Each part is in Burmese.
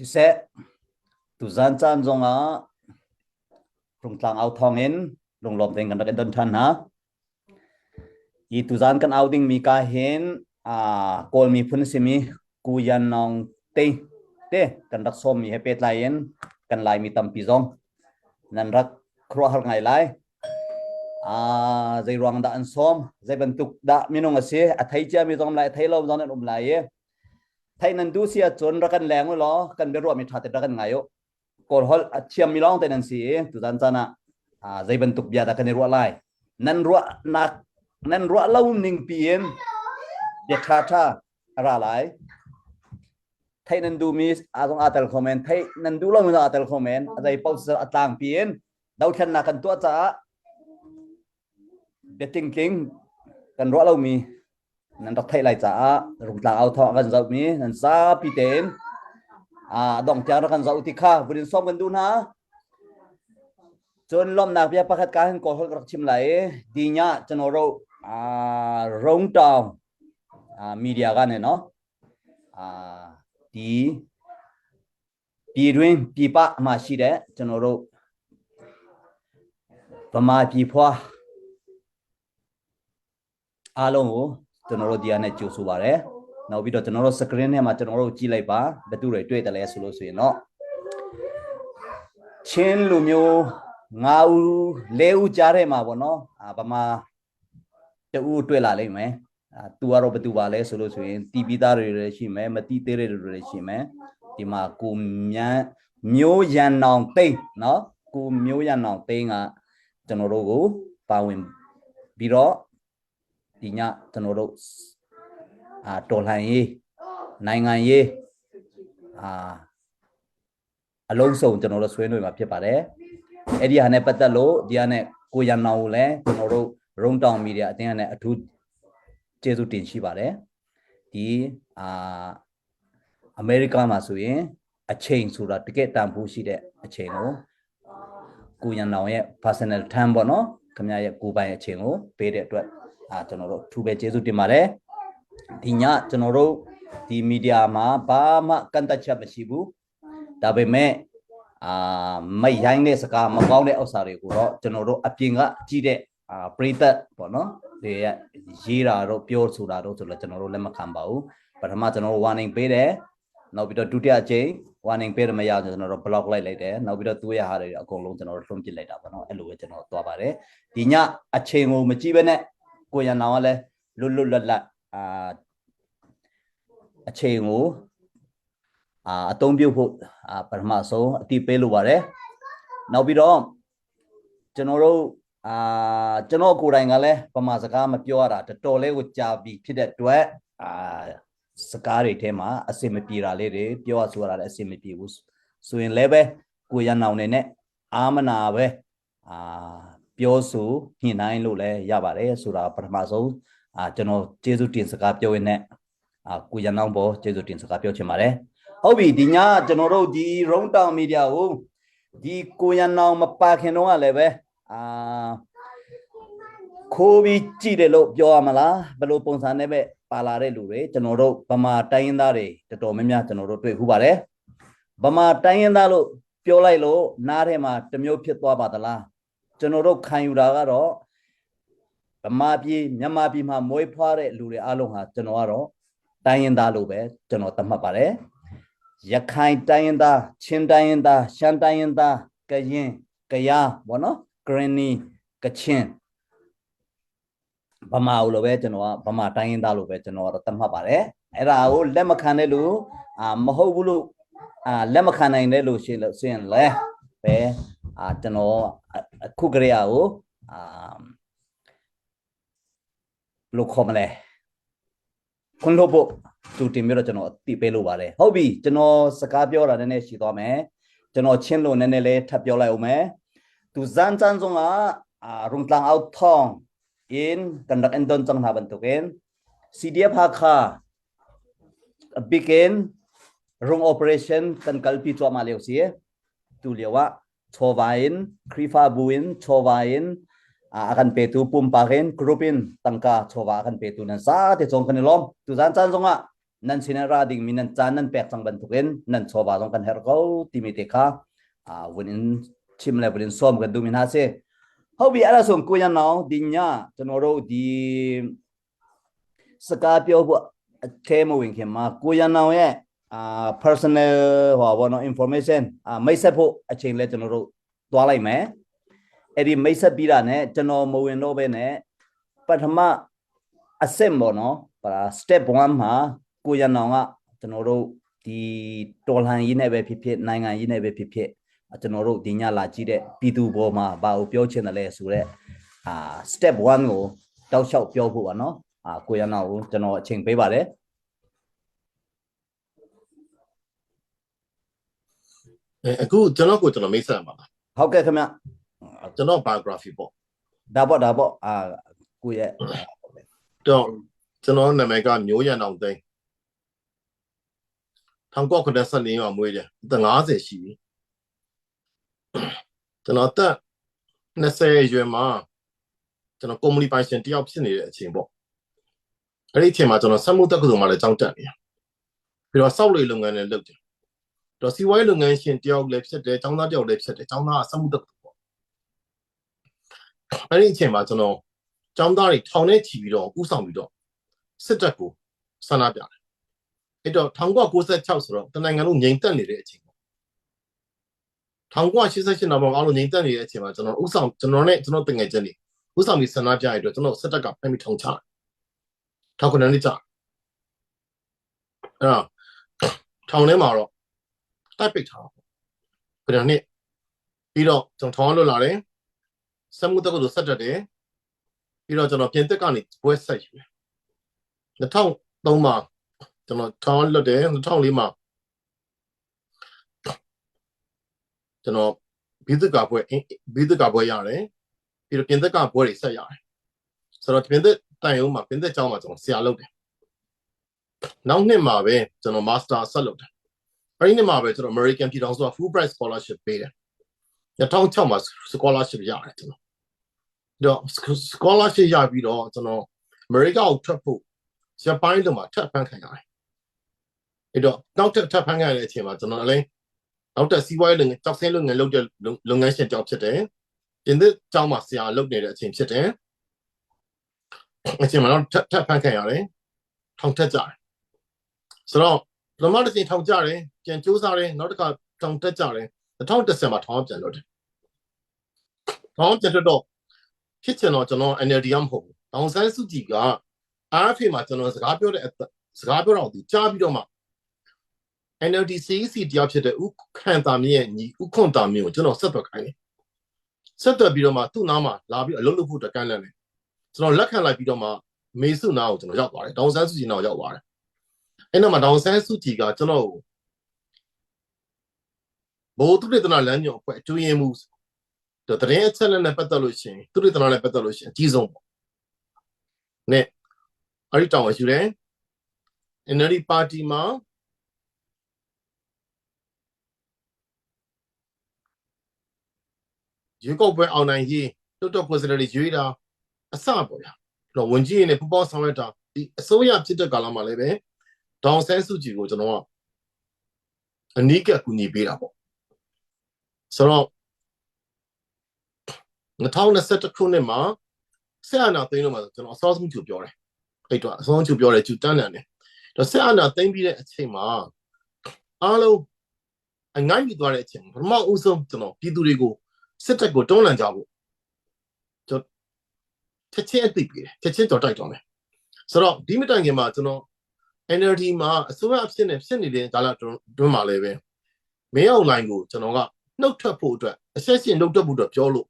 sẽ tu gian chan zong rung tlang ao thong in rung lom teng kan dak don than ha I tu gian kan outing mi ka hen kol mi phun simi ku yan nong te kan dak som mi hepet lain kan lai mi tam pi zong nan rak kro har ngai lai zai ruang da an som zai bentuk da minung ase athai cha mi zong lai thai lo zong an lai thai nan du sia chon ra kan leng lo kan be ro mi thatet ra kan ngayo kol hol chiam mi long te nan si tu dan chana zai bentuk bia da kan ro lai nan ro nak nan ro lo ning pien de tha ra lai thai nan du mi azong atal comment thai nan du lo mi atal comment zai pau sa atang pien dau than na kan tua cha de ting ting kan ro lo mi nan đọc thay lại trả rung tlang ao thọ gần dậu mi nan sa pi ten dong cha ra kan dậu ti kha vin som kan dun ha chon lom nak pia pakhat ka hen ko hol rak chim lai di nya chanoro rong tong media ga ne no di pi rin pi pa ma shi de chanoro pama pi phwa along koကျွန်တော်တို့ဒီအနေကျိုးဆိုပါတယ်နောက်ပြီးတော့ကျွန်တော်တို့ screen ထဲမှာကျွန်တော်တို့ကြည့်လိုက်ပါဘယ်သူတွေတွေ့တယ်လဲဆိုလို့ဆိုရင်တော့ချင်းလူမျိုး9ဦး4ဦးကြားထဲမှာပေါ့နော်ဗမာတဦးတွေ့လာလိမ့်မယ်သူကတော့ဘယ်သူပါလဲဆိုလို့ဆိုရင်တီးပြီးသားတွေလည်းရှိမယ်မတီးသေးတဲ့တွေလည်းရှိမယ်ဒီမှာကိုမျိုးရန်နောင်သိန်းနော်ကိုမျိုးရန်နောင်သိန်းကကျွန်တော်တို့ကိုပါဝင်ပြီးတော့ဒီညကျွန်တော်တို့တော်လှန်ရေးနိုင်ငံရေးအလုံးစုံကျွန်တော်တို့ဆွေးနွေးမှာဖြစ်ပါတယ်အဲ့ဒီဟာနဲ့ပတ်သက်လို့ဒီဟာနဲ့ကိုရန်နောင်ကိုလည်းကျွန်တော်တို့ရုံးတောင်မီဒီယာအတင်းနဲ့အထူးကျေးဇူးတင်ရှိပါတယ်ဒီအမေရိကန်မှာဆိုရင်အချိန်ဆိုတာတကယ်တန်ဖိုးရှိတဲ့အချိန်ကိုကိုရန်နောင်ရဲ့ personal time ပေါ့နော်ခင်ဗျားရဲ့ကိုယ်ပိုင်အချိန်ကိုပေးတဲ့အတွက်ကျွန်တော်တို့ထူပဲကျေးဇူးတင်ပါတယ်ဒီညကျွန်တော်တို့ဒီမီဒီယာမှာဘာမှကန့်သက်ချက်မရှိဘူးဒါပေမဲ့မိတ်ရိုင်းတဲ့စကားမကောင်းတဲ့ဥစ္စာတွေကိုတော့ကျွန်တော်တို့အပြင်ကကြည့်တဲ့ပရိသတ်ပေါ့နော်တွေရေးတာတော့ပြောဆိုတာတော့ဆိုတော့ကျွန်တော်တို့လက်မခံပါဘူးပထမကျွန်တော်တို့ warning ပေးတယ်နောက်ပြီးတော့ဒုတိယအကြိမ် warning ပေးရမရအောင်ကျွန်တော်တို့ block လိုက်တယ်နောက်ပြီးတော့သူ့ရဲ့ဟာတွေအကုန်လုံးကျွန်တော်တို့လွှင့်ပစ်လိုက်တာပေါ့နော်အဲ့လိုပဲကျွန်တော်သွားပါတယ်ဒီညအချိန်ကိုမကြည့်ဘဲနဲ့ကိုရန်နောင်ကလည်းလွတ်လပ်အချိန်ကိုအသုံးပြုဖို့ပထမဆုံးအတိပေးလိုပါတယ်နောက်ပြီးတော့ကျွန်တော်တို့ကျွန်တော်ကိုယ်တိုင်ကလည်းဗမာစကားမပြောရတာတော်တော်လေးကိုကြာပြီဖြစ်တဲ့အတွက်စကားတွေထဲမှာအစင်မပြေတာလေးတွေပြောရဆိုရတာလည်းအစင်မပြေဘူးဆိုရင်လည်းပဲကိုရန်နောင်နေနဲ့အာမနာပဲပြောဆိုညှိနှိုင်းလို့လည်းရပါတယ်ဆိုတာပထမဆုံးကျွန်တော်ကျေးဇူးတင်စကားပြောရင်းနဲ့ကိုရန်နောင်ပေါ်ကျေးဇူးတင်စကားပြောချင်ပါတယ်ဟုတ်ပြီဒီညကျွန်တော်တို့ဒီရုံးတောင်မီဒီယာကိုဒီကိုရန်နောင်မပါခင်တော့လည်းပဲခိုးပြီးကြည့်တယ်လို့ပြောရမလားဘယ်လိုပုံစံနဲ့ပဲပါလာတဲ့လူတွေကျွန်တော်တို့ဗမာတိုင်းရင်းသားတွေတော်တော်များများကျွန်တော်တို့တွေ့ခုပါတယ်ဗမာတိုင်းရင်းသားလို့ပြောလိုက်လို့နားထဲမှာတစ်မျိုးဖြစ်သွားပါသလားကျွန်တော်တို့ခံယူတာကတော့ဗမာပြည်မြန်မာပြည်မှာမွေးဖွားတဲ့လူတွေအားလုံးဟာကျွန်တော်ကတော့တိုင်းရင်းသားလို့ပဲကျွန်တော်သတ်မှတ်ပါတယ်ရခိုင်တိုင်းရင်းသားချင်းတိုင်းရင်းသားရှမ်းတိုင်းရင်းသားကရင်ကယားဘောနော်ဂရနီကချင်းဗမာလို့ပဲကျွန်တော်ကဗမာတိုင်းရင်းသားလို့ပဲကျွန်တော်ကတော့သတ်မှတ်ပါတယ်အဲ့ဒါကိုလက်မခံတဲ့လူမဟုတ်ဘူးလို့လက်မခံနိုင်တဲ့လူရှိလို့ဆိုရင်လည်းပဲကျွန်တော်အခုကလေးကိုလို့ခေါ်မလဲခွန်းလို့ဖို့သူတင်ပြီးတော့ကျွန်တော်တိပေးလို့ပါတယ်ဟုတ်ပြီကျွန်တော်စကားပြောတာနည်းနည်းရှိသွားမယ်ကျွန်တော်ချင်းလို့နည်းနည်းလေးထပ်ပြောလိုက်အောင်မယ်သူဇန်ဇန်zonga rungtlang out thong in kandak endon chang na bantuken CDF hakha begin rung operation kan kalpi chwa ma leu sie tu lewa chowain krifa buin chowain akan petu pumpaken grupin tangka chowa akan petu nan sa te chong kan lom tu zan chan zonga นั่นสินะราดิ่งมีนั่นจานนั่นแปลกจังบันทุกเอ็นนั่นชอบว่าต้องกันเฮร์เขาที่มีเด็กค่ะวันนี้ชิมเลยวันนี้ซ้อมกันดูมินาเซ่เขาบีอะไรส่งกูยันเอาดินยาจนเราดีสกาเปียวบัวเทมวิ่งเข้ามากูยันเอาpersonal หัววันเอา information ไม่ใช่พวกเชิงเลยจนเราตัวอะไรไหมไอ้ที่ไม่ใช่ปีละเนี่ยจนเราโมวินโลเบเนี่ยปัทมาassemble เนาะปะ step 1มากูยันเอาจนเราดีตัวหันยินให้ไปพิๆนายงานยินให้ไปพิๆจนเราดินยาลาจีเดปีตูบัวมาบ่าวเปียวเช่นอะไรสุดเลยstep 1ကိုတောက်လျှောက်ပြောဖို့ပါနော်ကိုရနာကိုကျွန်တော်အချိန်ပေးပါတယ်အခုကျွန်တော်မိတ်ဆက်ပါလားဟုတ်ကဲ့ခင်ဗျကျွန်တော် biography ပေါ့ဒါပေါ့ကိုရဲ့တော့ကျွန်တော်နာမည်ကမျိုးရန်အောင်သိန်း1994မှာမွေးတယ်အသက်50ရှိပြီကျွန်တော်အသက်20အရွယ်မှာကျွန်တော်ကုမ္ပဏီပိုင်ရှင်တယောက်ဖြစ်နေတဲ့အချိန်ပေါ့အဲ့ဒီအချိန်မှာကျွန်တော်စက်မှုတက္ကသိုလ်မှာလည်းကျောင်းတက်နေတယ်ပြီးတော့စောက်လေလုပ်ငန်းလည်းလုပ်တယ်တော့စီဝိုင်းလုပ်ငန်းရှင်တယောက်လည်းဖြစ်တယ်ကျောင်းသားတယောက်လည်းဖြစ်တယ်ကျောင်းသားကစက်မှုတက္ကသိုလ်ပေါ့အဲ့ဒီအချိန်မှာကျွန်တော်ကျောင်းသားတွေထောင်ထဲချီပြီးတော့ဥဆောင်ပြီးတော့စစ်တပ်ကိုဆန္ဒပြတယ်အဲ့တော့1996ဆိုတော့တနိုင်ငံလုံးငြိမ်သက်နေတဲ့အချိန်ပေါ့1988နောက်ပိုင်းအားလုံးငြိမ်သက်နေတဲ့အချိန်မှာကျွန်တော်ဥဆောင်ကျွန်တော်နဲ့ကျွန်တော်တငယ်ချင်းတွေဥဆောင်ပြီးဆန္ဒပြရတော့ကျွန်တော်စစ်တပ်ကဖမ်းပြီးထောင်ချတယ်ထောင်ကနေကြအဲ့တော့ထောင်ထဲမှာတော့တိုက်ပိတ်ထားတော့ခဏနှစ်ပြီးတော့ကျွန်တော်ထောင်လွတ်လာတယ်စက်မှုတက္ကသိုလ်ဆက်တက်တယ်ပြီးတော့ကျွန်တော်ပြင်သစ်ကနေပွဲဆက်ယူတယ်2003မှာကျွန်တော်ထောင်လွတ်တယ်2004မှာကျွန်တော်ဘီသစ်ကပွဲရတယ်ပြီးတော့ပြင်သစ်ကပွဲတွေဆက်ရတယ်ဆိုတော့ပြင်သစ်တိုင်အောင်မှာပြင်သစ်ကျောင်းမှာကျွန်တော်ဆရာလုပ်တယ်နောက်နှစ်မှာပဲကျွန်တော် master ဆက်လုပ်တယ်အဲ့ဒီနှစ်မှာပဲကျွန်တော် American ပြည်ထောင်စုက Fulbright scholarship ပေးတယ်2006မှာ scholarship ရတယ်ကျွန်တော်တော့ scholarship ရပြီးတော့ကျွန်တော် America ကိုထွက်ဖို့ဂျပန်တို့မှာထပ်ဖန်ခံရတယ်အဲ့တော့နောက်ထပ်ဖန်ခံရတဲ့အချိန်မှာကျွန်တော်လည်းနောက်တက်စီးပွားရေးကြောက်စင်းလုပ်ငန်းလုပ်တဲ့လုပ်ငန်းရှင်ကြောက်ဖြစ်တယ်ပြင်သစ်ကျောင်းမှာဆရာလုပ်နေတဲ့အချိန်ဖြစ်တယ်အချိန်မှာတော့ထပ်ဖန်ခံရတယ်ထောင်ထက်ကြတယ်ဆိုတော့ပထမတစ်ချိန်ထောင်ကြတယ်ပြန်စူးစမ်းတယ်နောက်တစ်ခါထောင်တက်ကြတယ်2010မှာထောင်ပြန်လွတ်တယ်ထောင်ပြန်တော့ဖြစ်ချင်တော့ကျွန်တော် NLD မဟုတ်ဘူးတောင်ဆန်းစုကြည်က RFA မှာကျွန်တော်စကားပြောတော့သူကြားပြီးတော့မှ NLD CEC တယောက်ဖြစ်တဲ့ဦးခန့်တာမြင့်ရဲ့ညီဦးခွန်တာမြင့်ကိုကျွန်တော်ဆက်သွယ်ခိုင်းတယ်ဆက်သွယ်ပြီးတော့မှသူ့နားမှာလာပြီးအလုပ်လုပ်ဖို့တကန်းလန့်တယ်ကျွန်တော်လက်ခံလိုက်ပြီးတော့မှမေစုနာကိုကျွန်တော်ရောက်သွားတယ်တောင်ဆန်းစုကြည်နာကိုရောက်သွားတယ်အဲ့နောက်မှာတောင်ဆန်းစုကြည်ကကျွန်တော်ဘိုးသူတေသနာလမ်းညွှန်အဖွဲ့အတွင်းရေးမှူးတရင်အချက်လက်နဲ့ပတ်သက်လို့ရှိရင်သူတေသနာနဲ့ပတ်သက်လို့ရှိရင်အကြီးဆုံးပေါ့နဲ့အဲ့ဒီတောင်ယူတယ် NLD ပါတီမှာရွေးကောက်ပွဲအောင်နိုင်ရေးတော်တော်ကိုယ်စားလှယ်တွေရွေးတာအစပေါ့ဗျာတော့ဝန်ကြီးရင်းနဲ့ပူပေါင်းဆောင်ရွက်တာဒီအစိုးရဖြစ်တဲ့ကာလမှာလည်းပဲဒေါန်ဆန်းစုကြည်ကိုကျွန်တော်ကအနီးကပ်ကူညီပေးတာပေါ့ဆိုတော့2021ခုနှစ်မှာဆက်အာဏာသိမ်းလို့မှာကျွန်တော်အစောဆုံးသူပြောတယ်အဲ့တော့အစောဆုံးသူပြောတယ်ကျူတန်းတယ်တော့ဆက်အာဏာသိမ်းပြီးတဲ့အချိန်မှာအားလုံးအငိုင်းပြီးသွားတဲ့အချိန်ပထမဦးဆုံးကျွန်တော်ပြည်သူတွေကိုစစ်တပ်ကိုတွန်းလှန်ကြဖို့ကျွန်တော်ချက်ချင်းအသိပေးတယ်ချက်ချင်းကြော်တိုက်တော့မယ်ဆိုတော့ဒီမတိုင်ခင်မှာကျွန်တော် NLD မှာအစိုးရအဖြစ်နဲ့ဖြစ်နေတဲ့ကာလတွင်းမှာလည်းပဲမင်းအောင်လိုင်းကိုကျွန်တော်ကနှုတ်ထွက်ဖို့အတွက်အဆက်ရှင်နှုတ်ထွက်ဖို့အတွက်ပြောလို့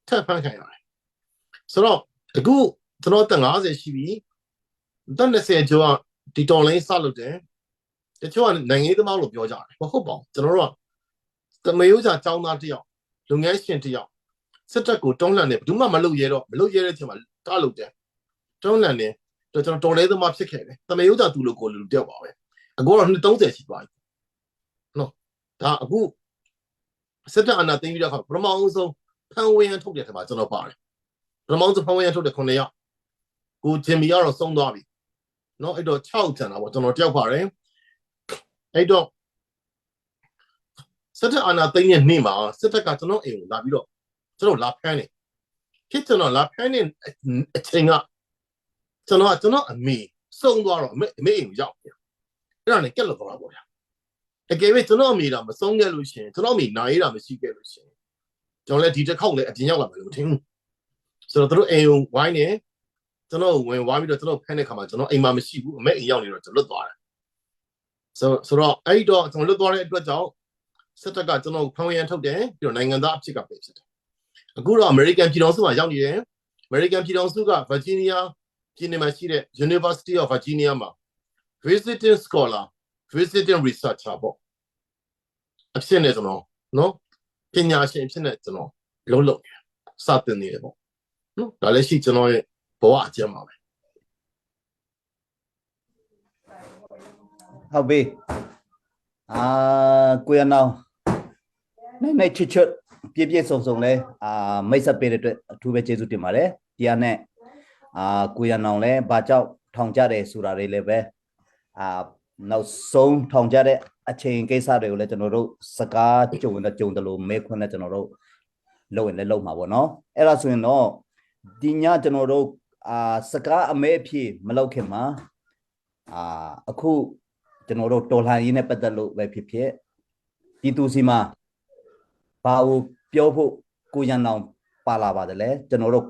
ထပ်ဖန်ခံရတယ်ဆိုတော့အခုကျွန်တော်တက်50ရှိပြီတက်20ကျော်ကဒီတော်လိုင်းစလုပ်တယ်တချို့ကနိုင်ငံရေးသမားလို့ပြောကြတယ်မဟုတ်ပါဘူးကျွန်တော်တို့ကတမယိုးချာចောင်းသားတယောက်လုပ်ငန်းရှင်တယောက်စစ်တပ်ကိုတွန်းလှန်နေဘယ်သူမှမလုပ်ရဲတဲ့အချိန်မှာတားလုပ်တယ်တွန်းလှန်နေတော့ကျွန်တော်တော်လေးသမားဖြစ်ခဲ့တယ်တမယိုးချာသူ့လိုကိုလူတယောက်ပါပဲအခုတော့230ရှိသွားပြီနော်ဒါအခုစစ်တပ်အာဏာသိမ်းပြီးတော့ပထမဆုံးဖန်ဝေးရန်ထုတ်တဲ့ခါမှာကျွန်တော်ပါတယ်ပထမဆုံးဖန်ဝေးရန်ထုတ်တဲ့9ယောက်ကိုဂျင်မီကတော့ဆုံးသွားပြီ နော်အဲ့တော့6ကျန်တာပေါ့ကျွန်တော်တယောက်ပါတယ်အဲ့တော့စစ်တပ်အာဏာသိမ်းတဲ့နေ့မှာစစ်တပ်ကကျွန်တော်အိမ်ကိုလာပြီးတော့ကျွန်တော်လာဖမ်းတယ်ဖြစ်ကျွန်တော်လာဖမ်းတဲ့အချိန်ကကျွန်တော်အမေစုံသွားတော့အမေအိမ်ကိုရောက်ပြန်အဲ့ဒါနဲ့ကက်လို့သွားတာပေါ့ဗျာအကယ်၍ကျွန်တော်အမေတော့မဆုံးခဲ့လို့ရှိရင်ကျွန်တော်အမေနိုင်ရတာမရှိခဲ့လို့ရှိရင်ကျွန်တော်လည်းဒီတစ်ခေါက်လည်းအပြင်ရောက်လာမယ်လို့မထင်ဘူးဆိုတော့တို့အိမ်ကိုဝိုင်းနေကျွန်တော်ဝင်ဝိုင်းပြီးတော့ကျွန်တော်ဖမ်းတဲ့ခါမှာကျွန်တော်အိမ်မှာမရှိဘူးအမေအိမ်ရောက်နေတော့ကျွန်တော်လွတ်သွားတယ်ဆိုတော့အဲ့တော့ကျွန်တော်လွတ်သွားတဲ့အတွက်ကြောင့်စစ်တပ်ကကျွန်တော်ဖမ်းဝရမ်းထုတ်တယ်ပြီးတော့နိုင်ငံသားအဖြစ်ကပဲဖြစ်တယ်အခုတော့ American ပြည်တော်စုမှာရောက်နေတယ် American ပြည်တော်စုက Virginia ပြည်နယ်မှာရှိတဲ့ University of Virginia မှာ visiting scholar visiting researcher ပေါ့အဖြစ်နဲ့ကျွန်တော်နော်ပညာရှင်အဖြစ်နဲ့ကျွန်တော်လုံးစတင်နေတယ်ပေါ့နော်ဒါလည်းရှိကျွန်တော်ရဲ့ဘဝအကျဉ်းပါပဲဟုတ်ပြီကိုရနောင်နိုင်ချွတ်ပြည့်စုံလဲမိတ်ဆက်ပေးတဲ့အတွက်အထူးပဲကျေးဇူးတင်ပါတယ်တရားနဲ့ကိုရနောင်လဲဘာကြောင့်ထောင်ကြတယ်ဆိုတာတွေလည်းပဲနောက်ဆုံးထောင်ကြတဲ့အချိန်ကိစ္စတွေကိုလည်းကျွန်တော်တို့စကားကြုံတယ်လို့မဲခွန်းနဲ့ကျွန်တော်တို့လုပ်ရင်လည်းလုပ်မှာပေါ့နော်အဲ့ဒါဆိုရင်တော့ဒီညကျွန်တော်တို့စကားအမဲအဖြစ်မလုပ်ခင်မှာအခုကျွန်တော်တို့တော်လှန်ရေးနဲ့ပတ်သက်လို့ပဲဖြစ်ဖြစ်ပြည်သူစီမှာဘာကိုပြောဖို့ကိုရန်အောင်ပါလာပါတယ်လေကျွန်တော်တို့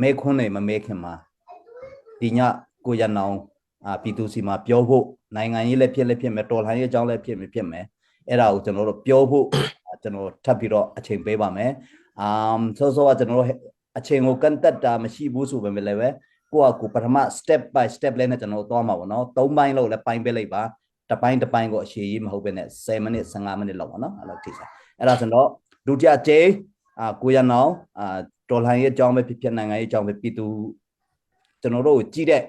မဲခွန်းနေမမဲခင်မှာဒီညကိုရန်အောင်ပြည်သူစီမှာပြောဖို့နိုင်ငံရေးလည်းဖြစ်မယ်တော်လှန်ရေးအကြောင်းလည်းဖြစ်မယ်အဲ့ဒါကိုကျွန်တော်တို့ပြောဖို့ကျွန်တော်ထပ်ပြီးတော့အချိန်ပေးပါမယ်စောစောကကျွန်တော်တို့အချိန်ကိုကန့်တက်တာမရှိဘူးဆိုပေမဲ့လည်းပဲကိုပထမ step by step လဲနဲ့ကျွန်တော်သွားမှာပေါ့နော်3ပိုင်းလို့လည်းပိုင်းပေးလိုက်ပါတစ်ပိုင်းကိုအရှည်ကြီးမဟုတ်ဘဲနဲ့10မိနစ်15မိနစ်လောက်ပေါ့နော်အဲ့လိုထိစားအဲ့ဒါဆိုတော့ဒုတိယကျိကိုရနောင်တော်လှန်ရေးအကြောင်းပဲဖြစ်နိုင်ငံရေးအကြောင်းပဲပြည်သူကျွန်တော်တို့ကြည့်တဲ့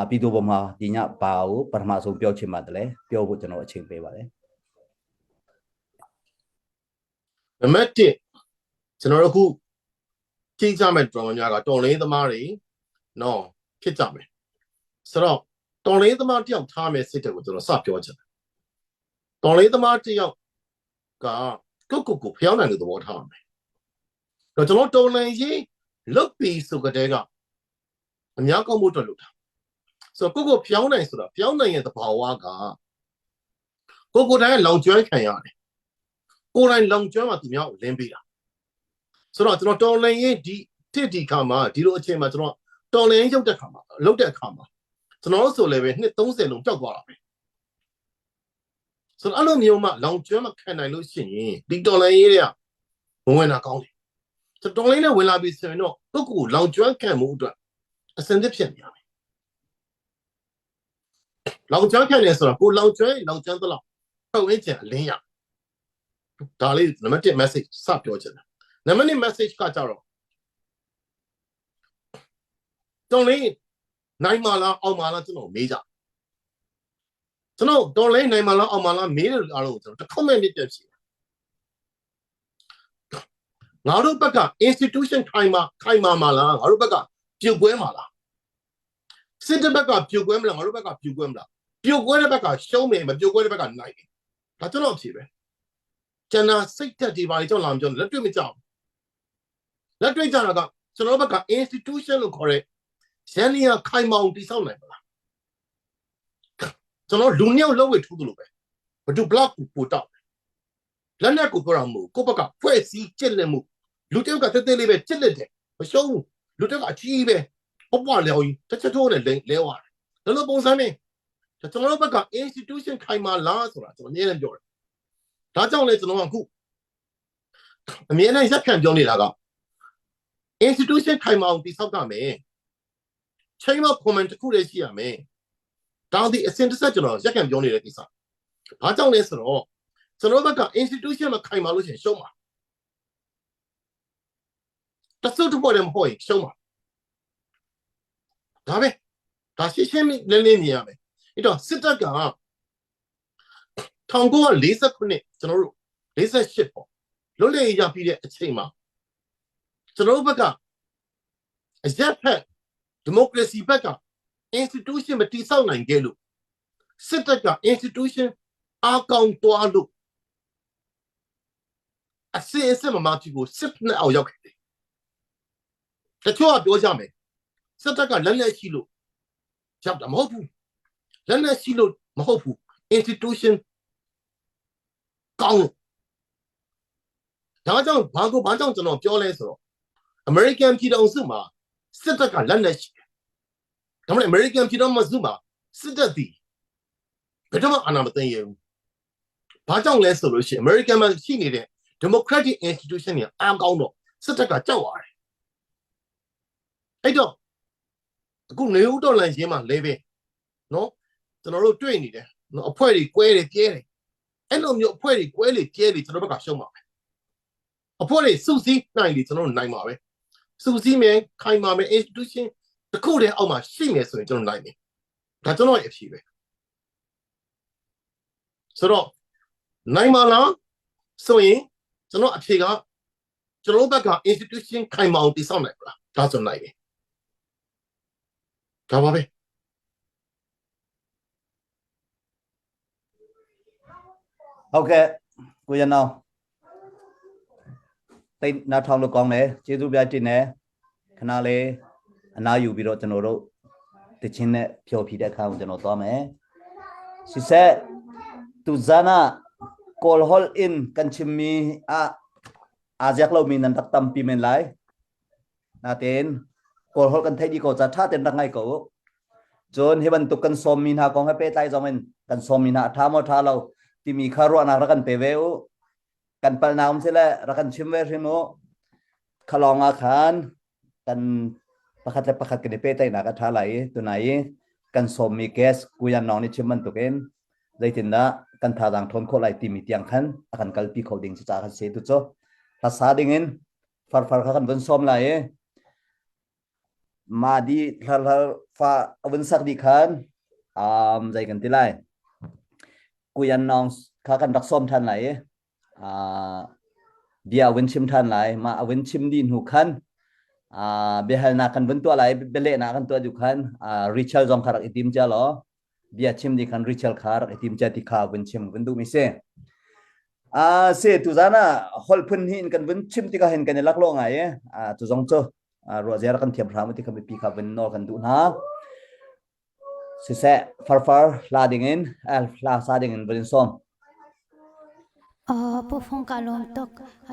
ပြည်သူပေါ်မှာဒီညဘာကိုပထမဆုံးပြောချင်ပါတယ်လေပြောဖို့ကျွန်တော်အချိန်ပေးပါတယ်နံပါတ်1ကျွန်တော်တို့ခုကြည့်ကြမဲ့ drama များကတော်လင်းသမားတွေနော်ဖြစ်ကြမယ်ဆိုတော့တော်လင်းသမားတယောက်ထားမယ်စိတ်တဲ့ကိုကျွန်တော်စပြောချင်တယ်တော်လင်းသမားတယောက်ကကိုဖျောင်းနိုင်တဲ့သဘောထားမယ်တော့ကျွန်တော်တော်လင်းရေးလုတ်ပြီးဆိုကြတဲ့ကအများကောင်းမှုအတွက်လုပ်တာဆိုတော့ကိုဖျောင်းနိုင်ဆိုတာဖျောင်းနိုင်ရဲ့သဘာဝကကိုတိုင်းလောင်ကျွမ်းခံရတယ်ကိုတိုင်းလောင်ကျွမ်းမှာသူများကိုလင်းပေးတာဆိုတော့ကျွန်တော်တော်လင်းရေးဒီခါမှာဒီလိုအချိန်မှာကျွန်တော်တော်လင်းရုပ်တဲ့ခါမှာလုတ်တဲ့အခါမှာကျွန်တော်ဆိုလည်းပဲနှစ်30လုံးကြောက်သွားတာပဲဆိုတော့အဲ့လိုမျိုးမှလောင်ကျွမ်းမခံနိုင်လို့ရှိရင်ဒီတော်လင်းရေးတွေကဝင်တာကောင်းတယ်ဆိုတော့တော်လင်းနဲ့ဝင်လာပြီးဆိုရင်တော့ကိုလောင်ကျွမ်းခံမှုအတွက်အစင်သစ်ဖြစ်နေရမယ်လောင်ကျွမ်းခံနေဆိုတော့ကိုလောင်ကျွမ်းသလောက်ပတ်ဝန်းကျင်အလင်းရဒါလေးနံပါတ်1 message စပြောချင်တယ်နံပါတ်2 message ကကြတော့တော်လင်းနိုင်မလားအောင်မလားကျွန်တော်မေးကြကျွန်တော်တော်လင်းနိုင်မလားအောင်မလားမေးတယ်အားလုံးကျွန်တော်တစ် comment နဲ့ပြည့်ငါတို့ဘက်က institution ခိုင်မာမလားငါတို့ဘက်ကပြုတ်ကွဲမှာလားစစ်တပ်ဘက်ကပြုတ်ကွဲမလားငါတို့ဘက်ကပြုတ်ကွဲမလားပြုတ်ကွဲတဲ့ဘက်ကရှုံးမယ်မပြုတ်ကွဲတဲ့ဘက်ကနိုင်တယ်ဒါကျွန်တော်အဖြေပဲကျန်တာစိတ်သက်ဒီပါကျွန်တော်လာမပြောလက်တွေ့မကြောက်လက်တွေ့ကြတာကကျွန်တော်ဘက်က institution လို့ခေါ်တဲ့ရန်လျာခိုင်မောင်တိဆောက်နိုင်ပါလားကျွန်တော်လူနှစ်ယောက်လောက်ဝေထူးသလိုပဲဘဒူ block ကိုပို့တော့လက်နဲ့ကိုပြောတာမဟုတ်ကိုဘက်ကဖွဲ့စည်းကျစ်လက်မှုလူတယောက်ကတက်တက်လေးပဲကျစ်လက်တယ်မရှုံးဘူးလူတယောက်ကအကြီးပဲပွားလျော်ကြီးတစ်ချက်ထိုးနဲ့လဲသွားတယ်လို့ပုံစံနဲ့ကျွန်တော်ဘက်က institution ခိုင်မာလားဆိုတာကျွန်တော်အမြဲတမ်းပြောတယ်ဒါကြောင့်လေကျွန်တော်ကအခုအမြဲတမ်းရက်ခံပြောနေတာက institution ခိုင်မာအောင်တိဆောက်ရမယ်ချိန်မ comment တစ်ခုလေးရှိရမယ်ဒါဒီအစင်တစ်ဆက်ကျွန်တော်ရက်ခံပြောနေတဲ့ကိစ္စဘာကြောင့်လဲဆိုတော့ကျွန်တော်ဘက်က institution မခိုင်မာလို့ရှိရင်ရှုံးပါတဆုတ်တပေါ်တယ်မဟုတ်ရင်ရှုံးပါဒါပဲဒါရှင်းလင်းမြင်ရမယ်အဲ့တော့စစ်တပ်က1949ကျွန်တော်တို့48ပေါ့လွတ်လပ်ရေးရပြီးတဲ့အချိန်မှာကျွန်တော်တို့ဘက်ကအရက်ဖက်ဒီမိုကရေစီဘက်က institution မတည်ဆောက်နိုင်ခဲ့လို့စစ်တပ်က institution အကောင်တွားလို့အစစ်မမဖြစ်ကိုစစ်နဲ့အောင်ရောက်ခဲ့တယ်တချို့ကပြောကြမယ်စစ်တပ်ကလက်လက်ရှိလို့ရောက်တာမဟုတ်ဘူးလက်လက်ရှိလို့မဟုတ်ဘူး institution ကောင်းဒါကြောင့်ဘာကြောင့်ကျွန်တော်ပြောလဲဆိုတော့ American ပြည်တော်စုမှာစစ်တပ်ကလက်လက်ရှိဒါမှမဟုတ် American ပြည်တော်စုမှာစစ်တပ်ဒီဘယ်တော့မှအာဏာမသိမ်းရဘူးဘာကြောင့်လဲဆိုလို့ရှိရင် American မှာရှိနေတဲ့ democratic institution တွေအားကောင်းတော့စစ်တပ်ကကြောက်ရတယ်အဲ့တော့အခုနေဦးတော်လန်ရင်းမှာလဲပဲနော်ကျွန်တော်တို့တွေ့နေတယ်နော်အဖွဲ့တွေကွဲတယ်ပြဲတယ်အဲ့လိုမျိုးအဖွဲ့တွေကွဲလေပြဲလေကျွန်တော်ဘက်ကရှုံးပါပဲအဖွဲ့တွေစုစည်းနိုင်လေကျွန်တော်တို့နိုင်ပါပဲစုစည်းမယ်ခိုင်မာမယ် institution တစ်ခုတည်းအောက်မှာရှိမယ်ဆိုရင်ကျွန်တော်နိုင်မယ်ဒါကျွန်တော်ရဲ့အဖြေပဲဆိုတော့နိုင်မလားဆိုရင်ကျွန်တော်အဖြေကကျွန်တော်ဘက်က institution ခိုင်မာအောင်တည်ဆောက်နိုင်ပါလားဒါဆိုနိုင်တယ်ဒါပါပဲဟုတ်ကဲ့ကိုရနောင်တိတ်နားထောင်လို့ကောင်းတယ်ကျေးဇူးပြတင်တယ်ခဏလေးအနားယူပြီးတော့ကျွန်တော်တို့တချင်းနဲ့ဖြော်ဖြီးတဲ့အခါကိုကျွန်တော်သွားမယ်စီဆက်သူဇာနာကောလဟောလ်အင်ကန်ချမီအာဂျက်လောမီနန်တတမ်ပီမန်လိုက်နာတင်ကောလဟောလ်ကန်ထိုင်ဒီကိုဇာထားတဲ့ငိုင်ကိုจนเฮบันตุกันสอมมินาของให้เปไตจอมันกันสอมมินาท้ามอท้าเราที่มีคารวนารักันเปเวอกันปนามเสละรักันชิมเวริโมขลองอาคารกันประคัดกันเปไตนักท้าไหลตัวไหนกันสอมมีแก๊สกุยันน้องนี่ชิมมันตุกันได้ถึงนะกันทารังทนโคไลที่มีเตียงขันอาการกัลปีเขาดิ่งจะกันเสียตุโจภาษาดิ่งฟาร์กันบนสอมไหลมาดีถ้าฟ้าวันสักดีขันใจกันที่ไรกุยันน้องข้ากันรักส้มทันไหลเบียวันชิมทันไหลมาวันชิมดินหูขันเบียนากันวันตัวไหลเบลเล่นากันตัวอยู่ขันริชาร์ดจอมขารักไอติมเจ้าหรอเบียชิมดีขันริชาร์ดขารักไอติมเจ้าที่ข้าวันชิมวันดูมิเซ่เสียตุจานะฮอลพื้นหินกันวันชิมที่ข้าเห็นกันในลักโลงไงตุจงโจรัวเจรักันเทียมพรามที่เขาไปปีกับเป็นนอกันดูนะสิเสฟาร์ลาดิ่งลาซาดิ่งเป็นส้มผู้ฟงกาลมตก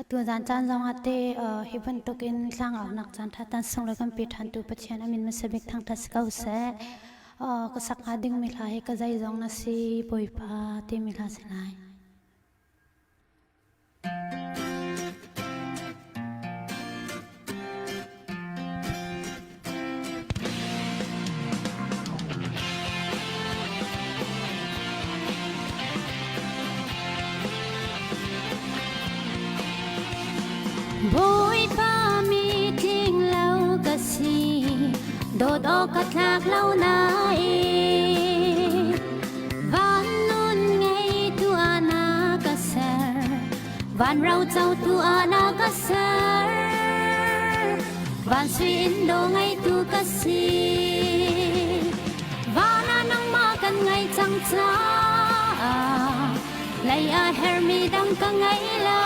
ตัวจานจานจังหัดเตฮิบันตกินสร้างเอานักจานทัดตันส่งเลยกันปิดทันตัวปัจจัยนั้นมินมาเสบิกทางทัศกาวเสก็สักอาดิ่งมิลาให้ก็ใจจงนัสีปอยปาเตมิลาสิไลบอยป้ามีทิ้งเล่ากะสีโดดออกกะทากเล่านาวันนู้นไงตัวอนากะเซวันเราเจ้าตัวอนากะเซวันสวินโดไงตัวกะสีวันนังมากันไงจังจ้าไลอาเฮร์มีดังกังไงเล่า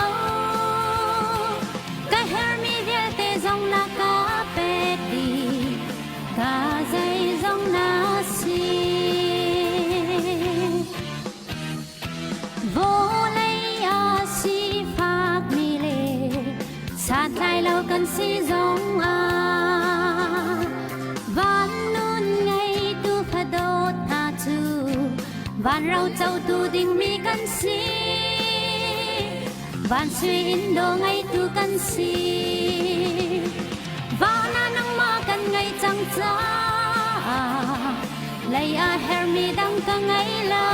ก็เฮร์มีเดียเตจงนักเป็ดดีก็ใจจงนักสีโบเลยอาสีฝากมีเลสาดใจเรากันสีจงวันนู้นไงตูพะโดดอาจูวันเราเจ้าตูดิ่งมีกันสีวันสวินโดไงตูกันสีวานานังมากันไงจังจ้าเลยอาเฮร์มีดังกังไงเล่า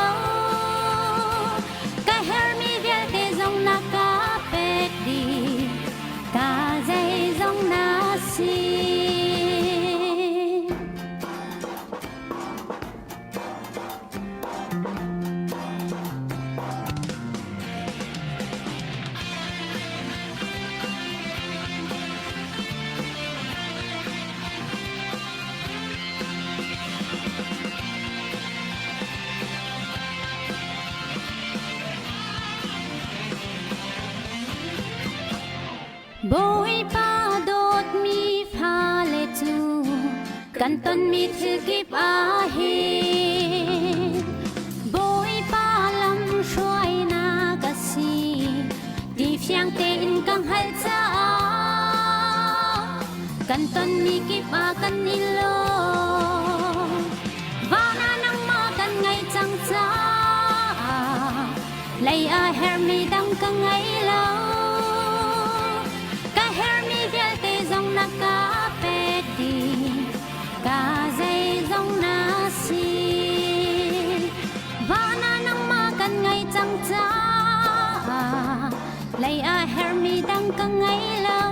ก็เฮร์มีเดียเตจงนักเป็ดดีก็ใจจงนักสี กันต้นมีถือกิบอาเฮบอยปาลำช่วยนากะซีดีเพียงเต้นกังหัลจ้ากันต้นมีกิบอากันนิโลวานานังมากันไงจังจ้าไลอาเฮร์มีดังกังไงเล่ากะเฮร์มีเวลเตจงนักกาเป็ดดีกาใจจงนาซีวานานังมากันไงจังจ้าไลอาเฮร์มีดังกังไงเล่า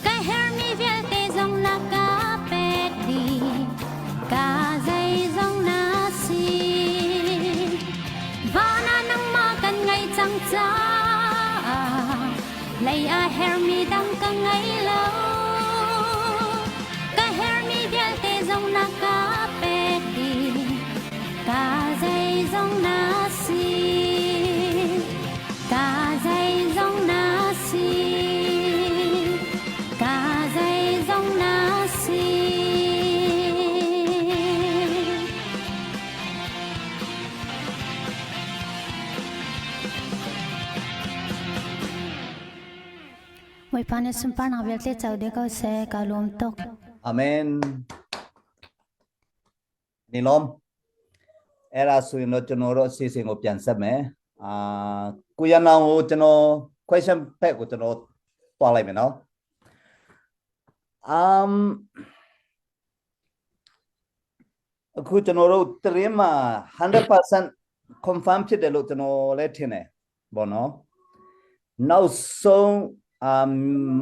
กะเฮร์มีเวลเตจงนักกาเป็ดดีกาใจจงนาซีวานานังมากันไงจังจ้าไลอาเฮร์มีดังกังไงเล่ากะเฮร์มีเวลเตจงนักกาเป็ดดีกาใจจงนาซีกาใจจงนาซีกาใจจงนาซีไว้พานิสุมปานาเวลเตจาวเดก็เสกาลมตก อาเมนนี่ล้อมเอราสุยโนจโนโรซีสิงอเปลี่ยนสับไหมกูยันเอาจโน question แพ็กกูจโนตัวอะไรไหมเนาะกูจโนโรเตรียมมา 100% confirm ဖြစ်တယ်လို့ကျွန်တော်လည်းထင်တယ်ပေါ့နော်နောက်ဆုံး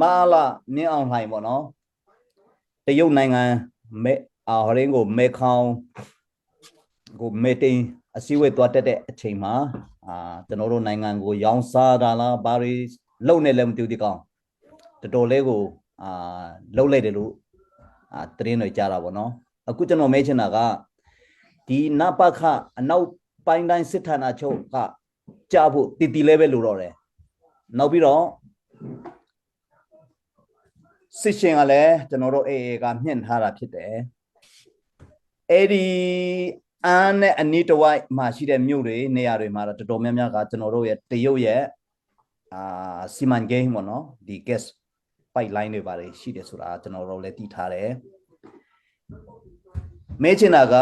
မာလာမြင်အောင်လှိုင်ပေါ့နော်တရုတ်နိုင်ငံမဲဟရင်းကိုမဲခေါင်ကိုမဲတင်အစည်းအဝေးသွားတက်တဲ့အချိန်မှာကျွန်တော်တို့နိုင်ငံကိုရောင်းစားတာလားဘာတွေလုံနေလဲမသိဘူးဒီကောင်တော်တော်လေးကိုလုံလိုက်တယ်လို့သတင်းတွေကြားတာပေါ့နော်အခုကျွန်တော်မဲချင်တာကဒီနပခအနောက်ပိုင်းတိုင်းစစ်ဌာနချုပ်ကကြားဖို့တည်တည်လေးပဲလို့တော့တယ်နောက်ပြီးတော့စစ်ရှင်ကလည်းကျွန်တော်တို့အေအေကမြင့်ထားတာဖြစ်တယ်အဲ့ဒီအားနဲ့အနီးတစ်ဝိုက်မှာရှိတဲ့မြို့တွေနေရာတွေမှာတော့တော်တော်များများကကျွန်တော်တို့ရဲ့တရုတ်ရဲ့စီမံကိန်းပေါ့နော်ဒီ gas pipeline တွေပါတယ်ရှိတယ်ဆိုတာကျွန်တော်တို့လည်းသိထားတယ်မဲချင်တာက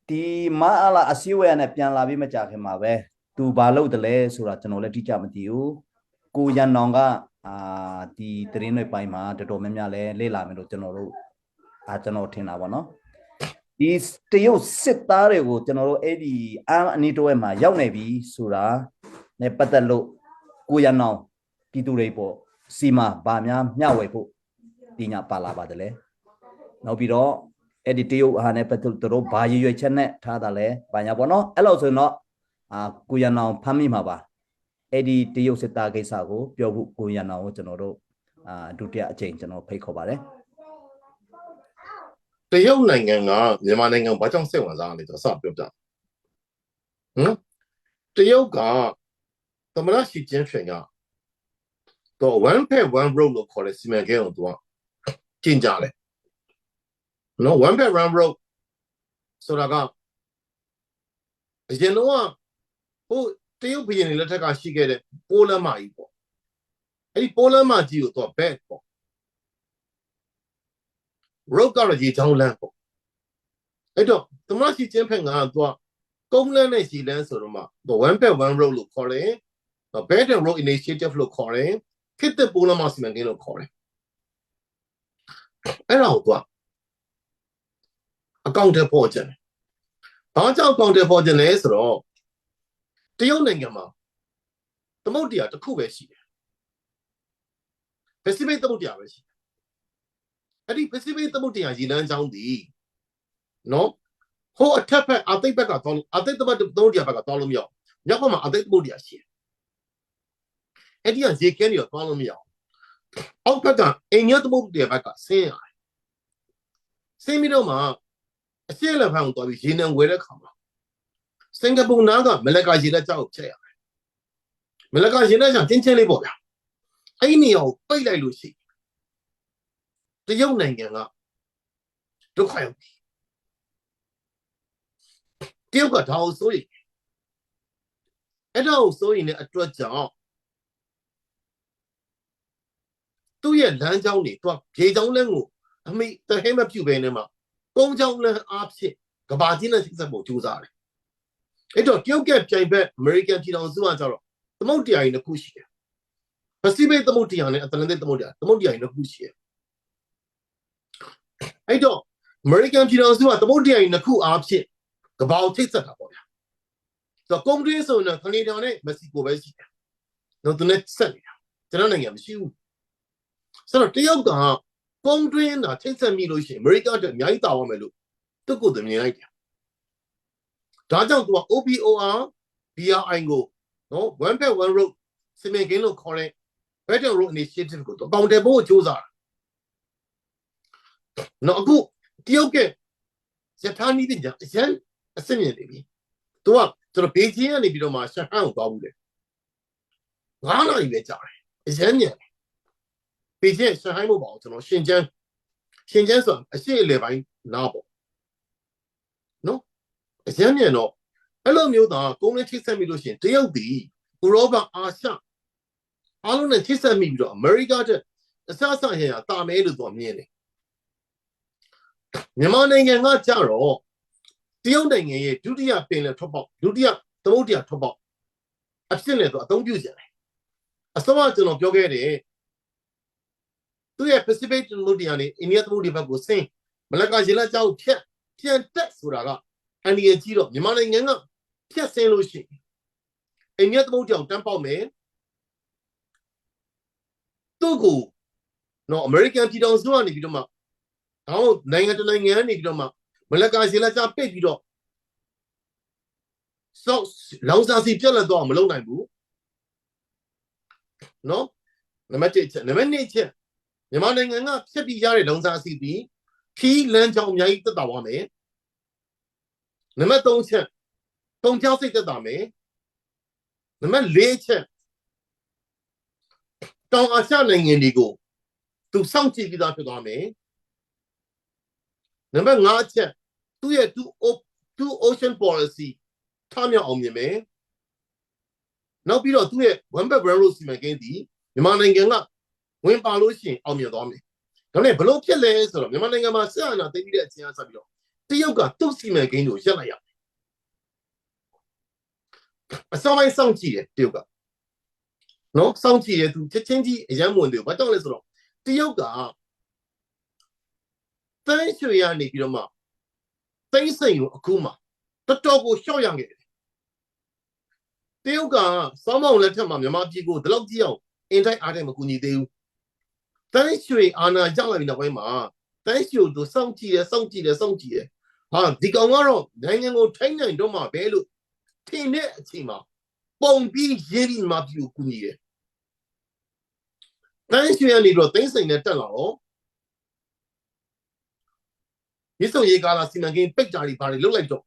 ဒီမအားလာအစည်းအဝေးနဲ့ပြန်လာပြီးမကြခင်မှာပဲသူဘာလုပ်တယ်လဲဆိုတာကျွန်တော်လည်းတိကျမသိဘူးကိုရန်နောင်ကဒီသတင်းတွေပိုင်းမှာတော်တော်များများလဲလေ့လာမယ်လို့ကျွန်တော်တို့ကျွန်တော်ထင်တာပေါ့နော်ဒီတရုတ်စစ်သားတွေကိုကျွန်တော်တို့အဲ့ဒီအနီးတစ်ဝက်မှာရောက်နေပြီဆိုတာနဲ့ပတ်သက်လို့ကိုရန်နောင်ပြည်သူတွေပေါ့စီမာဗာများမျှဝေဖို့ပညာပါလာပါတယ်လေနောက်ပြီးတော့အဲ့ဒီတရုတ်ဟာနဲ့ပတ်သက်သူတို့ဘာရည်ရွယ်ချက်နဲ့ထားတာလဲဘာညာပေါ့နော်အဲ့လိုဆိုရင်တော့ကိုရန်နောင်ဖမ်းမိမှာပါအဲ့ဒီတရုတ်စစ်သားကိစ္စကိုပြောဖို့ကိုရန်နောင်ကိုကျွန်တော်တို့ဒုတိယအကြိမ်ကျွန်တော်ဖိတ်ခေါ်ပါတယ်တရုတ်နိုင်ငံကမြန်မာနိုင်ငံဘာကြောင့်စိတ်ဝင်စားလဲဆိုတော့စပြောပြတရုတ်ကသမ္မတရှီကျင်းဖျင်ကတော့ one pair one road လို့ခေါ်တဲ့စီမံကိန်းကိုသူကကျင်းကြတယ်နော် one pair one road ဆိုတာကအရင်တော့ဟိုတရုတ်ဘုရင်တွေလက်ထက်ကရှိခဲ့တဲ့ပိုးလမ်းမကြီးပေါ့အဲ့ဒီပိုးလမ်းမကြီးကိုသူက back ပေါ့ road ကတော့ရေချောင်းလမ်းပေါ့အဲ့တော့သမ္မတရှီကျင်းဖျင်ကသူကကုန်းလမ်းနဲ့ရှီလမ်းဆိုတော့မှသူ one pair one road လို့ခေါ်တယ် Belt and Road Initiative လို့ခေါ်တယ်ခေတ်သစ်ပိုးလမ်းမစီမံကိန်းလို့ခေါ်တယ်အဲ့ဒါကိုသူကအကောင့်ထဲပေါ်ကျတယ်ဘာကြောင့်အကောင့်ထဲပေါ်ကျလဲဆိုတော့တရုတ်နိုင်ငံမှာသမုဒ္ဒရာတစ်ခုပဲရှိတယ် Pacific သမုဒ္ဒရာပဲရှိတယ်အဲ့ဒီ Pacific သမုဒ္ဒရာရေလမ်းကြောင်းတည်နော်ဟိုအထက်ဘက်အသိဘက်ကသွားအသိသမုဒ္ဒရာဘက်ကသွားလို့မရမြောက်ဘက်မှာအသိသမုဒ္ဒရာရှိတယ်အဲ့ဒီကရေကဲနေတော့သွားလို့မရအောင်အောက်ဘက်ကအိမ်ညသမုဒ္ဒရာဘက်ကဆင်းရတယ်ဆင်းပြီးတော့မှအရှေ့လက်ဖက်ကိုသွားပြီးရေနံဝယ်တဲ့ခါမှာစင်ကာပူနားကမလကာရေလက်ကြောက်ကိုချက်ရတယ်မလကာရေလက်ကြောက်ချင်းချင်းလေးပေါ့ဗျာအဲ့ဒီနေရာကိုပိတ်လိုက်လို့ရှိ ရုတ်နိုင်ငံကဒုက္ခရောက်ပြီတရုတ်ကဒါကိုစိုးရိမ်အဲ့တော့စိုးရိမ်တဲ့အတွက်ကြောင့်သူ့ရဲ့လမ်းကြောင်းတွေသူကပြေချောင်းလမ်းကိုအမိတဟဲမပြုတ်ပဲနဲ့မှာကုန်းချောင်းလမ်းအားဖြင့်ကဘာကြီးနဲ့စိတ်ဆက်ဖို့ကြိုးစားတယ်အဲ့တော့တရုတ်ကပြိုင်ဘက်အမေရိကန်ပြည်ထောင်စုကကြတော့သမုဒ္ဒရာကြီးတစ်ခုရှိတယ်ပစိဖိတ်သမုဒ္ဒရာနဲ့အတ္တလန္တိတ်သမုဒ္ဒရာကြီးတစ်ခုရှိတယ်အဲ့တော့အမေရိကန်ပြည်ထောင်စုကသမုဒ္ဒရာကြီးတစ်ခုအားဖြင့်ကဘာကိုထိတ်ဆက်တာပေါ့ဗျာဆိုတော့ကွန်ဂရက်ဆိုရင်ကနေဒါနဲ့မက္ကဆီကိုပဲရှိတယ်တော့သူနဲ့ဆက်နေတာကျွန်တော်နိုင်ငံမရှိဘူးဆိုတော့တရုတ်ကကွန်ဂရက်နဲ့ထိတ်ဆက်မိလို့ရှိရင်အမေရိကန်ကအများကြီးတာဝန်မယ်လို့သူ့ကိုယ်သူမြင်လိုက်တယ်ဒါကြောင့်သူက OBOR BRI ကိုနော် one pair one road စီမံကိန်းလို့ခေါ်တဲ့ Belt and Road Initiative ကိုတော့အကောင့်တွေပို့ကြိုးစားတာနော်အခုတရုတ်ကရထားနည်းပညာအရင်အစစ်မြင်နေပြီသူကကျွန်တော်ဘေဂျင်းကနေပြီးတော့မှရှန်ဟန်ကိုသွားဘူးလေ9 နာရီပဲကြာတယ်အရင်မြန်ဘေဂျင်းရှန်ဟန်မို့ပါအောင်ကျွန်တော်ရှင်ကျန်းဆိုအရှိအလေပိုင်းနားပေါ့နော်အရင်မြန်တော့အဲ့လိုမျိုးသာကုန်းနဲ့ချိတ်ဆက်မိလို့ရှိရင်တရုတ်ပြည်ဥရောပအာရှအားလုံးနဲ့ချိတ်ဆက်မိပြီးတော့အမေရိကတဲ့အစအစရတာမဲလို့သူကမြင်တယ်မြန်မာနိုင်ငံကကြတော့တရုတ်နိုင်ငံရဲ့ဒုတိယပင်လယ်ထွက်ပေါက်ဒုတိယသမုဒ္ဒရာထွက်ပေါက်အဖြစ်နဲ့သူအသုံးပြုကြတယ်အစောကကျွန်တော်ပြောခဲ့တယ်သူရဲ့ Pacific သမုဒ္ဒရာနဲ့အိန္ဒိယသမုဒ္ဒရာဘက်ကိုဆင်းမလက္ကာရေလက်ကြောက်ဖြတ်ပြန်တက်ဆိုတာကအန်ဒီရဲ့ကြီးတော့မြန်မာနိုင်ငံကဖြတ်ဆင်းလို့ရှိရင်အိန္ဒိယသမုဒ္ဒရာကိုတန်းပေါက်မယ်သူ့ကိုနော်အမေရိကန်ပြည်ထောင်စုကနေပြီးတော့မှဒါမှနိုင်ငံတနိုင်ငံကနေပြီးတော့မှမလက္ကာရေလက်ကြောက်ပိတ်ပြီးတော့စောက်လောင်စာစီပြက်လက်တော့မလုပ်နိုင်ဘူးနော်နံပါတ်1ချက်နံပါတ်2ချက်မြန်မာနိုင်ငံကဖြတ်ပြီးရတဲ့လောင်စာစီပြီးခီးလမ်းကြောင်းအများကြီးတက်တာပါမယ်နံပါတ်3ချက်တုံချောက်စိတ်တက်တာမယ်နံပါတ်4ချက်တောင်အာရှနိုင်ငံတွေကိုသူစောင့်ကြည့်ပြီးသားဖြစ်သွားမယ်နံပါတ်5ချက်သူ့ရဲ့ two ocean policy ထားမြောက်အောင်မြင်မယ်နောက်ပြီးတော့သူ့ရဲ့ one belt one road စီမံကိန်းဒီမြန်မာနိုင်ငံကဝင်ပါလို့ရှိရင်အောင်မြင်သွားမယ်ဒါနဲ့ဘလို့ဖြစ်လဲဆိုတော့မြန်မာနိုင်ငံမှာစစ်အာဏာသိမ်းပြီးတဲ့အချိန်အစပြီးတော့တရုတ်ကသူ့စီမံကိန်းကိုရပ်လိုက်ရတယ်အစောပိုင်းစောင့်ကြည့်တယ်တရုတ်ကနော်စောင့်ကြည့်တယ်သူချက်ချင်းကြီးအရန်မဝင်တယ်ဘာကြောင့်လဲဆိုတော့တရုတ်ကတန်းရွှေရနေပြီးတော့မှသိန်းစိန်ကိုအခုမှတော်တော်ကိုရှော့ရခဲ့တယ်တရုတ်ကစောင်းမောင်လက်ထက်မှာမြန်မာပြည်ကိုဒီလောက်ကြီးအောင်အင်တိုက်အားတိုက်မကူညီသေးဘူးတန်းရွှေအာဏာရောက်လာပြီးနောက်ပိုင်းမှာတန်းရွှေတို့စောင့်ကြည့်တယ်ဟာဒီကောင်ကတော့နိုင်ငံကိုထိန်းနိုင်တော့မှပဲလို့ထင်တဲ့အချိန်မှာပုံပြီးရင်းပြီးမှပြည်ကိုကူညီတယ်တန်းရွှေကနေတော့သိန်းစိန်နဲ့တက်လာတော့မြစ်ဆုံရေကားလာစီမံကိန်းပိတ်တာတွေဘာတွေလုပ်လိုက်တော့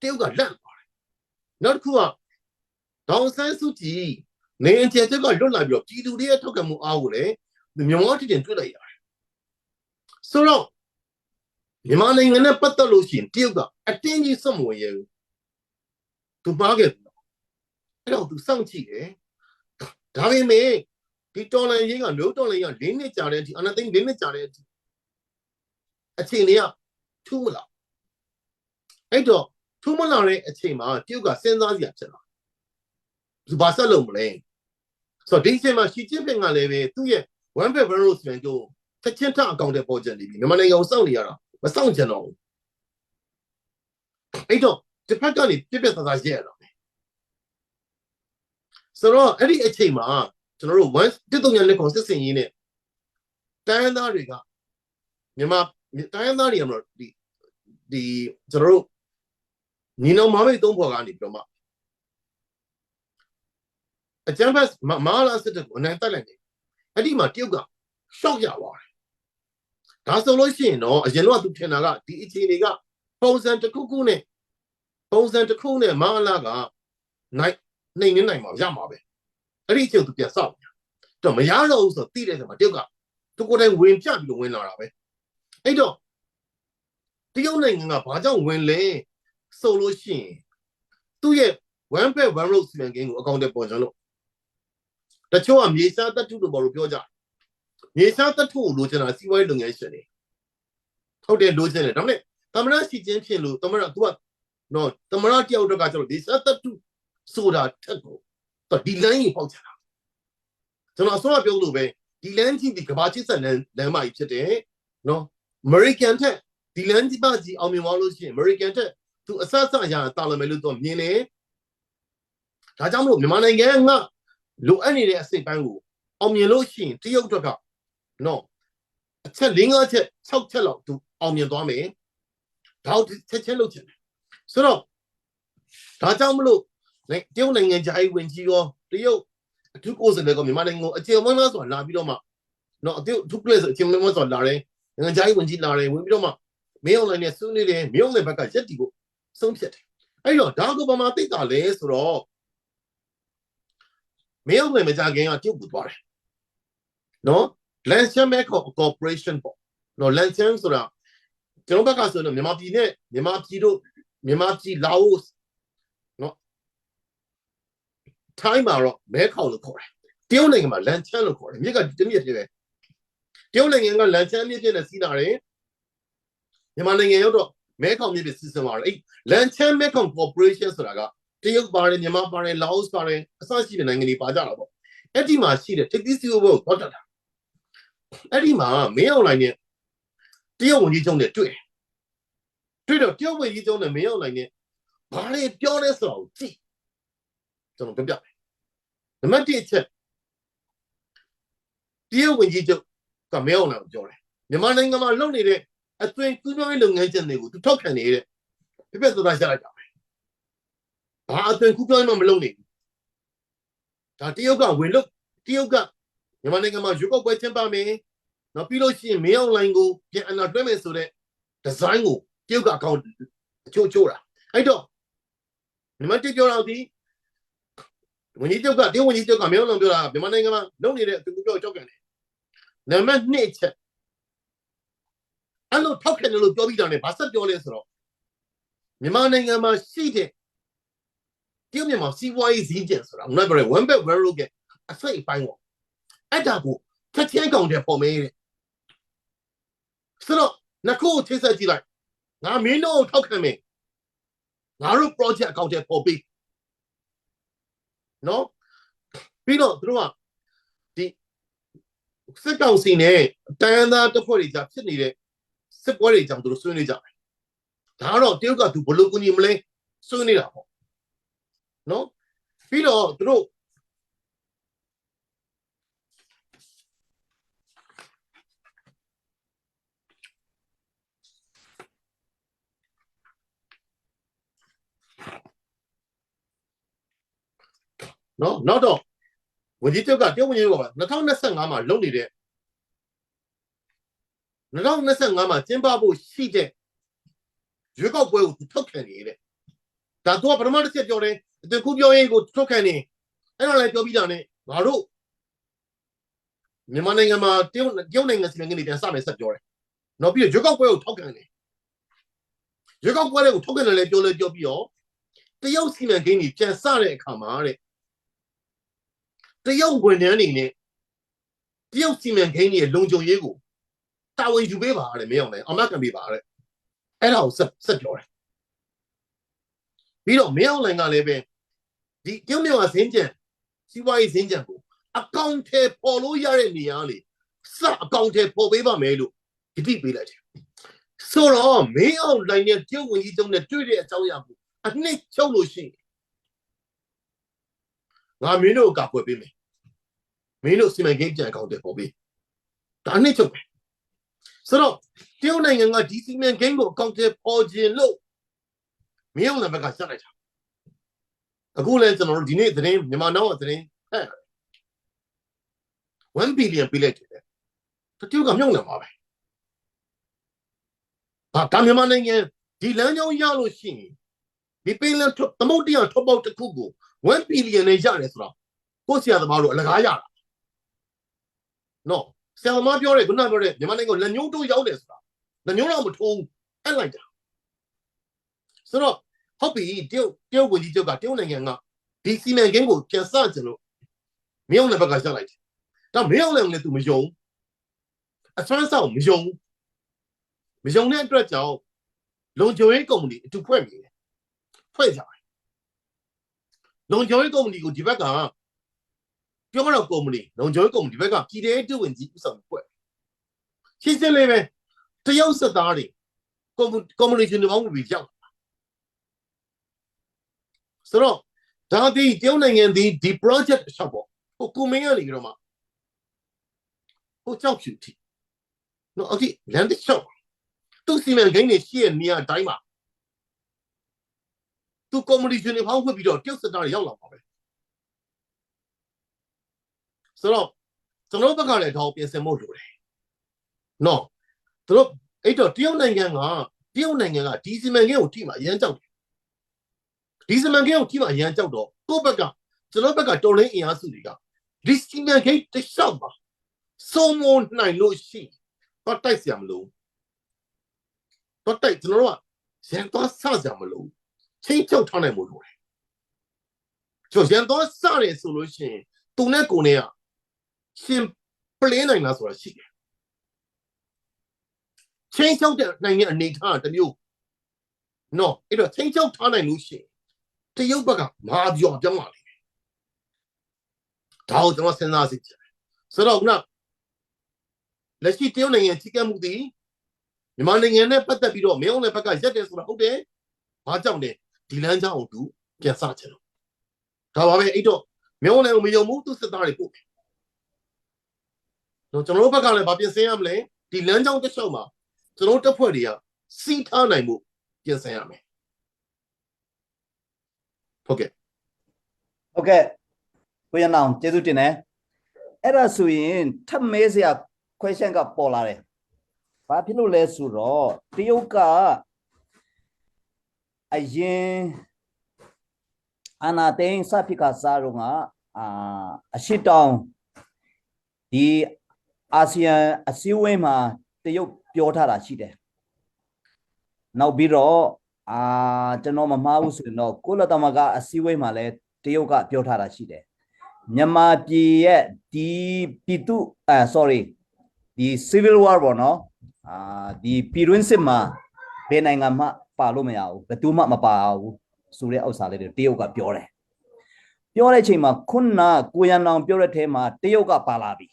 တရုတ်ကလန့်သွားတယ်နောက်တစ်ခုကဒေါန်ဆန်းစုကြည်နေအကျယ်ချက်ကလွတ်လာပြီးတော့ပြည်သူတွေရဲ့ထောက်ခံမှုအားကိုလည်းမြန်မာပြည်တင်တွေ့လိုက်ရတယ်ဆိုတော့မြန်မာနိုင်ငံနဲ့ပတ်သက်လို့ရှိရင်တရုတ်ကအတင်းကြီးစွန့်မဝင်ရဘူးသူမှားခဲ့တယ်အဲ့တော့သူစောင့်ကြည့်တယ်ဒါပေမဲ့ဒီတော်လိုင်းရေးကမျိုးတော်လိုင်းက၄နှစ်ကြာတဲ့အထိအနာသိန်း၄နှစ်ကြာတဲ့အထိအချိန်တွေကထူးမလားအဲ့တော့ထူးမလာတဲ့အချိန်မှာတရုတ်ကစဉ်းစားစရာဖြစ်လာသူဘာဆက်လုပ်မလဲဆိုတော့ဒီအချိန်မှာရှီကျင်းပင်ကလည်းပဲသူ့ရဲ့ one pair one road ဆိုရင်တော့ချက်ချင်းထအကောင့်တွေပေါ်ကျနေပြီမြန်မာနိုင်ငံကိုစောင့်နေရတာမစောင့်ကြတော့ဘူးအဲ့တော့တစ်ဖက်ကနေပြက်ပြက်သားသားရဲရတော့မယ်ဆိုတော့အဲ့ဒီအချိန်မှာကျွန်တော်တို့1.3နဲ့ကောင်စစ်စင်ရေးနဲ့တိုင်းသားတွေကမြန်မာတိုင်းသားတွေကမလို့ဒီကျွန်တော်တို့ညီနောင်မာမိတ်သုံးဖော်ကနေပြီးတော့မှအကျန်းဖက်မာလာစစ်တပ်ကိုအနိုင်တက်လိုက်တယ်အဲ့ဒီမှာတရုတ်ကရှော့ရသွားတယ်ဒါဆိုလို့ရှိရင်တော့အရင်တော့သူထင်တာကဒီအခြေအနေကပုံစံတစ်ခုနဲ့မာလာကနိုင်မှာရမှာပဲအဲ့ဒီအချိန်သူပြန်ဆောက်တော့မရတော့ဘူးဆိုတော့တိတဲ့ဆိုမှာတရုတ်ကသူကိုယ်တိုင်ဝင်ပြပြီးတော့ဝင်လာတာပဲ အဲ့တော့တရုတ်နိုင်ငံကဘာကြောင့်ဝင်လဲဆိုလို့ရှိရင်သူ့ရဲ့ one belt one road စီမံကိန်းကိုအကောင့်ထဲပေါ်ကြလို့တချို့ကမြေရှားတတုလို့ဘာလို့ပြောကြမြေရှားတတုကိုလိုချင်တာစီးပွားရေးလုပ်ငန်းရှင်တွေဟုတ်တယ်လိုချင်တယ်ဒါပေမဲ့သမရစီချင်းဖြစ်လို့သမရသူကနော်သမရတယောက်တော့ကကျတော့မြေရှားတတုဆိုတာထက်ကိုဒီလမ်းကြီးပေါက်ချတာကျွန်တော်အစောကပြောလို့ပဲဒီလမ်းကြီးဒီကဘာချစ်ဆက်လမ်းမကြီးဖြစ်တယ်နော် American ထက်ဒီလမ်းကြီးပါကြီးအောင်မြင်သွားလို့ရှိရင် American ထက်သူအဆအဆအရာတာလွန်မယ်လို့တော့မြင်တယ်ဒါကြောင့်မလို့မြန်မာနိုင်ငံကလိုအပ်နေတဲ့အစိတ်ပိုင်းကိုအောင်မြင်လို့ရှိရင်တရုတ်ကနော်အချက်၄-၅ချက်6ချက်လောက်သူအောင်မြင်သွားမယ်ဒါကိုချက်ချင်းလုပ်ချင်တယ်ဆိုတော့ဒါကြောင့်မလို့တရုတ်နိုင်ငံဂျာကြီးဝင်ကြီးရောတရုတ်အထူးကိုယ်စားလှယ်ကမြန်မာနိုင်ငံကိုအခြေအမွှန်းမဆိုတာလာပြီးတော့မှနော်အထူးကလေးဆိုအခြေအမွှန်းမဆိုတာလာတယ်နိုင်ငံဂျာကြီးဝင်ကြီးလာတယ်ဝင်ပြီးတော့မှမင်းအောင်လိုင်းနဲ့ဆွေးနွေးတယ်မင်းအောင်လိုင်းဘက်ကရက်တီကိုဆုံးဖြတ်တယ်အဲ့တော့ဒါကဘာမှသိတာလဲဆိုတော့မင်းအောင်လိုင်းမကြခင်ကတရုတ်ကိုသွားတယ်နော် Lanchan Medical Corporation ပေါ့နော် Lanchan ဆိုတာကျွန်တော်ဘက်ကဆိုတော့မြန်မာပြည်နဲ့မြန်မာပြည်လာအိုနော်ထိုင်းမှာတော့မဲခေါင်လို့ခေါ်တယ်တရုတ်နိုင်ငံမှာ Lanchan လို့ခေါ်တယ်မြစ်ကတမြစ်ဖြစ်ပဲတရုတ်နိုင်ငံက Lanchan မြစ်ဖြစ်နေစီးလာတယ်မြန်မာနိုင်ငံရောက်တော့မဲခေါင်မြစ်ဖြစ်စီးဆင်းလာတယ်အဲ့ Lanchan Medical Corporation ဆိုတာကတရုတ်ပါတယ်မြန်မာပါတယ်လာအိုပါတယ်အစရှိတဲ့နိုင်ငံတွေပါကြတာပေါ့အဲ့ဒီမှာရှိတဲ့ technical ကိုဟောတာအဲ့ဒီမှာမင်းအောင်လိုင်းနဲ့တရုတ်ဝန်ကြီးချုပ်နဲ့တွေ့တော့တရုတ်ဝန်ကြီးချုပ်နဲ့မင်းအောင်လိုင်းနဲ့ဘာလဲပြောလဲဆိုတော့ကြည့်ကျွန်တော်ပြပြမယ်နံပါတ်1ချက်တရုတ်ဝန်ကြီးချုပ်ကမင်းအောင်လိုင်းကိုပြောတယ်မြန်မာနိုင်ငံမှာလုပ်နေတဲ့အသွင်ကူးပြောင်းရေးလုပ်ငန်းချက်တွေကိုသူထောက်ခံနေတဲ့ပြဆိုတာရှာလိုက်တာပဲဘာအသွင်ကူးပြောင်းရေးမှမလုပ်နေဘူးဒါတရုတ်ကဝင်လို့တရုတ်ကမြန်မာနိုင်ငံမှာရွေးကောက်ပွဲကျင်းပမယ်နော်ပြီးလို့ရှိရင်မင်းအောင်လိုင်းကိုပြန်အနာတွဲမယ်ဆိုတဲ့ဒီဇိုင်းကိုတရုတ်ကအကောင့်အချိုးတာအဲ့တော့မြန်မာတိပြောတော့ဒီဝန်ကြီးချုပ်ကတရုတ်ဝန်ကြီးချုပ်ကမင်းအောင်လိုင်းပြောတာမြန်မာနိုင်ငံမှာလုပ်နေတဲ့အသူပြောကြောက်ကန်တယ်နံပါတ်2ချက်အဲ့လိုထောက်ခံတယ်လို့ပြောပြီးတာနဲ့ဘာဆက်ပြောလဲဆိုတော့မြန်မာနိုင်ငံမှာရှိတဲ့တရုတ်မြန်မာစီးပွားရေးဈေးကျန်ဆိုတာငါပြောတယ် one belt one road ကအစိတ်အပိုင်းပေါ့အဲ့ဒါကိုချက်ချင်းကောင်တယ်ပေါ်မေးတယ်ဆိုတော့နှစ်ခုထိစပ်ကြည့်လိုက်ငါမင်းတို့ထောက်ခံမယ်ငါတို့ project အကောင့်ထဲပေါ်ပြီးနော်ပြီးတော့သူတို့ကဒီစစ်ကောင်စီနဲ့တန်သားတစ်ဖွဲ့တွေကြာဖြစ်နေတဲ့စစ်ပွဲတွေကြောင့်သူတို့ဆွေးနွေးကြတယ်ဒါကတော့တရုတ်ကသူဘလို့ကူညီမလဲဆွေးနွေးတာပေါ့နော်ပြီးတော့သူတို့နော်နောက်တော့ဝန်ကြီးချုပ်ကတရုတ်ဝန်ကြီးချုပ်က2025မှာလုပ်နေတဲ့2025မှာကျင်းပဖို့ရှိတဲ့ရွေးကောက်ပွဲကိုထောက်ခံနေတဲ့ဒါတော့ပထမတစ်ချက်ပြောတယ်အတူကူပြောရေးကိုထောက်ခံနေအဲ့တော့လည်းပြောပြီးတာနဲ့ငါတို့မြန်မာနိုင်ငံမှာတရုတ်နိုင်ငံစီမံကိန်းတွေပြန်စမယ်ဆက်ပြောတယ်နောက်ပြီးရွေးကောက်ပွဲကိုထောက်ခံတယ်ရွေးကောက်ပွဲတွေကိုထောက်ခံတယ်လည်းပြောပြီးတော့တရုတ်စီမံကိန်းတွေပြန်စတဲ့အခါမှာတဲ့တရုတ်ဝန်ထမ်းတွေနဲ့တရုတ်စီမံကိန်းတွေလုံခြုံရေးကိုတာဝန်ယူပေးပါတဲ့မင်းအောင်လည်းအမကန်ပေးပါတဲ့အဲ့ဒါကိုဆက်ပြောတယ်ပြီးတော့မင်းအောင်လည်းကလည်းပဲဒီတရုတ်မြန်မာစင်းကြံစီးပွားရေးစင်းကြံကိုအကောင့်ထဲပေါ်လို့ရတဲ့နေရာလေစအကောင့်ထဲပေါ်ပေးပါမယ်လို့ဒီတိပေးလိုက်တယ်ဆိုတော့မင်းအောင်လည်းနဲ့တရုတ်ဝန်ကြီးချုပ်နဲ့တွေ့တဲ့အကြောင်းအရာကိုအနှစ်ချုပ်လို့ရှိရင်ငါမင်းတို့ကကွယ်ပေးမယ်မင်းတို့စီမံကိန်းပြန်အကောင့်ထဲပေါ်ပေးဒါနှစ်ချုပ်ပဲဆိုတော့တရုတ်နိုင်ငံကဒီစီမံကိန်းကိုအကောင့်ထဲပေါ်ခြင်းလို့မင်းအောင်လည်းဘက်ကဆက်လိုက်တာအခုလည်းကျွန်တော်တို့ဒီနေ့သတင်းမြန်မာနောက်သတင်းဟဲ့1 billion ပေးလိုက်တယ်တရုတ်ကမြုပ်နေမှာပဲဒါမြန်မာနိုင်ငံဒီလမ်းကြောင်းရလို့ရှိရင်ဒီပေးလမ်းသမုတ်တရားထောက်ပေါက်တစ်ခုကို1 billion နဲ့ရတယ်ဆိုတော့ကိုဆရာသမားတို့အလကားရတာနော်ဆရာသမားပြောတယ်ခုနပြောတယ်မြန်မာနိုင်ငံလက်ညှိုးတိုးရောက်တယ်ဆိုတာ The new number two, I like that. So, hobby, deal with you got doing again. DC man can go just such a look. Me on the back of light. The mail and let to me young. A trans out me young. Me young and stretch out. Long joy company to pray me. Pray time. Long joy company go to back up. You're not company. Long joy company back up. He did do in some way. She's still living. The young starting. Combination of all be young. So, that the doing in the project shop. Who come in early, Roma? Who talks you? No, okay, land the shop. Two seamen gain a share near Daima. Two combination of how we do just the young. So, no back at all is a motor. No, so, it a dealing in a DC man team at Yan. This man gave team a young dog. Go back up. So no back at Dolly in Asuliga. This team gave the shop. So more nine low she. But I see I'm low. But I don't know what. Santa Sazam low. Change out on a mood. So Santa Sari solution. Do not go near. Sim plain and as well she. Change out the 9 and 8 hard and you. No, it will change out on a Lucy. The Yoga, my job, young money. How the was an so now, let's see tuning and chicken moody. Demanding in a pet below me on a pack of jackets for a whole day. I don't know, the land out to get such a. However, it all, me on a move to the book. No, to know about Papi Samley, the land out the summer. So not a podia, see town I move. Yes, I am. Okay. Okay. ကိုရနောင်ကျေးဇူးတင်တယ်အဲ့ဒါဆိုရင်ထပ်မဲစရာ question ကပေါ်လာတယ်ဘာဖြစ်လို့လဲဆိုတော့တရုတ်ကအရင်အာနာသိန်းစဖိကစားတော့ကအရှိတောင်ဒီအာဆီယံအစည်းအဝေးမှာတရုတ်ပြောထားတာရှိတယ်နောက်ပြီးတော့ကျွန်တော်မမှားဘူးဆိုရင်တော့ကိုလသမကအစည်းအဝေးမှာလည်းတရုတ်ကပြောထားတာရှိတယ်မြန်မာပြည်ရဲ့ဒီပြည်သူsorry ဒီ civil war ပေါ့နော်ဒီပြည်တွင်းစစ်မှာဘယ်နိုင်ငံမှပါလို့မရဘူးဘယ်သူမှမပါဘူးဆိုတဲ့ဥစ္စာလေးတွေတရုတ်ကပြောတယ်ပြောတဲ့အချိန်မှာခုနကိုရန်အောင်ပြောတဲ့ထဲမှာတရုတ်ကပါလာပြီ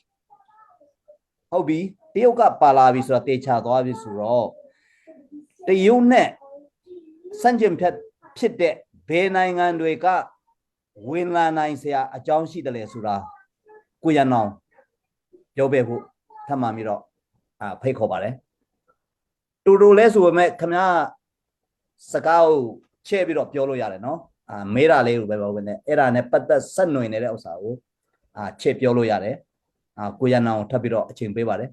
ဟုတ်ပြီတရုတ်ကပါလာပြီဆိုတာတေချာသွားပြီဆိုတော့တရုတ်နဲ့စန့်ကျင်ဖြစ်တဲ့ဘယ်နိုင်ငံတွေကဝင်လာနိုင်စရာအကြောင်းရှိတယ်လေဆိုတာကိုရန်အောင်ပြောပြဖို့ထပ်မှပြီးတော့ဖိတ်ခေါ်ပါတယ်တူတူလဲဆိုပေမဲ့ခင်ဗျားစကားကိုချဲ့ပြီးတော့ပြောလို့ရတယ်နော်မေးတာလေးကိုပဲပြောနေအဲ့ဒါနဲ့ပတ်သက်ဆက်နွယ်နေတဲ့ဥစ္စာကိုချဲ့ပြောလို့ရတယ်ကိုရန်အောင်ထပ်ပြီးတော့အချိန်ပေးပါတယ်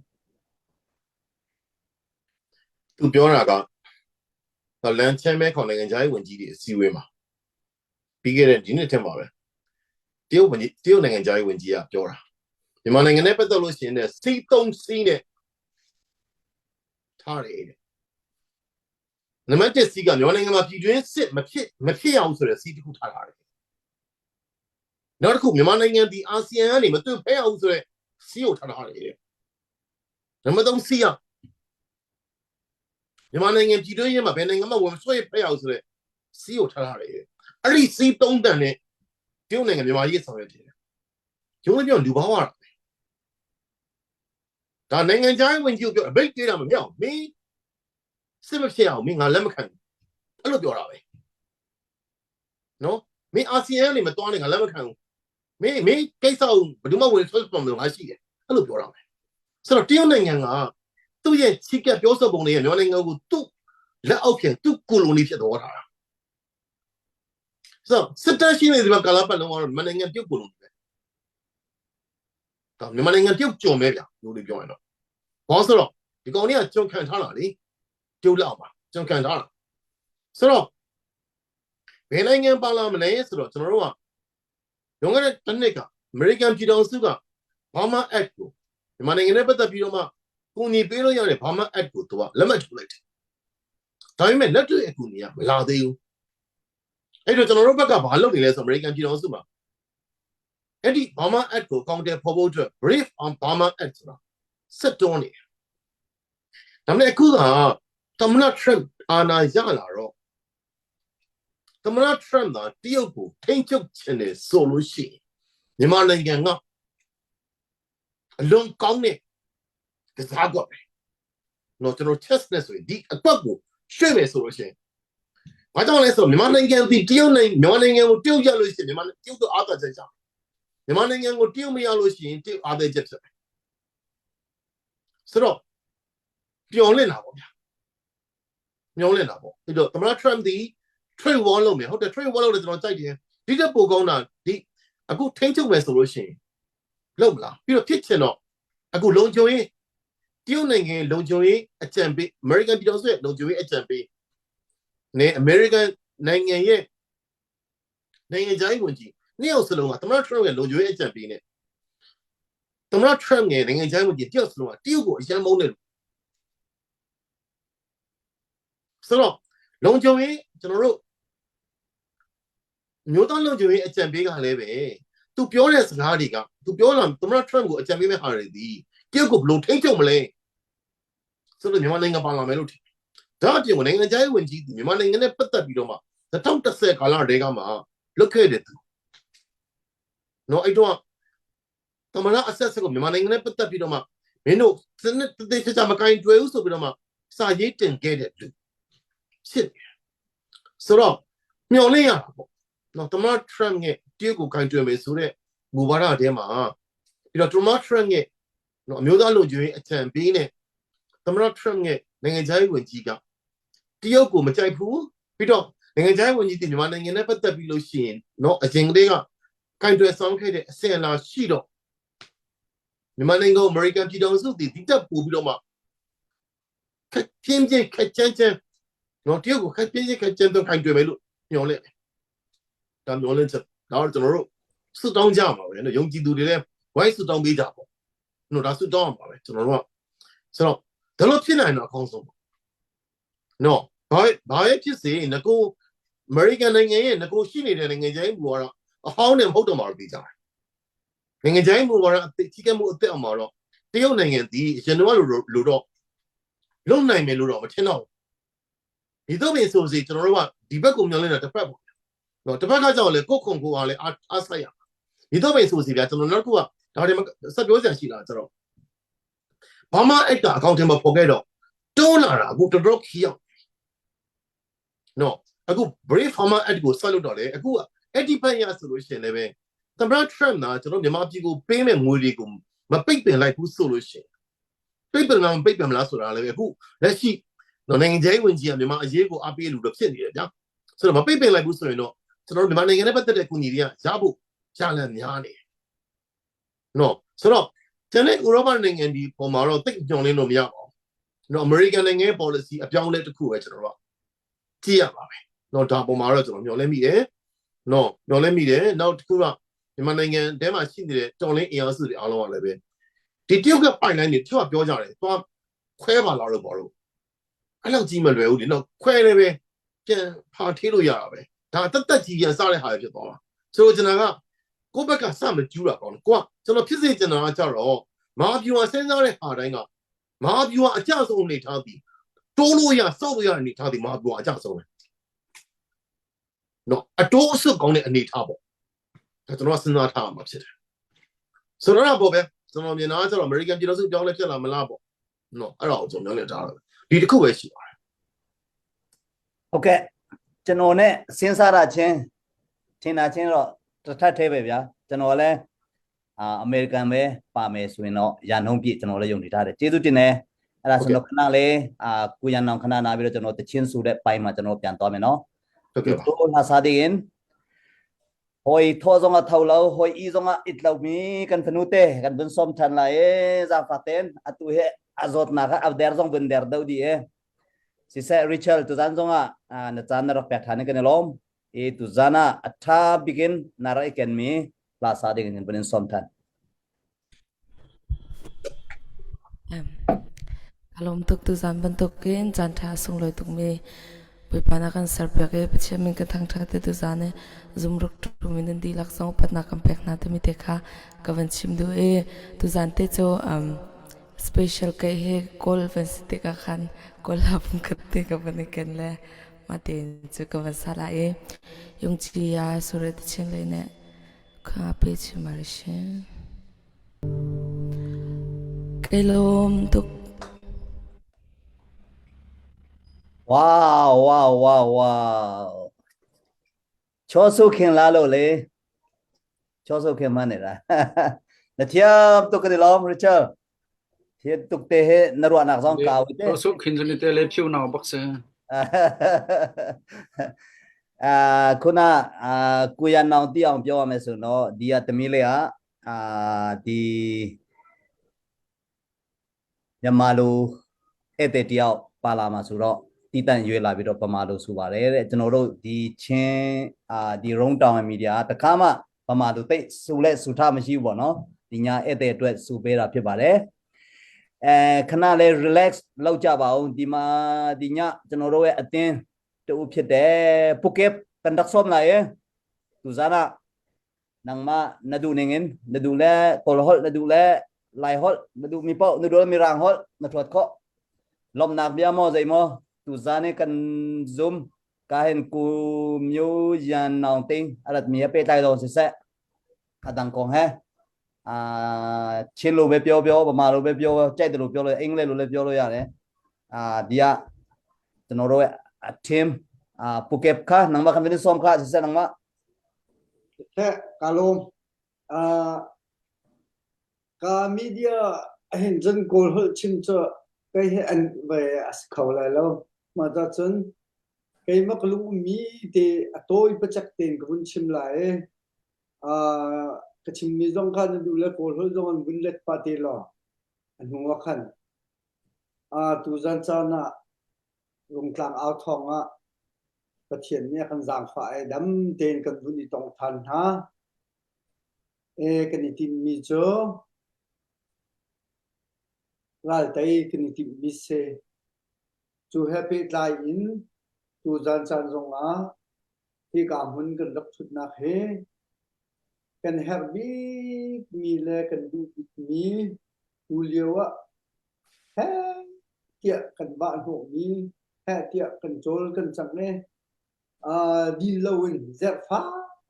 သူပြောတာကလန်ချမ်းမဲခေါ်နိုင်ငံခြားရေးဝန်ကြီးတွေအစည်းအဝေးမှာပြီးခဲ့တဲ့ဒီနေ့ထက်မှာပဲတရုတ်နိုင်ငံခြားရေးဝန်ကြီးကပြောတာမြန်မာနိုင်ငံနဲ့ပတ်သက်လို့ရှိရင်စီ3စီးနဲ့ထားတယ်နံပါတ်1စီးကမြန်မာနိုင်ငံမှာပြည်တွင်းစစ်မဖြစ်အောင်ဆိုတဲ့စီးတစ်ခုထားထားတယ်နောက်တစ်ခုမြန်မာနိုင်ငံဒီအာဆီယံကနေမတွေ့ဖဲအောင်ဆိုတဲ့စီးကိုထားထားတယ်နံပါတ်3စီးကမြန်မာနိုင်ငံပြည်တွင်းရေးမှာဘယ်နိုင်ငံမှဝင်ဆွဲဖဲအောင်ဆိုတဲ့စီးကိုထားထားတယ်အဲ့ဒီစီး3တန်နဲ့တရုတ်နိုင်ငံမြန်မာရေးဆောင်ရွက်တယ်ရုံးပြောလူပေါင်းရတာဒါနိုင်ငံခြားရေးဝန်ကြီးပြောအဘိတ်တေးတာမမြောက်မင်းစစ်မဖြစ်အောင်မင်းငါလက်မခံဘူးအဲ့လိုပြောတာပဲနော်မင်းအာဆီယံနေမတွားနေငါလက်မခံဘူးမင်းကိစ္စကိုဘယ်သူမှဝင်ဆွဲပုံလို့ငါရှိတယ်အဲ့လိုပြောတာပဲဆိုတော့တရုတ်နိုင်ငံကသူ့ရဲ့ချိကပြောဆိုပုံတွေမြန်မာနိုင်ငံကိုသူ့လက်အောက်ပြန်သူ့ကိုလိုနီဖြစ်သွားတာဆိုတော့စစ်တပ်ရှိနေတဲ့ကာလပတ်လုံးကတော့မြန်မာနိုင်ငံပြုတ်ကိုလိုနီပဲဒါမြန်မာနိုင်ငံပြုတ်ကြုံပဲဗျာလို့ပြောရင်တော့ဘာဆိုတော့ဒီကောင်တွေကကြုံခံထားတာလေကျုပ်လောက်ပါကြုံခံထားတာဆိုတော့ဘယ်နိုင်ငံပါလာမလဲဆိုတော့ကျွန်တော်တို့ကလွန်ခဲ့တဲ့တစ်နှစ်ကအမေရိကန်ပြည်ထောင်စုကဘာမှ act ကိုမြန်မာနိုင်ငံနဲ့ပတ်သက်ပြီးတော့မှ ကိုညီပေးလို့ရတယ်ဘာမှအက်ကိုသူကလက်မှတ်ထုတ်လိုက်တယ်ဒါပေမဲ့လက်တွေ့အကူညီကမလာသေးဘူးအဲ့တော့ကျွန်တော်တို့ဘက်ကဘာလုပ်နေလဲဆိုအမေရိကန်ပြည်တော်စုမှာအဲ့ဒီဘာမှအက်ကိုကောင်တယ်ဖော်ဖို့အတွက် Brief on Burma Act ဆိုတာဆက်တွန်းနေတယ်ဒါပေမဲ့အခုကသမ္မတ Trump အာဏာရလာတော့သမ္မတ Trump ကတရုတ်ကိုထိန်းချုပ်ခြင်းနဲ့ဆိုလို့ရှိရင်မြန်မာနိုင်ငံကအလွန်ကောင်းတဲ့ကစားကွက်ပဲနော်ကျွန်တော် test နဲ့ဆိုရင်ဒီအကွက်ကိုရွှေ့မယ်ဆိုလို့ရှိရင်ဘာကြောင့်လဲဆိုတော့မြန်မာနိုင်ငံဒီတရုတ်နိုင်ငံကိုတရုတ်ရလို့ရှိရင်မြန်မာတရုတ်ကအားသာချက်ကြောင့်မြန်မာနိုင်ငံကိုတရုတ်မရလို့ရှိရင်တရုတ်အားသာချက်ဖြစ်တယ်ဆိုတော့ပြောင်းလဲတာပေါ့ဗျာပြောင်းလဲတာပေါ့အဲ့တော့သမ္မတ Trump ဒီ trade war လုပ်မယ်ဟုတ်တယ် trade war လုပ်တယ်ကျွန်တော်ကြိုက်တယ်ဒီတက်ပိုကောင်းတာဒီအခုထိန်းချုပ်မယ်ဆိုလို့ရှိရင်လုပ်မလားပြီးတော့ဖြစ်ချင်တော့အခုလုံခြုံရေးတရုတ်နိုင်ငံလုံခြုံရေးအကြံပေး American ပြည်တော်စုရဲ့လုံခြုံရေးအကြံပေးနဲ့ American နိုင်ငံရဲ့နိုင်ငံခြားရေးဝန်ကြီးနှစ်ယောက်စလုံးကသမ္မတ Trump ရဲ့လုံခြုံရေးအကြံပေးနဲ့သမ္မတ Trump ရဲ့နိုင်ငံခြားရေးဝန်ကြီးတယောက်စလုံးကတရုတ်ကိုအရန်မုန်းတယ်ဆိုတော့လုံခြုံရေးကျွန်တော်တို့မျိုးသားလုံခြုံရေးအကြံပေးကလည်းပဲသူပြောတဲ့စကားတွေကသူပြောလာသမ္မတ Trump ကိုအကြံပေးမဲ့ဟာတွေဒီတရုတ်ကိုဘယ်လိုထိန်းချုပ်မလဲဆိုတော့မြန်မာနိုင်ငံပါလာမယ်လို့ထင်ဒါအပြင်နိုင်ငံခြားရေးဝန်ကြီးမြန်မာနိုင်ငံနဲ့ပတ်သက်ပြီးတော့မှ2010ကာလတည်းကမှလွတ်ခဲ့တယ်သူနော်အဲ့တော့သမ္မတအဆက်ဆက်ကိုမြန်မာနိုင်ငံနဲ့ပတ်သက်ပြီးတော့မှမင်းတို့စနစ်တည်ချာမကင်တွယ်ဘူးဆိုပြီးတော့မှစာရေးတင်ခဲ့တဲ့လူဖြစ်ဆိုတော့မျှော်လင့်ရတာပေါ့နော်သမ္မတ Trump ရဲ့တရုတ်ကိုကင်တွယ်မယ်ဆိုတဲ့မူဝါဒအထဲမှာပြီးတော့သမ္မတ Trump ရဲ့နော်အမျိုးသားလုံခြုံရေးအကြံပေးနဲ့သမ္မတ Trump ရဲ့နိုင်ငံခြားရေးဝန်ကြီးကတရုတ်ကိုမကြိုက်ဘူးပြီးတော့နိုင်ငံခြားရေးဝန်ကြီးမြန်မာနိုင်ငံနဲ့ပတ်သက်ပြီးလို့ရှိရင်နော်အရင်ကတည်းကကင်တွယ်ဆောင်ခဲ့တဲ့အစဉ်အလာရှိတော့မြန်မာနိုင်ငံကို American ပြည်တော်စုတည်ဒီတက်ပို့ပြီးတော့မှခင်းချင်းခက်ချမ်းနော်တရုတ်ကိုခက်ပြင်းခက်ချမ်းတော့ကင်တွယ်မယ်လို့ညွှန်လိုက်ဒါမျှော်လင့်ချက်ဒါတော့ကျွန်တော်တို့စွတ်တောင်းကြမှာပဲနော်ယုံကြည်သူတွေလည်းဝိုင်းစွတ်တောင်းပေးကြပေါ့နော်ဒါစွတ်တောင်းမှာပဲကျွန်တော်တို့ကဆိုတော့ဒါလို့ဖြစ်နိုင်တော့အကောင်းဆုံးပေါ့နော်ဘာပဲဖြစ်စေငကို American နိုင်ငံရဲ့ငကိုရှိနေတဲ့နိုင်ငံခြားရေးမူကတော့အဟောင်းနဲ့မဟုတ်တော့မှာလို့ပြောကြတယ်နိုင်ငံခြားရေးမူကတော့အသိကြီးကမှုအသက်အမှာတော့တရုတ်နိုင်ငံဒီကျွန်တော်လို့တော့လုံနိုင်မယ်လို့တော့မထင်တော့ဒီတော့ပြင်ဆိုစီကျွန်တော်တို့ကဒီဘက်ကိုမျှော်လင့်တာတစ်ဖက်ပေါ့နော်တစ်ဖက်ကကြောင့်လေကိုခုံကိုအားလေအားဆိုင်ရဒီတော့ပြင်ဆိုစီဗျာကျွန်တော်နောက်တစ်ခုကဒါတွေဆက်ပြောစရာရှိလားကျွန်တော်ဘာမှအဲ့တာအကောင့်ထဲမှာပေါ်ခဲ့တော့တွန်းလာတာအခုတော်တော်ခီးအောင်နော်အခု Brave Farmer Act ကိုဆက်လုပ်တော့လေအခုအဲ့ဒီဘက်ရဆိုလို့ရှိရင်လည်းပဲသမ္မတ Trump ကကျွန်တော်မြန်မာပြည်ကိုပေးမဲ့ငွေတွေကိုမပိတ်ပင်လိုက်ဘူးဆိုလို့ရှိရင်ပိတ်ပင်လားမပိတ်ပင်မလားဆိုတာလည်းအခုလက်ရှိနော်နိုင်ငံခြားရေးဝန်ကြီးကမြန်မာအရေးကိုအားပေးလို့ဖြစ်နေတယ်ဗျာဆိုတော့မပိတ်ပင်လိုက်ဘူးဆိုရင်တော့ကျွန်တော်တို့မြန်မာနိုင်ငံနဲ့ပတ်သက်တဲ့ကူညီတွေကရဖို့ရှားလန့်များနေနော်ဆိုတော့ကျန်တဲ့ဥရောပနိုင်ငံဒီပုံမှာတော့တိတ်ညွန်လင်းလို့မရပါဘူးနော် American နိုင်ငံရဲ့ policy အပြောင်းအလဲတစ်ခုပဲကျွန်တော်တို့ကြည့်ရပါမယ်နော်ဒါပုံမှာတော့ကျွန်တော်မျှော်လင့်မိတယ်နော်မျှော်လင့်မိတယ်နောက်တစ်ခုကမြန်မာနိုင်ငံထဲမှာရှိနေတဲ့တော်လင်းအင်အားစုတွေအားလုံးကလည်းပဲဒီတရုတ်ကပိုင်လိုင်းတွေသူကပြောကြတယ်သွားခွဲပါလာတော့ပေါ့လို့အဲ့လောက်ကြီးမလွယ်ဘူးလေနော်ခွဲလည်းပဲပြန်ဖာထေးလို့ရတာပဲဒါတက်ကြီးပြန်စားတဲ့ဟာဖြစ်သွားတာဆိုတော့ကျွန်တော်ကကိုယ့်ဘက်ကစမကျူးတာပေါ့နော်ကိုကကျွန်တော်ဖြစ်စေကျွန်တော်ကကြတော့မဟာဗျူဟာစဉ်းစားတဲ့ဟာတိုင်းကမဟာဗျူဟာအကြဆုံးအနေထားပြီးတိုးလို့ရစောက်လို့ရတဲ့အနေထားပြီးမဟာဗျူဟာအကြဆုံးပဲနော်အတိုးအဆုတ်ကောင်းတဲ့အနေထားပေါ့ဒါကျွန်တော်စဉ်းစားထားမှာဖြစ်တယ်ဆိုတော့ပေါ့ပဲကျွန်တော်မြင်တာကျတော့ American ပြည်တော်စုပြောင်းလဲဖြစ်လာမလားပေါ့နော်အဲ့ဒါကိုကျွန်တော်မျှော်လင့်ထားတယ်ဒီတစ်ခုပဲရှိပါတယ်ဟုတ်ကဲ့ကျွန်တော်နဲ့စဉ်းစားတာချင်းထင်တာချင်းတော့တစ်ထပ်သေးပဲဗျာကျွန်တော်လည်းအမေရိကန်ပဲပါမယ်ဆိုရင်တော့ရာနှုန်းပြည့်ကျွန်တော်လည်းယုံကြည်ထားတယ်ကျေးဇူးတင်တယ်အဲ့ဒါဆိုတော့ခဏလေးကိုရန်အောင်ခဏနာပြီးတော့ကျွန်တော်တချင်းဆိုတဲ့ပိုင်းမှာကျွန်တော်ပြန်သွားမယ်နော်ဟုတ်ကဲ့ပါတို့လာစားတဲ့ရင်hoi tho zonga thaulo hoi i zonga itlau mi kan phanute kan bun som than la e za faten atu he azot na ka ab der zong bun der dau di e si sa ritual tu zan zonga na chan rak pek thane kan lom e tu zana atha begin na rai ken mi la sa de kan bun som than Halom tuk tu zan ban tuk kin zan tha sung loi tuk mi pui pana kan sarpya ke pachia min ka thang tha te tu zane zum ruk tu min di lak song pat na kam pek na te mi te kha ka van chim du e tu zan te cho special ke he kol van si te ka khan kol hapun kat te ka van ken le ma te chu ka van sala e yung chi ya sure te chen le ne kha pe chi mar shin kelom tuk wow wow wow wow cho su khen la lo le cho su khen man ra na thiam to cái lom Richard thiệt tục te he na ro nak song kaw te Cho số kinh doanh tele phiêu nào bác sĩ kuna kuya naw ti ang pyo me su no dia tamile di Yamalu ete tiao pala ma su ro ti tan yue la bi do pama lo su bare de ကျွန်တော်တို့ဒီချင်းဒီ round down media တခါမှပမာလူတိတ်စုလဲစုထားမရှိဘူးပေါ့နော်ဒီညာဧည့်သည်အတွက်စုပေးတာဖြစ်ပါတယ်ခဏလေး relax လောက်ကြပါဦးဒီမှာဒီညကျွန်တော်တို့ရဲ့အတင်းတူဖြစ်တယ်ပုကေကန်đặc som lại tu zana nang ma nadu nengin nadu le kol hol nadu le lai hol nadu mi po nadu mi rang hol na thuat kho lom nak bia mo zai mo tu zane kan zoom ka hen ku myu yan nong ting alat mi pe tai don se se adang kong he trên lô bé biểu biểu mà lô bé biểu chạy từ lô biểu rồi anh lên lô lên biểu rồi à đấy dia từ nó rồi team Phuket kha nang ma kan vini som kha se nang ma thế kalom ka media hiện dân cô hơi chim cho cái anh về khẩu lại lâu mà ta chân cái mắc lũ mi thì tôi bắt chắc tiền của chim lại cái chim mi dòng khăn đủ là cô hơi dòng anh vun lết party lo anh hùng ngọc khăn tu dân cha na rung tlang áo thong cái thiền này khăn giảng phải đâm tiền cần vun đi tòng thần ha cái này tìm mi cho lại tay cái này tìm mi se chú happy lại in tu dân cha rong thì cảm hứng cần đắp chút nạc he cần happy mi le cần du mi tu liêu he tiệt cần bạn hộ mi he tiệt cần chôn cần chẳng ne đi lâu in dẹp phá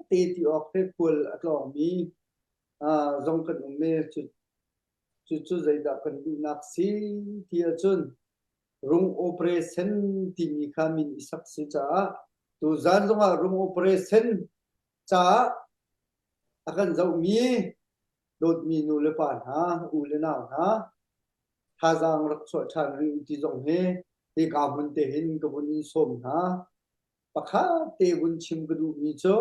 tê tiệt thế quần ở mi dòng cần mê chú dây đã cần du nạc si tiệt chun rung operation timi khamin isak si cha tu zan zonga rung operation cha akan zau mi dot mi nu le pan ha u le naw ha tha jang rak so chan ri ti zong he te ka mun te hin ka bun som ha pakha te bun chim ka du mi cho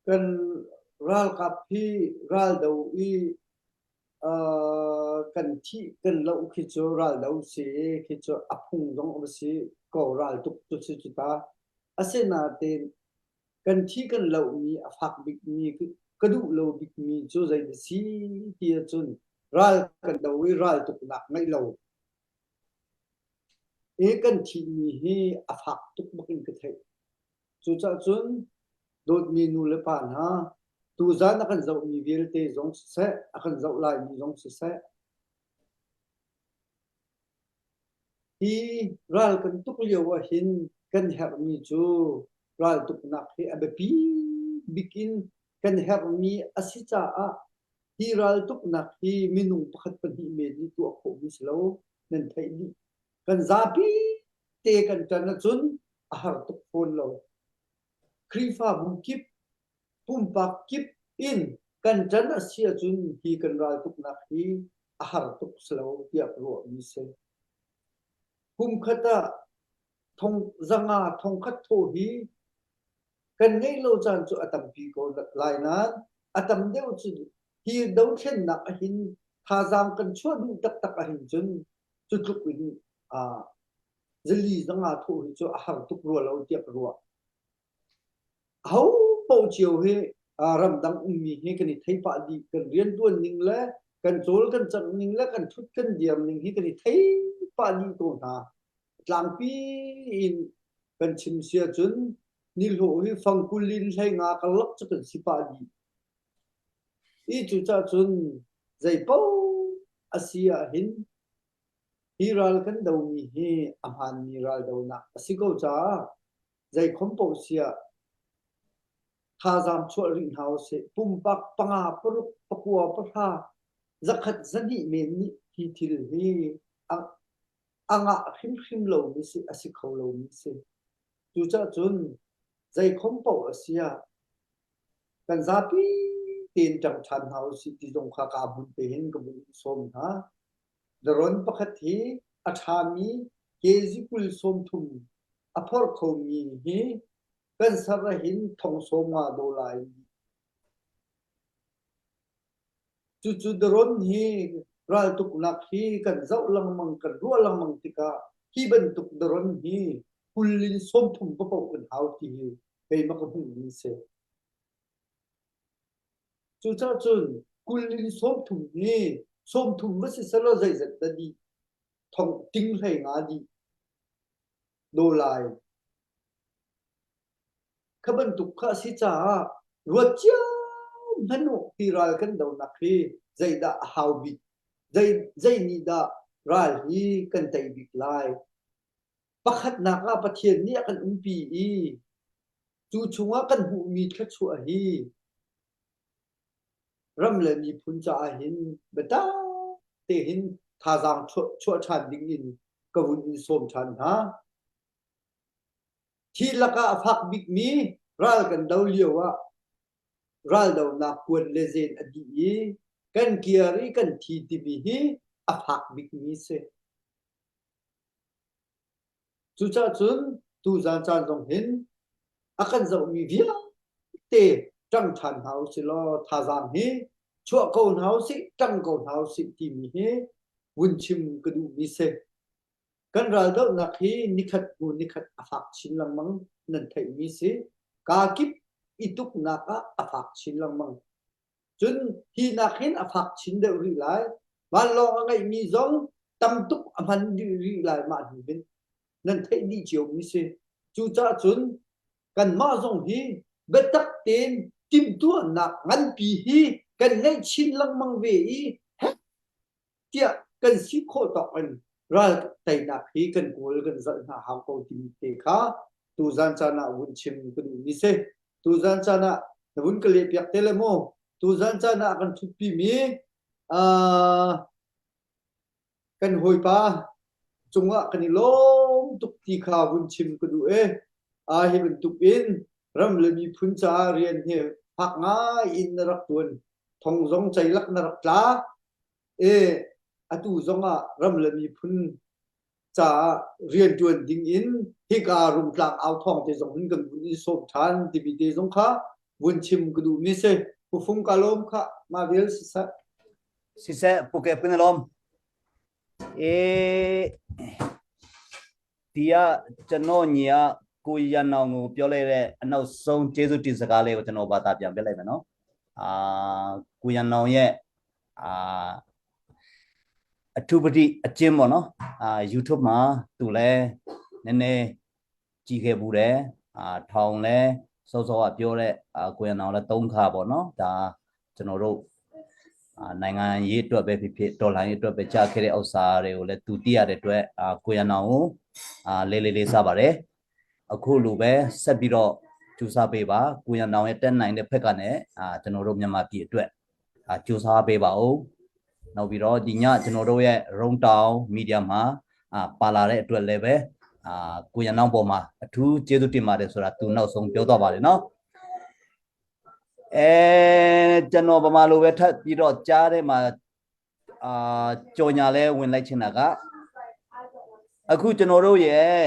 kan ral kap hi ral dau i cần thi cần lâu khi cho ra lâu xí khi cho áp dụng trong ông xí cầu ra tục tục xí chúng ta asen là tên cần thi cần lâu mi áp big mi cái đủ lâu big mi cho dây xí kia chun ra cần đầu ra tục nặng ngay lâu ấy cần thi mi hi áp tục bất kinh cái thế cho cha chun đột mi nu le pan ha tu zan akan zau mi vil te zong se akan zau lai mi zong se hi ral kan tuk liawa hin kan her mi chu ral tuk nak hi abepi bikin kan her mi asicha hi ral tuk nak hi minung pakhat pan hi me ni tu akho mi slo nan thai ni kan zapi te kan tan chun ahar tuk phone lo krifa bum kip pumpak kip in kan jan asia chun hi kan ral tuk nak hi ahar tuk slo tiap ro mi se kum khata thong zanga thong khat tho hi kan nei lo chan chu atam pi ko lai na atam deu chu hi dau chen nak hin tha jang kan chua du tak tak a hin chun chu tuk win zeli zanga tho hi chu ahar tuk ro lo tiap ro hau po chiu he ram dang mi hi kan thei pa di kan rian tuan ning le kan chol kan chang ning le kan thut kan diam ning hi kan thei pa di to na tlang pi in kan chim sia chun nil ho hi phang kulin hlai nga ka lak chu kan si pa di I chu cha chun zai po asia hin hiral kan dau mi hi aman mi ral dau na asiko cha zai khom po sia tha zam chu ring house pum pak panga puruk pakua patha zakhat zani me ni hi thil hi anga khim lo mi se asikho lo mi se chu cha chun zai khom po asia kan zapi tin chang chan house ti dong kha ka bun te hin ka bun som ha daron pakhathi athami kezi kul som thum aphor khomi hi kan sara hin thong soma do lai chu daron hi ral tuk nak hi kan zau lang mang kan ru lang mang tika hi ban tuk daron hi kulin som thum pa pau kan hau ti hi pe ma ka bun ni se chu cha chun kulin som thum hi som thum ma si salo zai zat da di thong ting hai nga di do lai khaban tuk kha si cha ruat cha hanu hiral kan do na khi zai da hau bi zai ni da ral hi kan tai bik lai pakhat na ka pathian ni kan umpi I chu chunga kan hu mi thla chu a hi ram le ni phun cha hin beta te hin tha jang chu chan ding in ka bun in som chan ha thi laka afak big mi ral kan dau liawa ral dau na kuan lezen adi kan kiari kan thi ti bi hi afak big mi se chu cha chun tu zan chan dong hin akan zau mi via te trăng chan hau si lo tha jang hi chua kon hau si trăng kon hau si ti mi hi wun chim ka du mi se kan ral dau na khi nikhat afak chin lang mang nan thai mi se ka kip ituk na ka afak chin lang mang chun hi na khin afak chin de ri lai ban lo ngai mi zong tam tuk aman ri lai ma hi bin nan thai di chiu mi se chu cha chun kan ma zong hi betak ten tim tu na ngan pi hi kan ngai chin lang mang ve I tia kan si kho to an ral tai na hi kan kul kan zal na ha ko tim te kha tu zan cha na wun chim ku mi se tu zan cha na wun ka le pyak te le mo tu zan cha na kan thu pi mi kan hoi pa chunga kan lom tuk ti kha wun chim ku du a hi ben tuk in ram le mi phun cha rian he phak nga in rak tuan thong zong chai lak na rak tla atu zonga ram le mi phun cha rian tuan ding in hi ka rum tlak au thong te zong hin kan bun I som than ti bi te zong kha wun chim ku du mi se pu phum ka lom kha ma vel si se pu ke pin lom tia chano nyaကိုရန်အောင်ကိုပြောလိုက်တဲ့အနောက်ဆုံးကျေးဇူးတင်စကားလေးကိုကျွန်တော်ဘာသာပြန်ပြလိုက်မယ်နော်ကိုရန်အောင်ရဲ့အထူးပတိအကျဉ်းပေါ့နော်YouTube မှာသူလည်းနည်းနည်းကြည့်ခဲ့ဘူးတယ်ထောင်လဲစောစောကပြောတဲ့ကိုရန်အောင်လည်း3ခါပေါ့နော်ဒါကျွန်တော်တို့နိုင်ငံရေးအတွက်ပဲဖြစ်ဖြစ်ဒေါ်လာရေးအတွက်ပဲကြားခဲ့တဲ့ဥစ္စာတွေကိုလည်းသူသိရတဲ့အတွက်ကိုရန်အောင်ကိုလေးစားပါတယ်အခုလိုပဲဆက်ပြီးတော့ကြိုးစားပေးပါကိုရန်အောင်ရဲ့တက်နိုင်တဲ့ဖက်ကနဲ့ကျွန်တော်တို့မြန်မာပြည်အတွက်ကြိုးစားပေးပါဦးနောက်ပြီးတော့ဒီညကျွန်တော်တို့ရဲ့ရုံတောင်မီဒီယာမှာပါလာတဲ့အတွက်လည်းပဲကိုရန်အောင်ပေါ်မှာအထူးကျေးဇူးတင်ပါတယ်ဆိုတာသူနောက်ဆုံးပြောတော့ပါတယ်နော်ကျွန်တော်ဗမာလိုပဲထပ်ပြီးတော့ကြားထဲမှာကြော်ညာလဲဝင်လိုက်ချင်တာကအခုကျွန်တော်တို့ရဲ့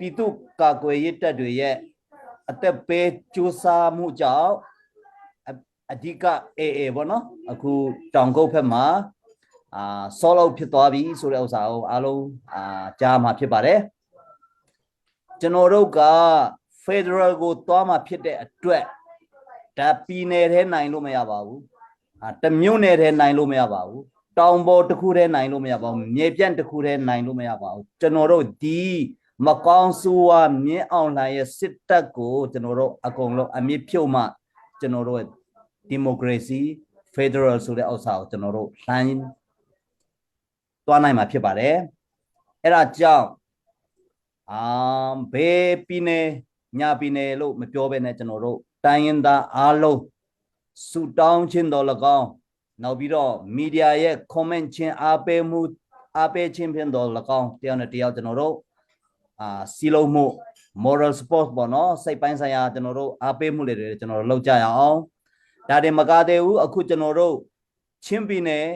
ပြည်သူ့ကာကွယ်ရေးတပ်တွေရဲ့အသက်ပေးကြိုးစားမှုကြောင့်အဓိကပေါ့နော်အခုတောင်ကုတ်ဘက်မှာဆောလောက်ဖြစ်သွားပြီဆိုတဲ့ဥစ္စာကိုအားလုံးကြားမှာဖြစ်ပါတယ်ကျွန်တော်တို့က Federal ကိုသွားမှာဖြစ်တဲ့အတွက်တ ဒါပြည်နယ်ထဲနိုင်လို့မရပါဘူးတမြို့နယ်ထဲနိုင်လို့မရပါဘူးတောင်ပေါ်တစ်ခုထဲနိုင်လို့မရပါဘူးမြေပြန့်တစ်ခုထဲနိုင်လို့မရပါဘူးကျွန်တော်တို့ဒီမကောင်းဆိုးဝါးမြင့်အောင်လှိုင်ရဲ့စစ်တပ်ကိုကျွန်တော်တို့အကုန်လုံးအမြင့်ဖြုတ်မှကျွန်တော်တို့ဒီမိုကရေစီဖက်ဒရယ်ဆိုတဲ့ဥစ္စာကိုကျွန်တော်တို့လှမ်းသွားနိုင်မှာဖြစ်ပါတယ်အဲ့ဒါကြောင့်ဘေးပြည်နယ်ညာပြည်နယ်လို့မပြောဘဲနဲ့ကျွန်တော်တို့တိုင်းရင်းသားအားလုံးဆူတောင်းခြင်းတော်၎င်းနောက်ပြီးတော့မီဒီယာရဲ့ comment ချင်းအားပေးခြင်းဖြင့်တော်၎င်းတယောက်နဲ့တယောက်ကျွန်တော်တို့စီလုံးမှု moral support ပေါ့နော်စိတ်ပိုင်းဆိုင်ရာကျွန်တော်တို့အားပေးမှုတွေကျွန်တော်တို့လုပ်ကြရအောင်ဒါတွေမကသေးဘူးအခုကျွန်တော်တို့ချင်းပြည်နယ်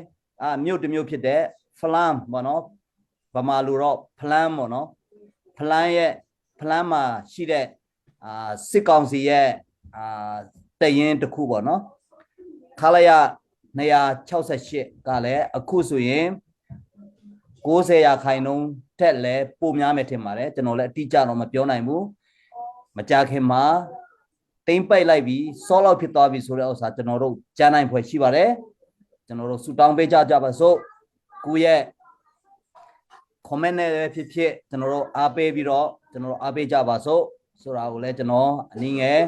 မြို့တစ်မြို့ဖြစ်တဲ့ဖလမ်ပေါ့နော်ဗမာလူတော့ဖလမ်ပေါ့နော်ဖလမ်မှာရှိတဲ့စစ်ကောင်စီရဲ့တရင်တစ်ခုပေါ့နော်ခလာရ268ကလည်းအခုဆိုရင်90%ထက်လည်းပိုများမယ်ထင်ပါတယ်ကျွန်တော်လည်းအတိအကျတော့မပြောနိုင်ဘူးမကြခင်မှာတိမ့်ပိတ်လိုက်ပြီးစောလောက်ဖြစ်သွားပြီဆိုတဲ့ဥစ္စာကျွန်တော်တို့ကြားနိုင်ဖွယ်ရှိပါတယ်ကျွန်တော်တို့ဆူတောင်းပေးကြပါစို့ကိုရဲ့ comment နဲ့ဖြစ်ဖြစ်ကျွန်တော်တို့အားပေးပြီးတော့ကျွန်တော်တို့အားပေးကြပါစို့ဆိုတာကိုလည်းကျွန်တော်အနည်းငယ်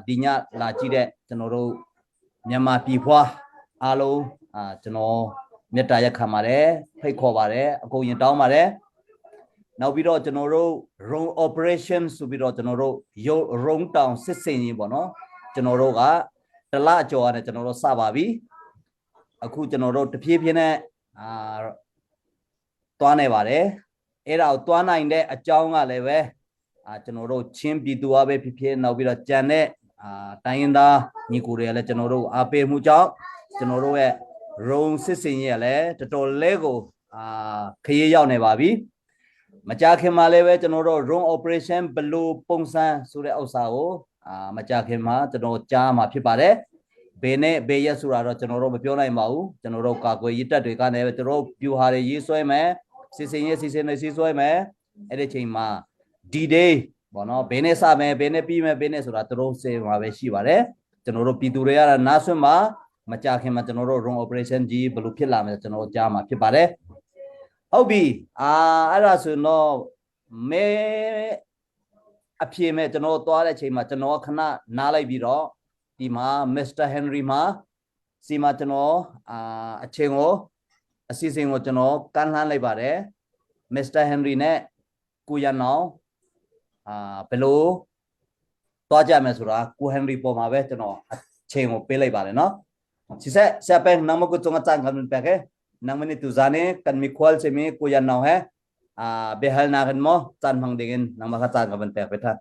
ဒီညလာကြည့်တဲ့ကျွန်တော်တို့မြန်မာပြည်ဖွာအားလုံးကျွန်တော်မေတ္တာရက်ခံပါတယ်ဖိတ်ခေါ်ပါတယ်အကုန်ရင်တောင်းပါတယ်နောက်ပြီးတော့ကျွန်တော်တို့ roam operation ဆိုပြီးတော့ကျွန်တော်တို့ roam town စစ်စင်ရင်ပေါ့နော်ကျွန်တော်တို့ကတလအကျော်ရတယ်ကျွန်တော်တို့စပါပြီအခုကျွန်တော်တို့တဖြည်းဖြည်းနဲ့သွားနေပါတယ်အဲ့ဒါကိုသွားနိုင်တဲ့အကြောင်းကလည်းပဲကျွန်တော်တို့ချင်းပြည်သူအားပဲဖြစ်ဖြစ်နောက်ပြီးတော့ကြံတဲ့တိုင်းရင်းသားညီကိုတွေကလည်းကျွန်တော်တို့အားပေးမှုကြောင့်ကျွန်တော်တို့ရဲ့ roam စစ်စင်ရင်လည်းတော်တော်လေးကိုခရီးရောက်နေပါပြီမကြခင်မှာလည်းပဲကျွန်တော်တို့ roam operation ဘလူးပုံစံဆိုတဲ့ဥစ္စာကိုမကြခင်မှာကျွန်တော်ကြားမှာဖြစ်ပါတယ်ဘယ်နဲ့ဘယ်ရက်ဆိုတာတော့ကျွန်တော်တို့မပြောနိုင်ပါဘူးကျွန်တော်တို့ကာကွယ်ရေးတပ်တွေကလည်းကျွန်တော်တို့ပြူဟာတွေရေးဆွဲမယ်စစ်စင်ရေးစစ်စင်တွေရေးဆွဲမယ်အဲ့ဒီချိန်မှာ D-Day ပေါ့နော်ဘယ်နဲ့စမယ်ဘယ်နဲ့ပြီးမယ်ဘယ်နဲ့ဆိုတာသူတို့စေမှာပဲရှိပါတယ်ကျွန်တော်တို့ပြည်သူတွေကတော့နားဆွမှာမကြခင်မှာကျွန်တော်တို့ roam operation ကြီးဘယ်လိုဖြစ်လာမလဲကျွန်တော်ကြားမှာဖြစ်ပါတယ်ဟုတ်ပြီအဲ့ဒါဆိုတော့မဲအဖြေမဲ့ကျွန်တော်သွားတဲ့ချိန်မှာကျွန်တော်ခဏနားလိုက်ပြီးတော့ဒီမှာ Mr. Henry မှာစီမှာကျွန်တော်အချိန်ကိုအစီအစဉ်ကိုကျွန်တော်ကမ်းလှမ်းလိုက်ပါတယ် Mr. Henry နဲ့ကိုရနောင်ဘယ်လိုသွားကြမယ်ဆိုတာကို Henry ပေါ်မှာပဲကျွန်တော်အချိန်ကိုပေးလိုက်ပါတယ်နော်si siapa yang nama ko tunga tang kan peke nang mani tuzane kan mi kwal se mi ko yan naw he behal na kan mo tan phang dingin nang maka tan kan peke tha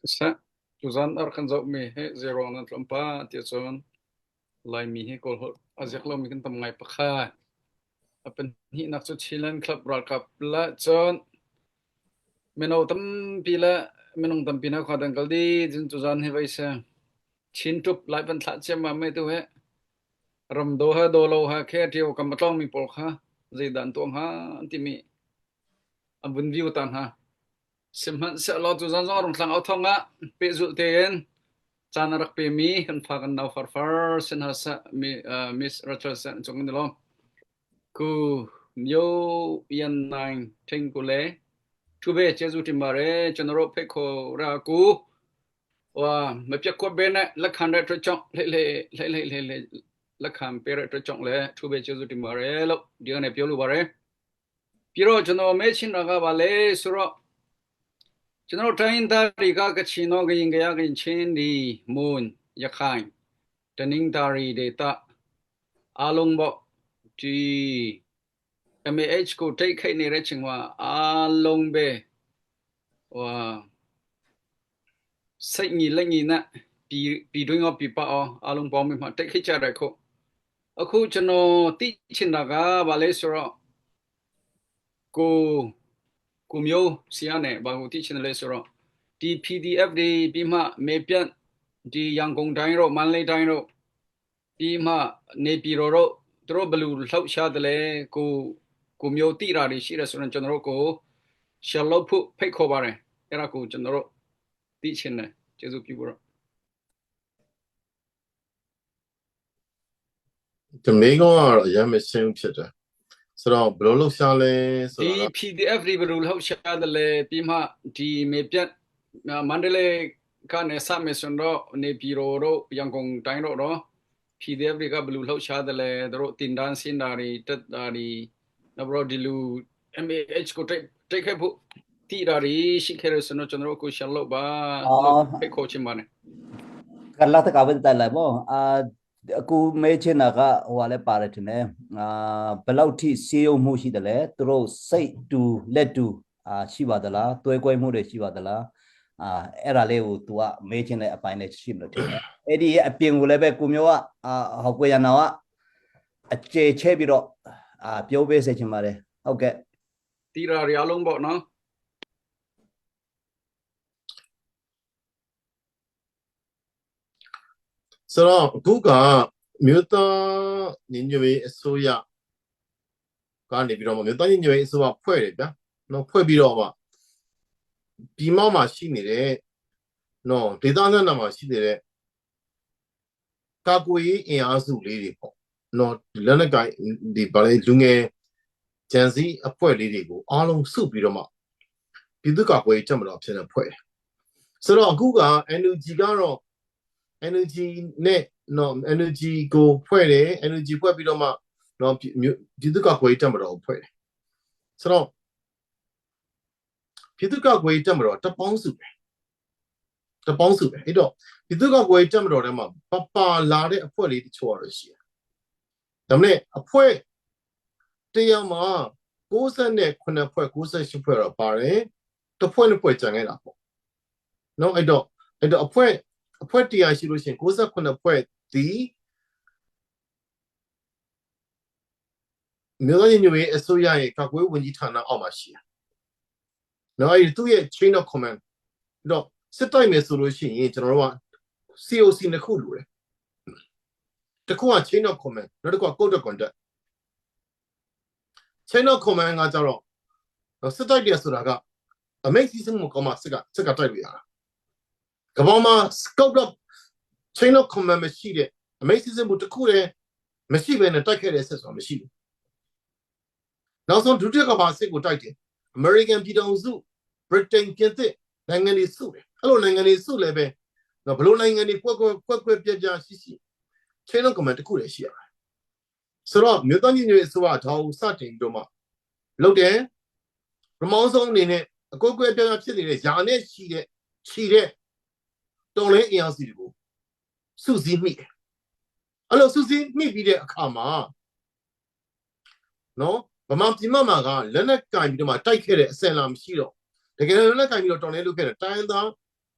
sa tuzan ar kan zo mi he zero nan tlampa ti chon lai mi he kol azek lo mi kan tam ngai pakha apen hi nak chu chilan club world cup la chon meno tam pila menong tam pina khadan kaldi jin tuzan he vaisa chín chục lại vẫn thắt xem mà mấy thứ hết rầm đồ ha đồ lâu ha khe thiêu cầm bắt long mi bol ha dây đàn tuông ha thì mi vun view tan ha xem hắn sẽ lo tu gian do đồng sang áo thong á bị dụ tiền chan rak pe mi han pha kan now far sen ha sa mi miss Richardson chung ni lo ku yo yan nine thing ku le chu be che zu tim bare general pe ko ra kuว่าไม่เพียงคนเป็นนะลักขันได้ตรจงเล่ลักขันเป็นตรจงเลยทุบเบจจุดที่มาเร่แล้วเดี๋ยวเนี่ยพิโรบาร์เร่พิโรจนเราไม่ชินรักบาเล่สุรจนเราทำอินทาริกากับชิโนกับยิงกับยากับชินดีมูนยักษ์ขันจนอินทารีเดต้าอาลงบอกที่ MAH กูเทคให้ในเรื่องชิงว่าอาลงเบว่าsay nhị lên nhị nè bị đôi ngọc bị bao alung bao mình mà take hết ra rồi aku cho nó tí trên đó cả bà lấy số cô miêu xia này bà cô tí trên lấy số đi PDF đi bị mà mấy biển đi yang công đại rồi man lấy đại rồi bị mà nei bị rồi rồi blue lâu xa đấy cô miêu tí ra đi xí ra số cho nó cô xia lâu phụ phải khó bà này era cô cho nó တိချင်တယ်ကျေးဇူးပြုပါတော့ ဒီမိကုန်းကတော့အရင်မရှင်းဖြစ်တယ်ဆိုတော့ဘယ်လိုလုပ်ရှားလဲဆို ဒီ တော့ PDF တွေဘယ်လိုလှုပ်ရှားတယ်လဲပြီးမှဒီမေပြတ်မန္တလေးကနေစမယ်ဆိုတော့နေပြည်တော်တို့ရန်ကုန်တိုင်းတို့ PDF တွေကဘယ်လိုလှုပ်ရှားတယ်လဲတို့တင်ဒန်းစင်တာတွေတက်တာတွေနောက်ပြီးတော့ဒီလူ MAH ကိုတိတ်ခဲ့ဖို့တီတာတွေရှိခဲ့ရဆိုတော့ကျွန်တော်တို့ကိုရှယ်လို့ပါဖိတ်ခေါ်ချင်ပါတယ် กันละตะกาเป็นแต่ละบ่กูမေးချင်တာကဟိုကလည်းပါတယ်ထင်တယ်ဘယ်လောက်ထိစေးုံမှုရှိတယ်လဲသူတို့စိတ်တူလက်တူရှိပါသလားတွဲကွဲမှုတွေရှိပါသလားအဲ့ဒါလေးကို तू ကမေးချင်တဲ့အပိုင်းနဲ့ရှိမလို့ထင်တယ်အဲ့ဒီအပြင်ကိုလည်းပဲကိုမျိုးကဟောက်ကွေရနာကအကျေချဲပြီးတော့ပြောပေးစေချင်ပါတယ်ဟုတ်ကဲ့ တီတာတွေအားလုံးပေါ့နော် ဆိုတော့အခုကမြို့သားညီညွတ်ရေးအစိုးရကနေပြီးတော့မြို့သားညီညွတ်ရေးအစိုးရဖွဲ့တယ်ဗျာနော်ဖွဲ့ပြီးတော့မှဒီမောက်မှာရှိနေတဲ့နော်ဒေသနာမှာရှိနေတဲ့ကာကွယ်ရေးအင်အားစုလေးတွေပေါ့နော်လက်နက်ကိုင်ဒီဗာလေလူငယ်ဂျန်စီအဖွဲ့လေးတွေကိုအားလုံးစုပြီးတော့မှပြည်သူ့ကာကွယ်ရေးတပ်မတော်ဖြစ်နေဖွဲ့တယ်ဆိုတော့အခုက NUG ကတော့ energy နဲ့နော် energy ကိုဖွဲ့တယ် energy ဖွဲ့ပြီးတော့မှနော်ပြည်သူ့ကာကွယ်ရေးတပ်မတော်ကိုဖွဲ့တယ်ဆိုတော့ပြည်သူ့ကာကွယ်ရေးတပ်မတော်တပေါင်းစုပဲအဲ့တော့ပြည်သူ့ကာကွယ်ရေးတပ်မတော်ထဲမှာပလာတဲ့အဖွဲ့လေးတချို့တော့ရှိတယ်ဒါမဲ့အဖွဲ့တရားမှာ69ဖွဲ့68ဖွဲ့တော့ပါတယ်တစ်ဖွဲ့နှစ်ဖွဲ့ကျန်ခဲ့တာပေါ့နော်အဲ့တော့အဖွဲ့တရားရှိလို့ရှိရင်69ဖွဲ့ဒီမြို့သားညီညွတ်ရေးအစိုးရရဲ့ကာကွယ်ရေးဝန်ကြီးဌာနအောက်မှာရှိတယ်။နော်အဲ့သူ့ရဲ့ chain of command တော့စစ်တိုက်မယ်ဆိုလို့ရှိရင်ကျွန်တော်တို့က COC နှစ်ခုလိုတယ်။တစ်ခုက chain of command နောက်တစ်ခုက code of conduct chain of command ကကြတော့စစ်တိုက်တယ်ဆိုတာကအမိတ်စီးစမှုကောင်းမှစစ်ကတိုက်လို့ရတာကမ္ဘာမှာ scope of chain of command မရှိတဲ့အမိတ်စီးစမှုတစ်ခုတည်းမရှိဘဲနဲ့တိုက်ခဲ့တဲ့စစ်ဆိုတာမရှိဘူးနောက်ဆုံးဒုတိယကမ္ဘာစစ်ကိုတိုက်တယ် American ပြည်ထောင်စု Britain ပြင်သစ်နိုင်ငံတွေစုတယ်အဲ့လိုနိုင်ငံတွေစုလည်းပဲဘလို့နိုင်ငံတွေကွက်ပြပြရှိ chain of command တစ်ခုတည်းရှိရတယ်ဆိုတော့မြို့သားညီညွတ်ရေးအစိုးရထောင်စတင်ပြီးတော့မှလုပ်တယ်ပထမဆုံးအနေနဲ့အကွက်ပြပြဖြစ်နေတဲ့ယာနဲ့ချီတဲ့တော်လဲအင်အားစုတွေကိုစုစည်းမိတယ်အဲ့လိုစုစည်းမိပြီးတဲ့အခါမှာနော်ဗမာပြည်မှာကလက်နက်ကင်ပြီးတော့မှတိုက်ခဲ့တဲ့အစင်လာမရှိတော့တကယ်လက်နက်ကင်ပြီးတော့တော်လဲလုပ်ခဲ့တဲ့တိုင်းသား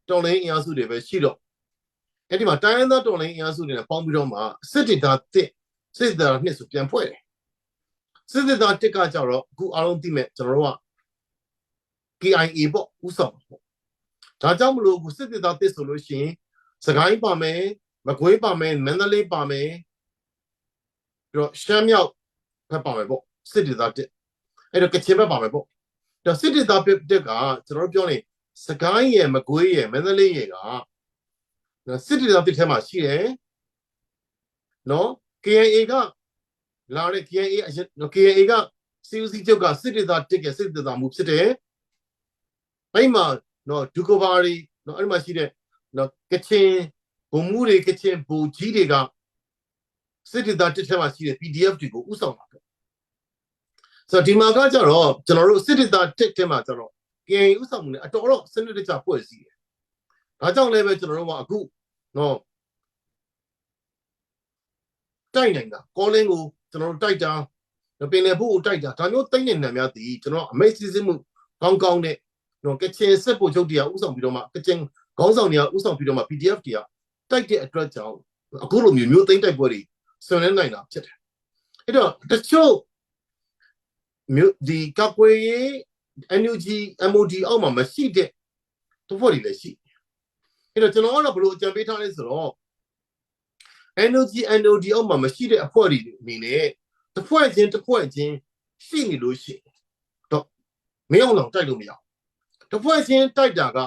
တော်လဲအင်အားစုတွေပဲရှိတော့အဲ့ဒီမှာတိုင်းသားတော်လဲအင်အားစုတွေနဲ့ပေါင်းပြီးတော့မှစစ်ဒေသစစ်ဒေသနှစ်ဆိုပြန်ဖွဲ့တယ်စစ်ဒေသတစ်ကကြတော့အခုအားလုံးသိမဲ့ကျွန်တော်တို့က KIA ပေါ့ဥဆောင်ပေါ့ဒါကြောင့်မလို့အခုစစ်ဒေသတစ်ဆိုလို့ရှိရင်စကိုင်းပါမယ်မကွေးပါမယ်မန္တလေးပါမယ်ပြီးတော့ရှမ်းမြောက်ဖက်ပါမယ်ပေါ့စစ်ဒေသတစ်အဲ့တော့ကချင်ဘက်ပါမယ်ပေါ့ဒါစစ်ဒေသတစ်ကကျွန်တော်တို့ပြောနေစကိုင်းရယ်မကွေးရယ်မန္တလေးရယ်ကစစ်ဒေသတစ်ထဲမှာရှိတယ်နော် KIA ကလာတဲ့ KIA က CUC ချုပ်ကစစ်ဒေသတစ်ကစစ်ဒေသမှုဖြစ်တယ်အဲ့မှာနော်ဒုကဘာရီနော်အဲ့မှာရှိတဲ့နော်ကချင်ဘုံမှုတွေကချင်ဘူကြီးတွေကစစ်ဒေသတစ်ထဲမှာရှိတဲ့ PDF တွေကိုဥဆောင်တာပေါ့ဆိုတော့ဒီမှာကကြတော့ကျွန်တော်တို့စစ်ဒေသတစ်ထဲမှာကြတော့ KIA ဥဆောင်မှုနဲ့အတော်တော့စနစ်တကျဖွဲ့စည်းတယ်ဒါကြောင့်လည်းပဲကျွန်တော်တို့ကအခုနော်တိုက်နိုင်တာကောလင်းကိုကျွန်တော်တို့တိုက်တာပင်လယ်ဘူးကိုတိုက်တာဒါမျိုးတိတ်နေနေများတည်ကျွန်တော်အမိတ်စစ်စစ်မှုကောင်းတဲ့နော်ကချင်စစ်ဖို့ချုပ်တရားဥဆောင်ပြီးတော့မှကချင်ခေါင်းဆောင်တွေကဥဆောင်ပြီးတော့မှ PDF တွေကတိုက်တဲ့အတွက်ကြောင့်အခုလိုမျိုးသိမ့်တိုက်ပွဲတွေဆွေးနွေးနိုင်တာဖြစ်တယ်အဲ့တော့တချို့မြို့ဒီကကွေး NUG MOD အောက်မှာမရှိတဲ့တဖွဲ့တွေလည်းရှိအဲ့တော့ကျွန်တော်ကတော့ဘယ်လိုအကြံပေးထားလဲဆိုတော့ NUG NOD အောက်မှာမရှိတဲ့အဖွဲ့တွေအနေနဲ့တစ်ဖွဲ့ချင်းရှိနေလို့ရှိတော့မင်းအောင်လောက်တိုက်လို့မရဘူးတစ်ဖွဲ့ချင်းတိုက်တာက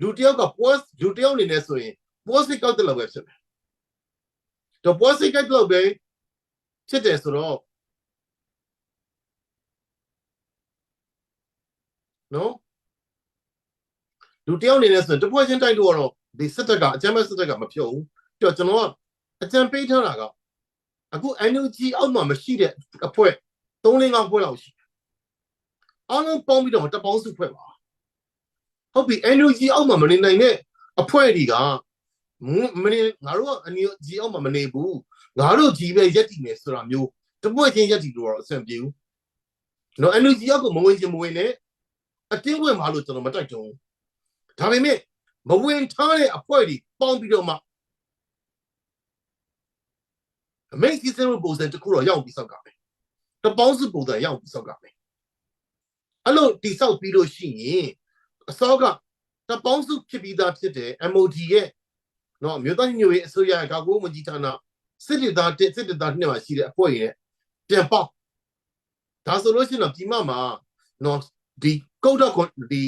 လူတယောက်က post လူတယောက်အနေနဲ့ဆိုရင် post ကောက်တယ်လို့ပဲဖြစ်တယ်တော့ post ကောက်လို့ပဲဖြစ်တယ်ဆိုတော့နော်လူတယောက်အနေနဲ့ဆိုရင်တဖွဲ့ချင်းတိုက်လို့တော့ဒီစစ်တပ်ကအကြမ်းဖက်စစ်တပ်ကမဖြုတ်ဘူးပြီးတော့ကျွန်တော်ကအကြံပေးထားတာကအခု NUG အောက်မှာမရှိတဲ့အဖွဲ့3-5ဖွဲ့လောက်ရှိတယ်အားလုံးပေါင်းပြီးတော့တပေါင်းစုဖွဲ့ပါဟုတ်ပြီ NUG အောက်မှာမနေနိုင်တဲ့အဖွဲ့တွေကမနေငါတို့က NUG အောက်မှာမနေဘူးငါတို့ကြီးပဲရက်တည်နေဆိုတာမျိုးတပွဲချင်းရက်တည်လို့တော့အဆင်ပြေဘူးနော် NUG အောက်ကမဝင်ချင်မဝင်နဲ့အတင်းဝင်ပါလို့ကျွန်တော်မတိုက်ကြဘူးဒါပေမဲ့မဝင်ထားတဲ့အဖွဲ့တွေပေါင်းပြီးတော့မှအမေကြီးစံပုံစံတစ်ခုတော့ရောက်ပြီးစောက်ကမယ်တပေါင်းစုပုံစံရောက်ပြီးစောက်ကမယ်အဲ့လိုတိဆောက်ပြီးလို့ရှိရင်အစောကတပေါင်းစုဖြစ်ပြီးသားဖြစ်တဲ့ MOD ရဲ့နော်မြို့သားညိုရဲ့အစိုးရကာကွယ်ဝန်ကြီးဌာနစစ်တပ်သားနှစ်မှာရှိတဲ့အဖွဲ့ရဲ့ပြန်ပေါက်ဒါဆိုလို့ရှိရင်တော့ဒီမှာနော်ဒီ code ဒီ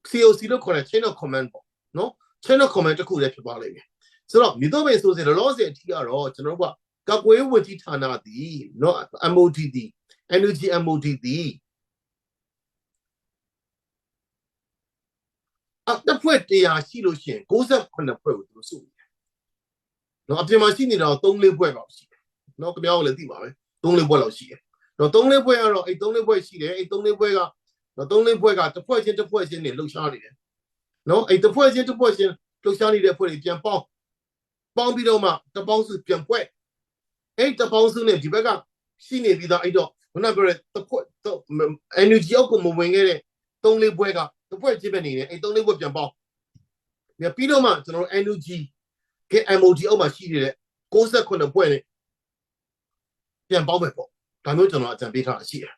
COC လို့ခေါ်တဲ့ chain of command ပေါ့နော် chain of command တစ်ခုလည်းဖြစ်သွားလိမ့်မယ်ဆိုတော့မြေတော့ပဲဆိုရင်လောဆယ်အထိကတော့ကျွန်တော်တို့ကကာကွယ်ဝန်ကြီးဌာနသည်နော် MOD သည် NUG MOD သည်တစ်ဖွဲ့တရားရှိလို့ရှိရင်68ဖွဲ့ကိုသူတို့စုနေတယ်နော်အပြင်မှာရှိနေတော့3-4ဖွဲ့လောက်ရှိတယ်နော်ခင်ဗျားတို့လည်းသိပါပဲ3-4ဖွဲ့လောက်ရှိတယ်နော်3-4ဖွဲ့ကတော့အဲ့3-4ဖွဲ့ရှိတယ်အဲ့3-4ဖွဲ့ကနော်3-4ဖွဲ့ကတစ်ဖွဲ့ချင်းနေလှုပ်ရှားနေတယ်နော်အဲ့တစ်ဖွဲ့ချင်းလှုပ်ရှားနေတဲ့ဖွဲ့တွေပြန်ပေါင်းပြီးတော့မှတပေါင်းစုပြန်ဖွဲ့အဲ့တပေါင်းစုနဲ့ဒီဘက်ကရှိနေပြီးသားအဲ့တော့ခုနပြောတဲ့တစ်ဖွဲ့ NUG အောက်ကမဝင်ခဲ့တဲ့3-4ဖွဲ့ကတစ်ဖွဲ့ချင်းပဲနေတယ်အဲ့3-4ဖွဲ့ပြန်ပေါင်းပြီးတော့မှကျွန်တော်တို့ NUG က MOD အောက်မှာရှိနေတဲ့68ဖွဲ့နဲ့ပြန်ပေါင်းပဲပေါ့ဒါမျိုးကျွန်တော်အကြံပေးထားတာရှိတယ်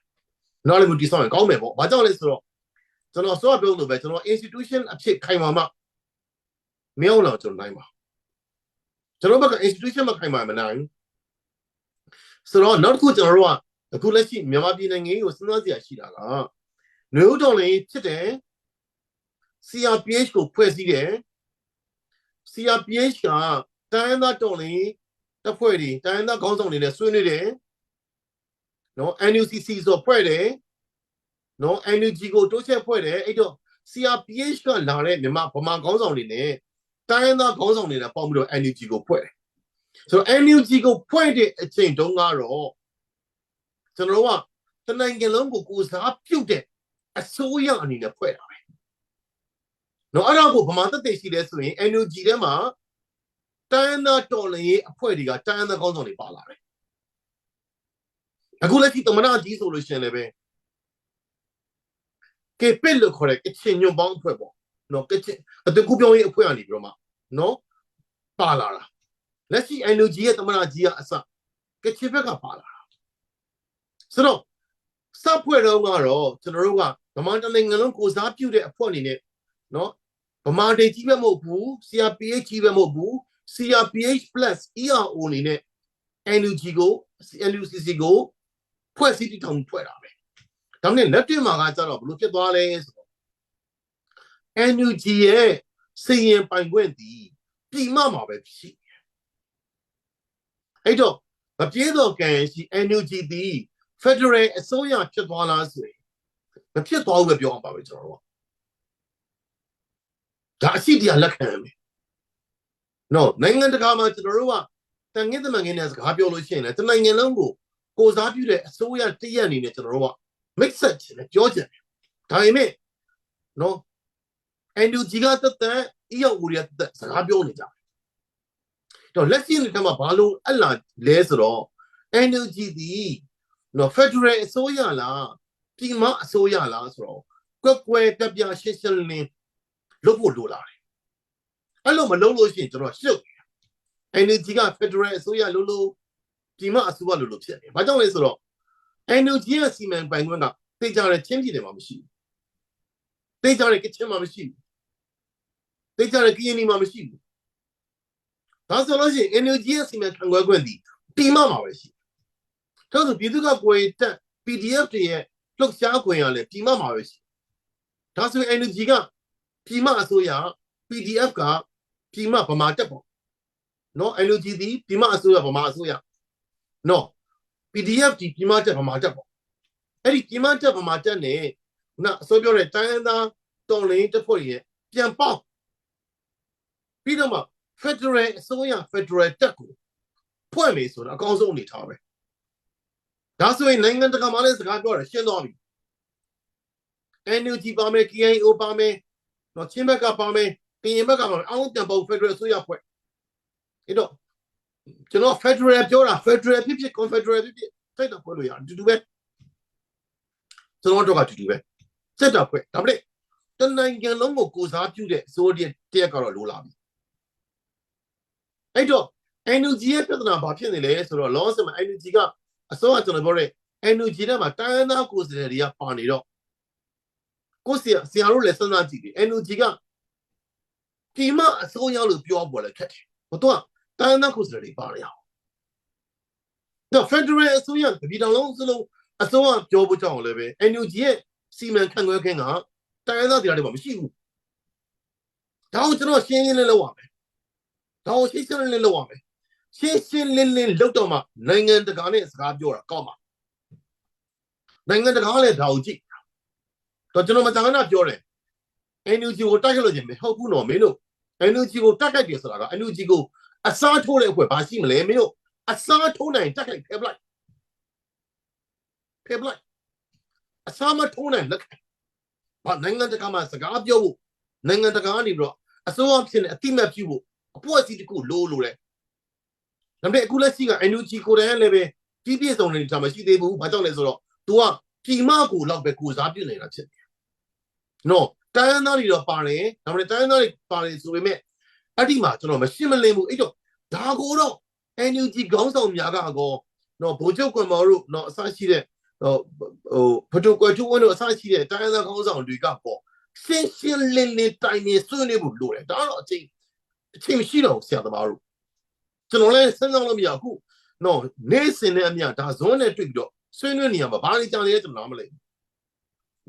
နောက်လည်းမတီးဆောင်ရင်ကောင်းမယ်ပေါ့ဘာကြောင့်လဲဆိုတော့ကျွန်တော်ဆိုပြောလို့ပဲကျွန်တော် institution အဖြစ်ခိုင်မာမှမင်းအောင်တော့ကျွန်တော်နိုင်ပါကျွန်တော်ဘက်က institution မခိုင်မာမနိုင်ဆိုတော့နောက်တစ်ခုကျွန်တော်တို့ကအခုလက်ရှိမြန်မာပြည်နိုင်ငံကိုစဉ်းစားစရာရှိတာကနေဦးတော်လည်းဖြစ်တယ် CRPH ကိုဖွဲ့စည်းတယ် CRPH ကတိုင်းသားတော်လည်းတပ်ဖွဲ့တွေတိုင်းသားခေါင်းဆောင်တွေနဲ့ဆွေးနွေးတယ်နော် NUCC ဆိုဖွဲ့တယ်နော် NUG ကိုတိုးချက်ဖွဲ့တယ်အဲ့တော့ CRPH ကလာတဲ့မြန်မာဗမာခေါင်းဆောင်တွေနဲ့တိုင်းသားခေါင်းဆောင်တွေနဲ့ပေါင်းပြီးတော့ NUG ကိုဖွဲ့တယ်ဆိုတော့ NUG ကိုဖွဲ့တဲ့အချိန်တုန်းကတော့ကျွန်တော်တို့ကတနိုင်ငံလုံးကိုစားပြုတ်တဲ့အစိုးရအနေနဲ့ဖွဲ့တာပဲနော်အဲ့ဒါကိုဗမာသက်သေရှိတယ်ဆိုရင် NUG ထဲမှာတိုင်းသားတော်လှန်ရေးအဖွဲ့တွေကတိုင်းသားခေါင်းဆောင်တွေပါလာတယ်အခုလက်ရှိသမဏကြီးဆိုလို့ရှိရင်လည်းပဲကေပစ်လို့ခေါ်တဲ့ကချင်ညွန့်ပေါင်းအဖွဲ့ပေါ့နော်ကချင်အတူကူပြောင်းရေးအဖွဲ့ကနေပြီးတော့မှနော်ပါလာတာလက်ရှိ NUG ရဲ့သမဏကြီးကအစကချင်ဘက်ကပါလာတာဆိုတော့စဖွဲ့တော့ကတော့ကျွန်တော်တို့ကဗမာတိုင်းနိုင်ငံလုံးကိုစားပြုတဲ့အဖွဲ့အနေနဲ့နော်ဗမာဒေကြီးပဲမဟုတ်ဘူး CRPH ကြီးပဲမဟုတ်ဘူး CRPH plus ERO အနေနဲ့ NUG ကို NUCC ကိုဖွဲ့စည်းတည်ထောင်ဖွဲ့တာပဲဒါနဲ့လက်တွေ့မှာကကြတော့ဘလို့ဖြစ်သွားလဲဆိုတော့ NUG ရဲ့စီရင်ပိုင်ခွင့်ဒီပြည်မမှာပဲရှိအဲ့တော့မပြေတော့ကံရှိ NUG ဒီ Federal အစိုးရဖြစ်သွားလားဆိုရင်မဖြစ်သွားဘူးပဲပြောအောင်ပါပဲကျွန်တော်တို့ဒါအရှိတရားလက်ခံမယ်နော်နိုင်ငံတကာမှာကျွန်တော်တို့ကတန်ငင်းတမန်ငင်းနဲ့စကားပြောလို့ရှိရင်လည်းတနိုင်ငံလုံးကိုစားပြုတဲ့အစိုးရတရက်အနေနဲ့ကျွန်တော်တို့က mix set ချင်တယ်ပြောချင်တယ်ဒါပေမဲ့နော် NUG ကတက် ERO ရတက်စကားပြောနေကြတယ်တော့လက်ရှိနေတဲ့မှာဘာလို့အလားလဲဆိုတော့ NUG ဒီနော် Federal အစိုးရလားပြည်မအစိုးရလားဆိုတော့ကွယ်ပြပြရှင်းရှင်းလင်းလုပ်ဖို့လိုလာတယ်အဲ့လိုမလုပ်လို့ရှိရင်ကျွန်တော်ရှုပ်NUG က Federal အစိုးရလို့ပြည်မအစိုးရလို့ဖြစ်တယ်ဘာကြောင့်လဲဆိုတော့ NUG ရဲ့စီမံပိုင်ခွင့်ကသိကြတဲ့ချင်းပြည်နယ်မှာမရှိဘူးသိကြတဲ့ကချင်မှာမရှိဘူးသိကြတဲ့ကရင်ပြည်မှာမရှိဘူးဒါဆိုလို့ရှိရင် NUG ရဲ့စီမံခန့်ခွဲခွင့်ဒီပြည်မမှာပဲရှိတယ်ဒါဆိုပြည်သူကကိုယ်တက် PDF တွေရဲ့လှုပ်ရှားခွင့်ရလဲပြည်မမှာပဲရှိဒါဆို NUG က ပြည်မအစိုးရ PDF ကပြည်မဗမာတက်ပေါ့နော် NUG ဒီပြည်မအစိုးရဗမာအစိုးရနော် PDF ဒီပြည်မတက်ဗမာတက်ပေါ့အဲ့ဒီပြည်မတက်ဗမာတက်နဲ့ခုနအစိုးပြောတဲ့တိုင်းရင်းသားတော်လှန်ရေးတပ်ဖွဲ့ရဲ့ပြန်ပေါက်ပြီးတော့မှ Federal အစိုးရ Federal တက်ကိုဖွဲ့မယ်ဆိုတာအကောင်းဆုံးအနေထားပဲဒါဆိုရင်နိုင်ငံတကာမှာလည်းစကားပြောတယ်ရှင်းသွားပြီ NUG ပါမယ် KIO ပါမယ်နော်ချင်းဘက်ကပါမယ်ကရင်ဘက်ကပါမယ်အားလုံးပြန်ပေါက် Federal အစိုးရဖွဲ့အဲ့တော့ကျွန်တော် Federal ပြောတာ Federal ဖြစ်ဖြစ် Confederal ဖြစ်ဖြစ်စိတ်တော့ဖွဲ့လို့ရအတူတူပဲကျွန်တော်တို့ကအတူတူပဲစိတ်တော့ဖွဲ့ဒါပေမဲ့တနိုင်ငံလုံးကိုကိုစားပြုတဲ့စိုးတဲ့တရက်ကတော့လိုလာပြီအဲ့တော့ NUG ရဲ့ပြဿနာဘာဖြစ်နေလဲဆိုတော့ လောဆယ်မှာ NUG ကအစိုးရကျွန်တော်ပြောတဲ့ NUG ထဲမှာတိုင်းရင်းသားကိုယ်စားလှယ်တွေကပါနေတော့ကိုဆရာတို့လည်းစဉ်းစားကြည့်တယ် NUG ကဒီမှာအစိုးရလို့ပြောပေါ်လဲခက်တယ်ဟိုတော့တိုင်းရင်းသားကိုယ်စားလှယ်တွေပါနေအောင်တော့ Federal အစိုးရပြည်တော်လုံးစလုံးအစိုးရပြောဖို့ကြောင့်လည်းပဲ NUG ရဲ့စီမံခန့်ခွဲခင်းကတိုင်းရင်းသားတွေမှာမရှိဘူးဒါကိုကျွန်တော်ရှင်းရှင်းလင်းလင်းလုပ်ရမယ်ဒါကိုရှင်းရှင်းလင်းလင်းလုပ်ရမယ်ရှင်းရှင်းလင်းလင်းလုပ်တော့မှနိုင်ငံတကာနဲ့စကားပြောတာကောက်မှာနိုင်ငံတကာလည်းဒါကိုကြည့်တော့ကျွန်တော်မကြာခဏပြောတယ် NUG ကိုတိုက်ခိုက်လို့ခြင်းမဟုတ်ဘူးနော်မင်းတို့ NUG ကိုတိုက်ခိုက်တယ်ဆိုတာက NUG ကိုအစားထိုးတဲ့အဖွဲ့ဘာရှိမလဲမင်းတို့အစားထိုးနိုင်တိုက်ခိုက်ဖယ်ပလိုက်အစားမထိုးနိုင်လက်ဘာနိုင်ငံတကာမှာစကားပြောဖို့နိုင်ငံတကာကနေပြီးတော့အစိုးရဖြစ်နေအတိမတ်ပြုဖို့အပွက်စီတခုလိုတယ်ဒါပေမဲ့အခုလက်ရှိက NUG ကိုယ်တိုင်လည်းပဲပြည်ပြည့်စုံနေတာမရှိသေးဘူးဘာကြောင့်လဲဆိုတော့ तू ကပြည်မကိုလောက်ပဲကိုစားပြနေတာဖြစ်တယ်နော်တိုင်းရင်းသားတွေတော့ပါတယ်ဒါပေမဲ့တိုင်းရင်းသားတွေပါတယ်ဆိုပေမဲ့အဲ့ဒီမှာကျွန်တော်မရှင်းမလင်းဘူးအဲ့တော့ဒါကိုတော့ NUG ခေါင်းဆောင်များကောနော်ဗိုလ်ချုပ်ကွန်မော်တို့နော်အစရှိတဲ့ဖတိုကွယ်ထူးဝင်းတို့အစရှိတဲ့တိုင်းရင်းသားခေါင်းဆောင်တွေကပေါ့ရှင်းရှင်းလင်းလင်းတိုင်နေဆွေးနွေးဖို့လိုတယ်ဒါတော့အချိန်မရှိတော့ဆရာသမားတို့ကျွန်တော်လည်းစဉ်းစားလို့မရဘူးနော်နေ့စဉ်နဲ့အမျှဒါဇွန်းနဲ့တွေ့ပြီးတော့ဆွေးနွေးနေရမှာဘာတွေကြောင်လဲကျွန်တော်နားမလဲ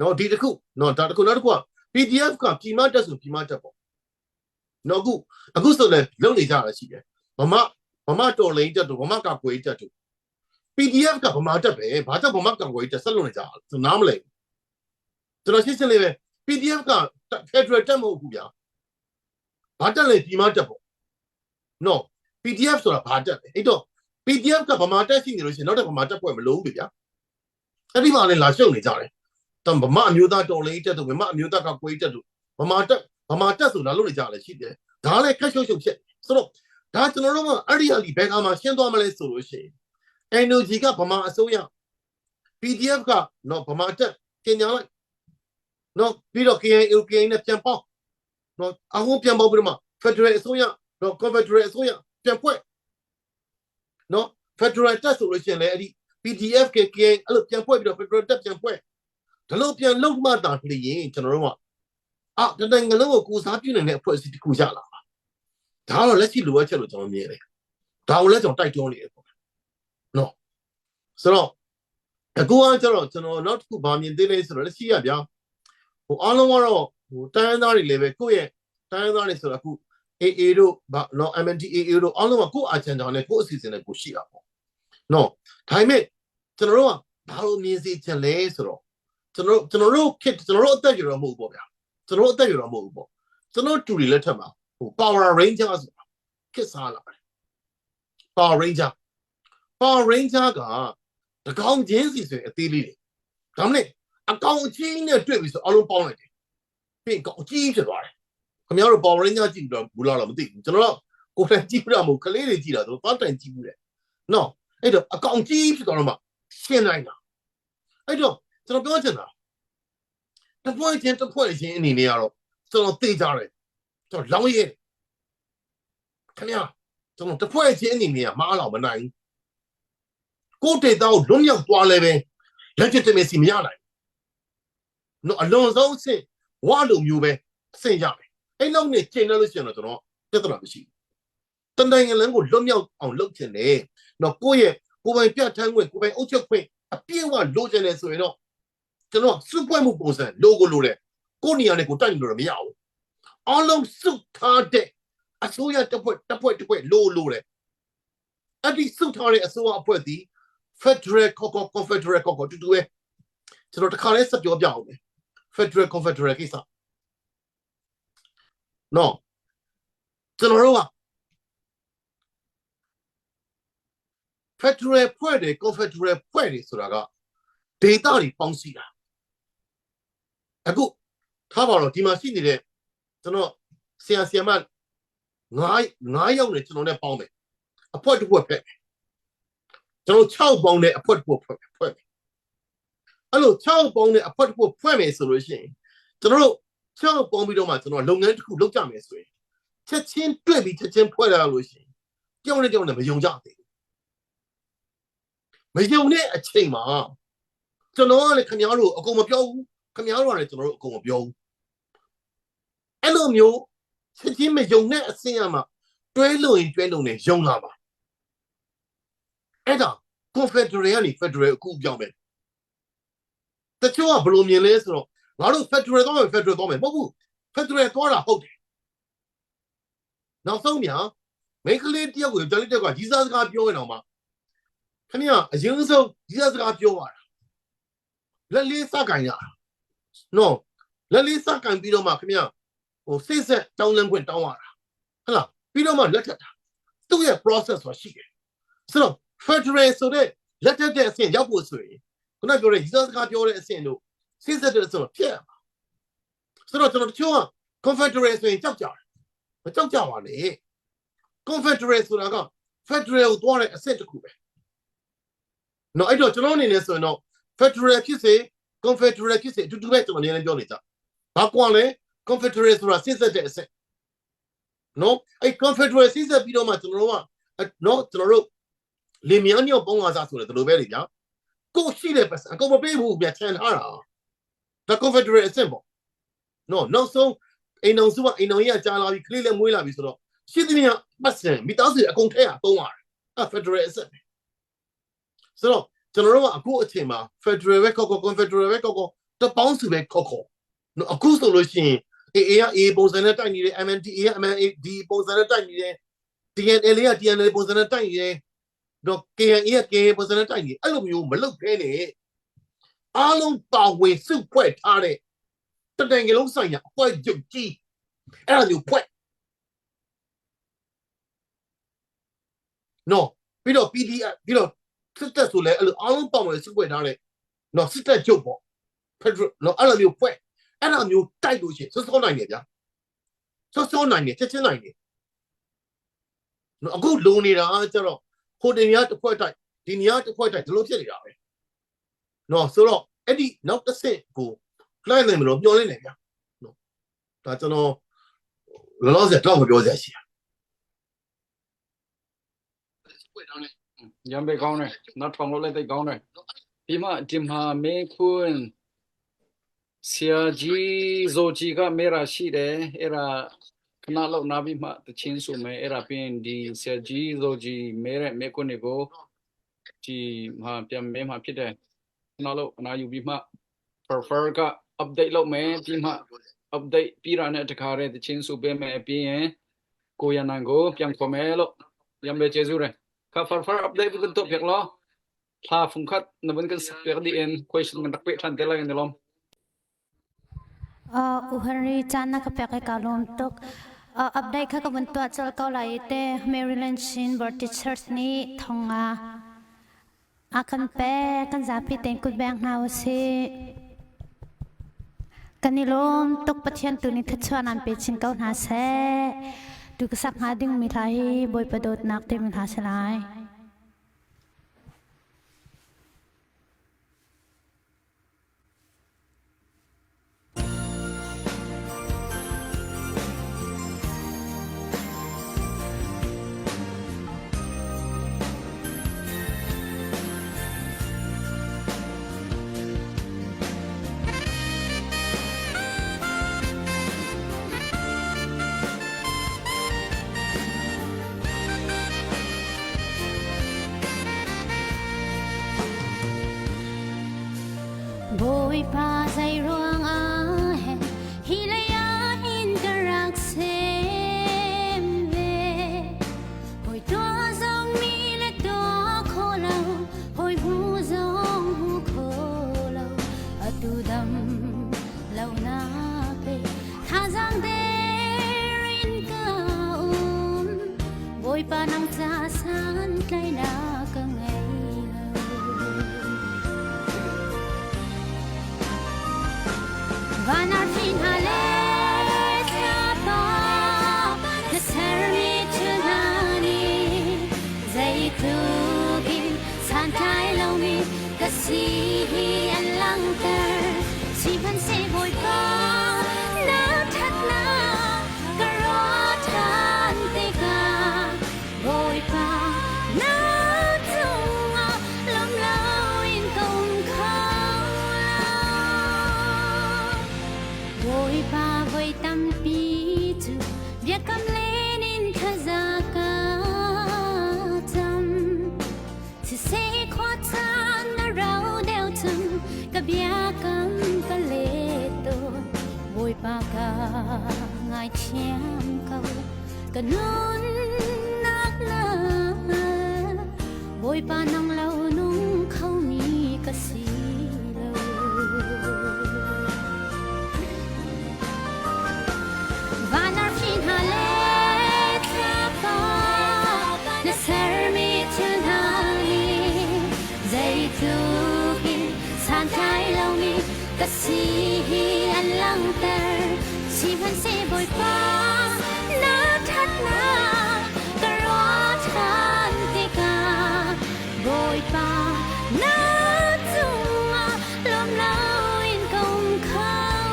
နော်ဒီတစ်ခုနော်ဒါတစ်ခုနောက်တစ်ခုက PDF ကပြည်မတက်ဆိုပြည်မတက်ပေါ့နော်အခုဆိုလည်းလုံနေကြတာရှိတယ်ဗမာတော်လိန်တက်တို့ဗမာကကွေတက်တို့ PDF ကဗမာတက်ပဲဘာကြောင့်ဗမာကကွေတက်ဆက်လုံနေကြတာနားမလဲကျွန်တော်ရှင်းရှင်းလေးပဲ PDF က Federal တက်မဟုတ်ဘူးဗျာဘာတက်လဲပြည်မတက်ပေါ့နော် PDF ဆိုတာဘာတက်လဲအဲ့တော့ PDF ကဗမာတက်ရှိနေလို့ရှိရင်နောက်တဲ့ဗမာတက်ပွဲမလို့ဘူးဗျာအဲ့ဒီမှာလည်းလာရှုပ်နေကြတယ်တဗမာအမျိုးသားတော်လေးတက်တို့ဗမာအမျိုးသားကကွေးတက်တို့ဗမာတက်ဆိုတာလုပ်နေကြတယ်ရှိတယ်ဒါလည်းခက်ရှုပ်ဖြစ်ဆိုတော့ဒါကျွန်တော်တို့ကအဲ့ဒီအလီဘယ်ကမှရှင်းသွားမလဲဆိုလို့ရှိရင် NUG ကဗမာအစိုးရ PDF ကနော်ဗမာတက်ကျင်ညာလိုက်နော်ပြီးတော့ KIO နဲ့ပြန်ပေါက်နော်အခုပြန်ပေါက်ပြီးတော့မှ Federal အစိုးရနော် Confederal အစိုးရပြန်ဖွဲ့နော် Federal တက်ဆိုလို့ရှိရင်လည်းအဲ့ဒီ PDF KK အဲ့လိုပြန်ဖွဲ့ပြီးတော့ Federal တက်ပြန်ဖွဲ့ဒါလို့ပြန်လုံးမှတာလျင်ကျွန်တော်တို့ကတနိုင်ငံလုံးကိုကိုစားပြုနေတဲ့အဖွဲ့အစည်းတစ်ခုရလာပါဒါတော့လက်ရှိလိုအပ်ချက်လို့ကျွန်တော်မြင်တယ်ဒါကိုလည်းကျွန်တော်တိုက်တွန်းနေတယ်ပေါ့နော်ဆိုတော့အခုကကျွန်တော်နောက်တစ်ခုဗာမြင်သေးလဲဆိုတော့လက်ရှိရဗျာအားလုံးကတော့တိုင်းရင်းသားတွေလည်းပဲကိုယ့်ရဲ့တိုင်းရင်းသားတွေဆိုတော့အခု AA တို့နော် MNDAA တို့အားလုံးကကိုယ့်အချမ်းတောင်နဲ့ကိုယ့်အစီအစဉ်နဲ့ကိုရှိတာပေါ့နော်ဒါပေမဲ့ကျွန်တော်တို့ကဘာလို့မြင်စေချင်လဲဆိုတော့ကျွန်တော်တို့ခက်ကျွန်တော်တို့အသက်ရတော့မဟုတ်ဘူးပေါ့ဗျာကျွန်တော်တို့အသက်ရတော့မဟုတ်ဘူးပေါ့ကျွန်တော်တူတွေလက်ထက်မှာPower Ranger ဆိုတာခက်စားလာတယ် Power Ranger ကတကောင်ချင်းစီဆိုရင်အသေးလေးတွေဒါမှမဟုတ်အကောင်အချင်းနဲ့တွေ့ပြီဆိုအလုံးပေါင်းလိုက်တယ်ပြီးကောင်အကြီးဖြစ်သွားတယ်ခင်ဗျားတို့ Power Ranger ကြည့်တော့ဘူးလားတော့မသိဘူးကျွန်တော်ကိုယ်တိုင်ကြည့်ပြတာမဟုတ်ကလေးတွေကြည့်တာဆိုတော့တိုင်ကြည့်ဘူးလေနော်အဲ့တော့အကောင်ကြီးဖြစ်သွားတော့မှရှင်းနိုင်တာအဲ့တော့ကျွန်တော်ပြောချင်တာတစ်ဖွဲ့ချင်းအနေနဲ့ကတော့ကျွန်တော်သိကြတယ်ကျွန်တော်လောင်းရဲခင်ဗျာကျွန်တော်တစ်ဖွဲ့ချင်းအနေနဲ့ကမအားတော့မနိုင်ကိုတေတောက်လွတ်မြောက်သွားလဲပဲလက်ကျက်တမစီမရနိုင်နော်အလွန်ဆုံးစစ်ဝါလိုမျိုးပဲအဆင်ရတယ်အဲ့လောက်နဲ့ချိန်လို့ရှိရင်တော့ကျွန်တော်ပြဿနာမရှိဘူးတန်တိုင်းငလန်းကိုလွတ်မြောက်အောင်လုပ်ချင်တယ်နော်ကိုယ့်ရဲ့ကိုယ်ပိုင်ပြဋ္ဌာန်းခွင့်ကိုယ်ပိုင်အုပ်ချုပ်ခွင့်အပြည့်အဝလိုချင်တယ်ဆိုရင်တော့ကျွန်တော်စွန့်ပွက်မှုပုံစံလိုတယ်ကိုယ့်နေရာနဲ့ကိုတိုက်နေလို့မရဘူး all along suit tarde. I saw you to put low. At least suit tarde, I saw put the Federal Coco, Confederate Coco to do it. So the car is a job. Federal Confederate is up. No. General Federal Party, Confederate Party, so I got data bouncy. I go, Tavaro, Dimasi did it. So no, see, man, nine only to know that bomb. A point of work. So child bone a point of work. Hello, child bone a point of work premise solution. So child bone we don't want to know long and look down this way. Touching baby, touching point out solution. You only don't have a young job. But you need a chain, ma. So no one can yell, a go of you, come yell on it to go of you. Hello, you. Touching me, young net, a cinema. Dwelling, young lava. Edda, Confederate, Federal, cool young man. The two are blooming list. I don't Federal, Babu, Federal, hold it. Now, Sonia, make a little deal with the little Jesus got your number. Come here, as you so, Jesus got your. Let Lisa Ganya. No, let Lisa can be no mark here. Or say that down and went down. Hello, be no man, let it. Do a process for she. So, Federal, so that let her there say, Yabu Sui. When I go, Jesus got your say no. Since that is a fear. So, not to the Confederate in Jump. But don't tell one, eh? Confederate would have gone. Federal water a center coupe. No, I don't know in this or no. Federal kiss, Confederate kiss to do better on the end of it. Bakwale, Confederate were a sister. No, a Confederate is a bit of my no, to the rope. Leave me on your bones after the Lobelia. Go see the person. Go baby who be a 10 hour. The Confederate symbol. No, so. Ain't no super, ain't no here, Jala, clearly, Mulla, we saw. She didn't pass him, without it, I don't care, don't worry. A federal. So, General, a good team, Federal Coco, Confederate Coco, the bounce to make Coco. No, a good solution. A bones and a tiny, MNT, MND bones and a tiny, DNA bones and a tiny, no, K bones and a tiny. I love you, but look, penny. I don't bow with soup quite tardy. The thing you say, quite you key. And you quit. No, we don't be the, sister to let all power is quite on it. No, sister joke. Pedro, no, I love you quit. And I knew tight to shit. So 9 years. So 9 years, 9 years. No, a good lonely answer. Holding out to quite tight. Didn't you have to quite tight to look at it? No, so Eddie, not the same. Go. Fly them, no, no. That's no. The laws that talk about that. Yam be gone, not from all they gone. Pima, Dimha, Mekun, Siaji, Zojiga, Mera Shide, Era, Kanalo Nabima, the Chinsume, Era Pin, the Siaji, Zoji, Mera, Mekunigo, G, Piam, Mema Pide, Kanalo, now you be ma, prefer update lo me Pima, update Pirana to carry the Chinsu Beme, Pien, Goyanango, Piam Comelo, Yambe Jesure. For update with the topic law, half from cut, no one can spare the end question and the quick and the in the long. Uhari Chana Kapaka Kalum took update Kakabuntu at Salkolaite, Maryland Shin, Teachers ni Tonga. Akan pe kan zapi ten could bank now say Kanilom took Patian to Nitchuan and pitching out Hase. Du sak hading mitai boy padot nak te min hasalai cầm lâu na kê tha giang đê cao bồi pa nang cha san cây na cơ ngày và na fin hà lê cha pa the ceremony chunani dây tu in san tai lâu mi cái si anh lăng tơ si vẫn sẽ vội qua na thật na cái rõ than tê ca vội qua na dung lòng lao in công khao vội qua vội tâm pi tu việc cầm lên in thơ ra ca tâm si sẽ khoa tan na rau đeo tung cái bia cầm cái lệ tô vội ba ca ngài chiêm câu cái nón nát na vội ba nong lâu nung khâu mi cái xì lâu và na fin hà lệ cha pa na ser mi chân hani dây tu in san tai lâu mi cái si anh lăng tơ si vẫn sẽ vội qua na thật na cái rõ than tê ca vội pa na dung lòng lao in công khao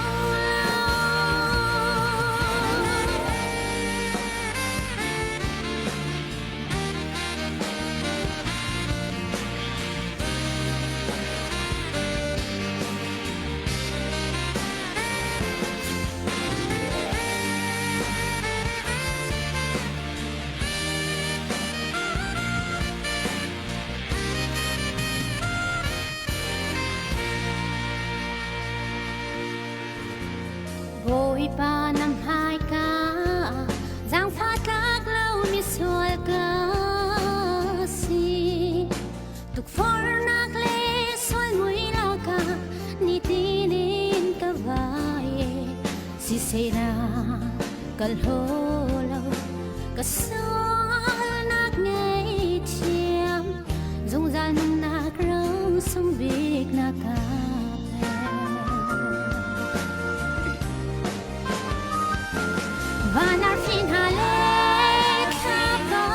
vội ba năm hai ca giang phát các lâu mi xuôi ca si tục phor nạc lê xuôi mũi lao ca ni tin in ca vai si se na kal ho lâu ca xuôi nạc ngày chiêm dung ra nung nạc rau sông việc nạc ca và na fin hà lê cha pa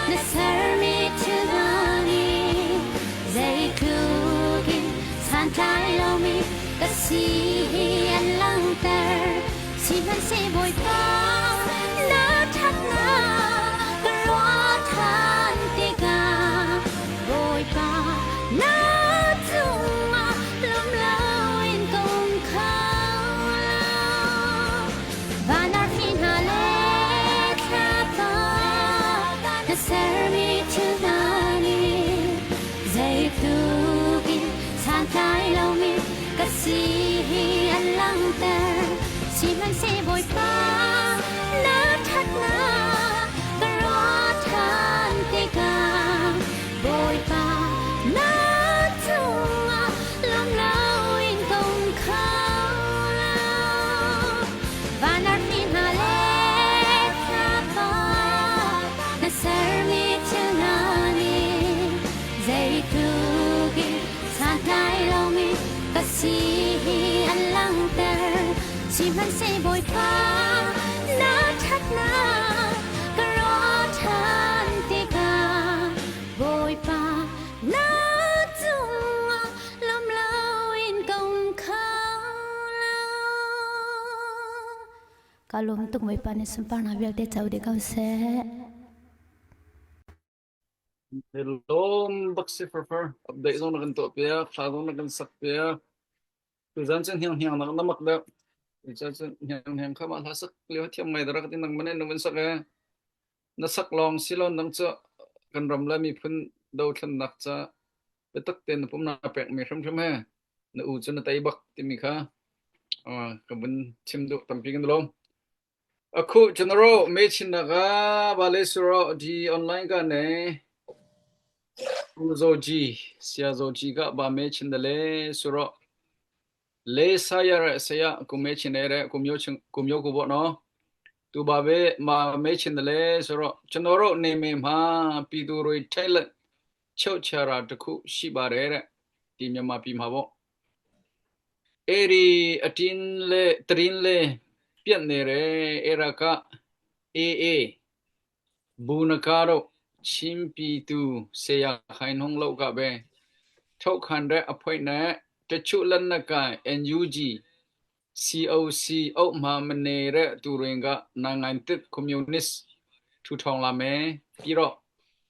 na ser mi chunani dây tu in san tai lâu mi cái si anh lăng tơ si vẫn sẽ vội qua na thật na cái rõ than tê ca vội pa na dung lòng lao in công khao và na fin hà lê cha pa na ser mi chunani dây tu in san tai lâu mi cái si anh lăng tơ si vẫn sẽ vội qua na thật na cái rõ than tê ca vội pa na dung lòng lao in công khao và na fin hà lê cha pa na ser mi chunani dây tu in san tai lâu mi cái si anh lăng tơ si vẫn sẽ vội qua na thật na cái rõ than tê ca vội pa na dung lòng lao in công khao kalum tung vội pa ni sumpar na việc để cháu để câu sẽ hello baksi for update zong nakan to pia kha zong nakan sak pia tu zan chen hiang hiang nak namak da cha chen hiang hiang kha ma sak leo thiam ngai dara katin nang mane nang sak na sak long silon nang cha kan ram la mi phun do than nak cha pe tak ten pum na pek mi sham sham he na u chen na tai bak ti mi kha ka bun chim du tam pi kan lom aku general me chin na ga balesuro di online ka ne uzoji sia zoji ga ba me chin dale suro le saya saya kume chinere kumyo kubo no tu ba be ma me chin le so chonoro ne me ma pi tu roi thailand chou chara takhu shi ba re ti myama pi ma bo eri atin le trin le pian ne re era ka a bunakaro chimpi tu seya khain hong lo ka be thok khan re appoint na tachu lan na ka NUG COC အုပ်မှာမနေတဲ့သူတွေကနိုင်ငံတစ်ကွန်မြူနစ်ထူထောင်လာမယ်ပြီးတော့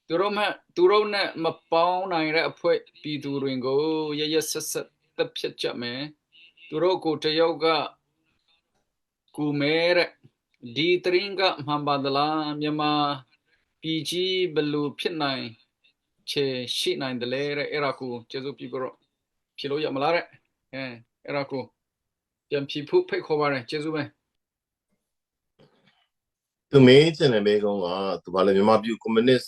သူတို့နဲ့မပေါင်းနိုင်တဲ့အဖွဲ့ပြည်သူတွေကိုရရဆက်ဆက်တပ်ဖြတ်ကြမယ်သူတို့ကိုတယောက်ကကူမဲတဲ့ဒီတရင်ကမှန်ပါသလားမြန်မာပြည်ကြီးဘလူဖြစ်နိုင်ချေရှိနိုင်တယ်လေတဲ့အဲ့ဒါကိုကျေးဇူးပြုပြီးတော့ဖြေလို့ရမလားတဲ့အဲ့ဒါကိုပြန်ဖြေဖို့ဖိတ်ခေါ်ပါတယ်ကျေးဇူးပဲသူမေးချင်တဲ့မေးခွန်းကသူဘာလဲမြန်မာပြည်ကွန်မြူနစ်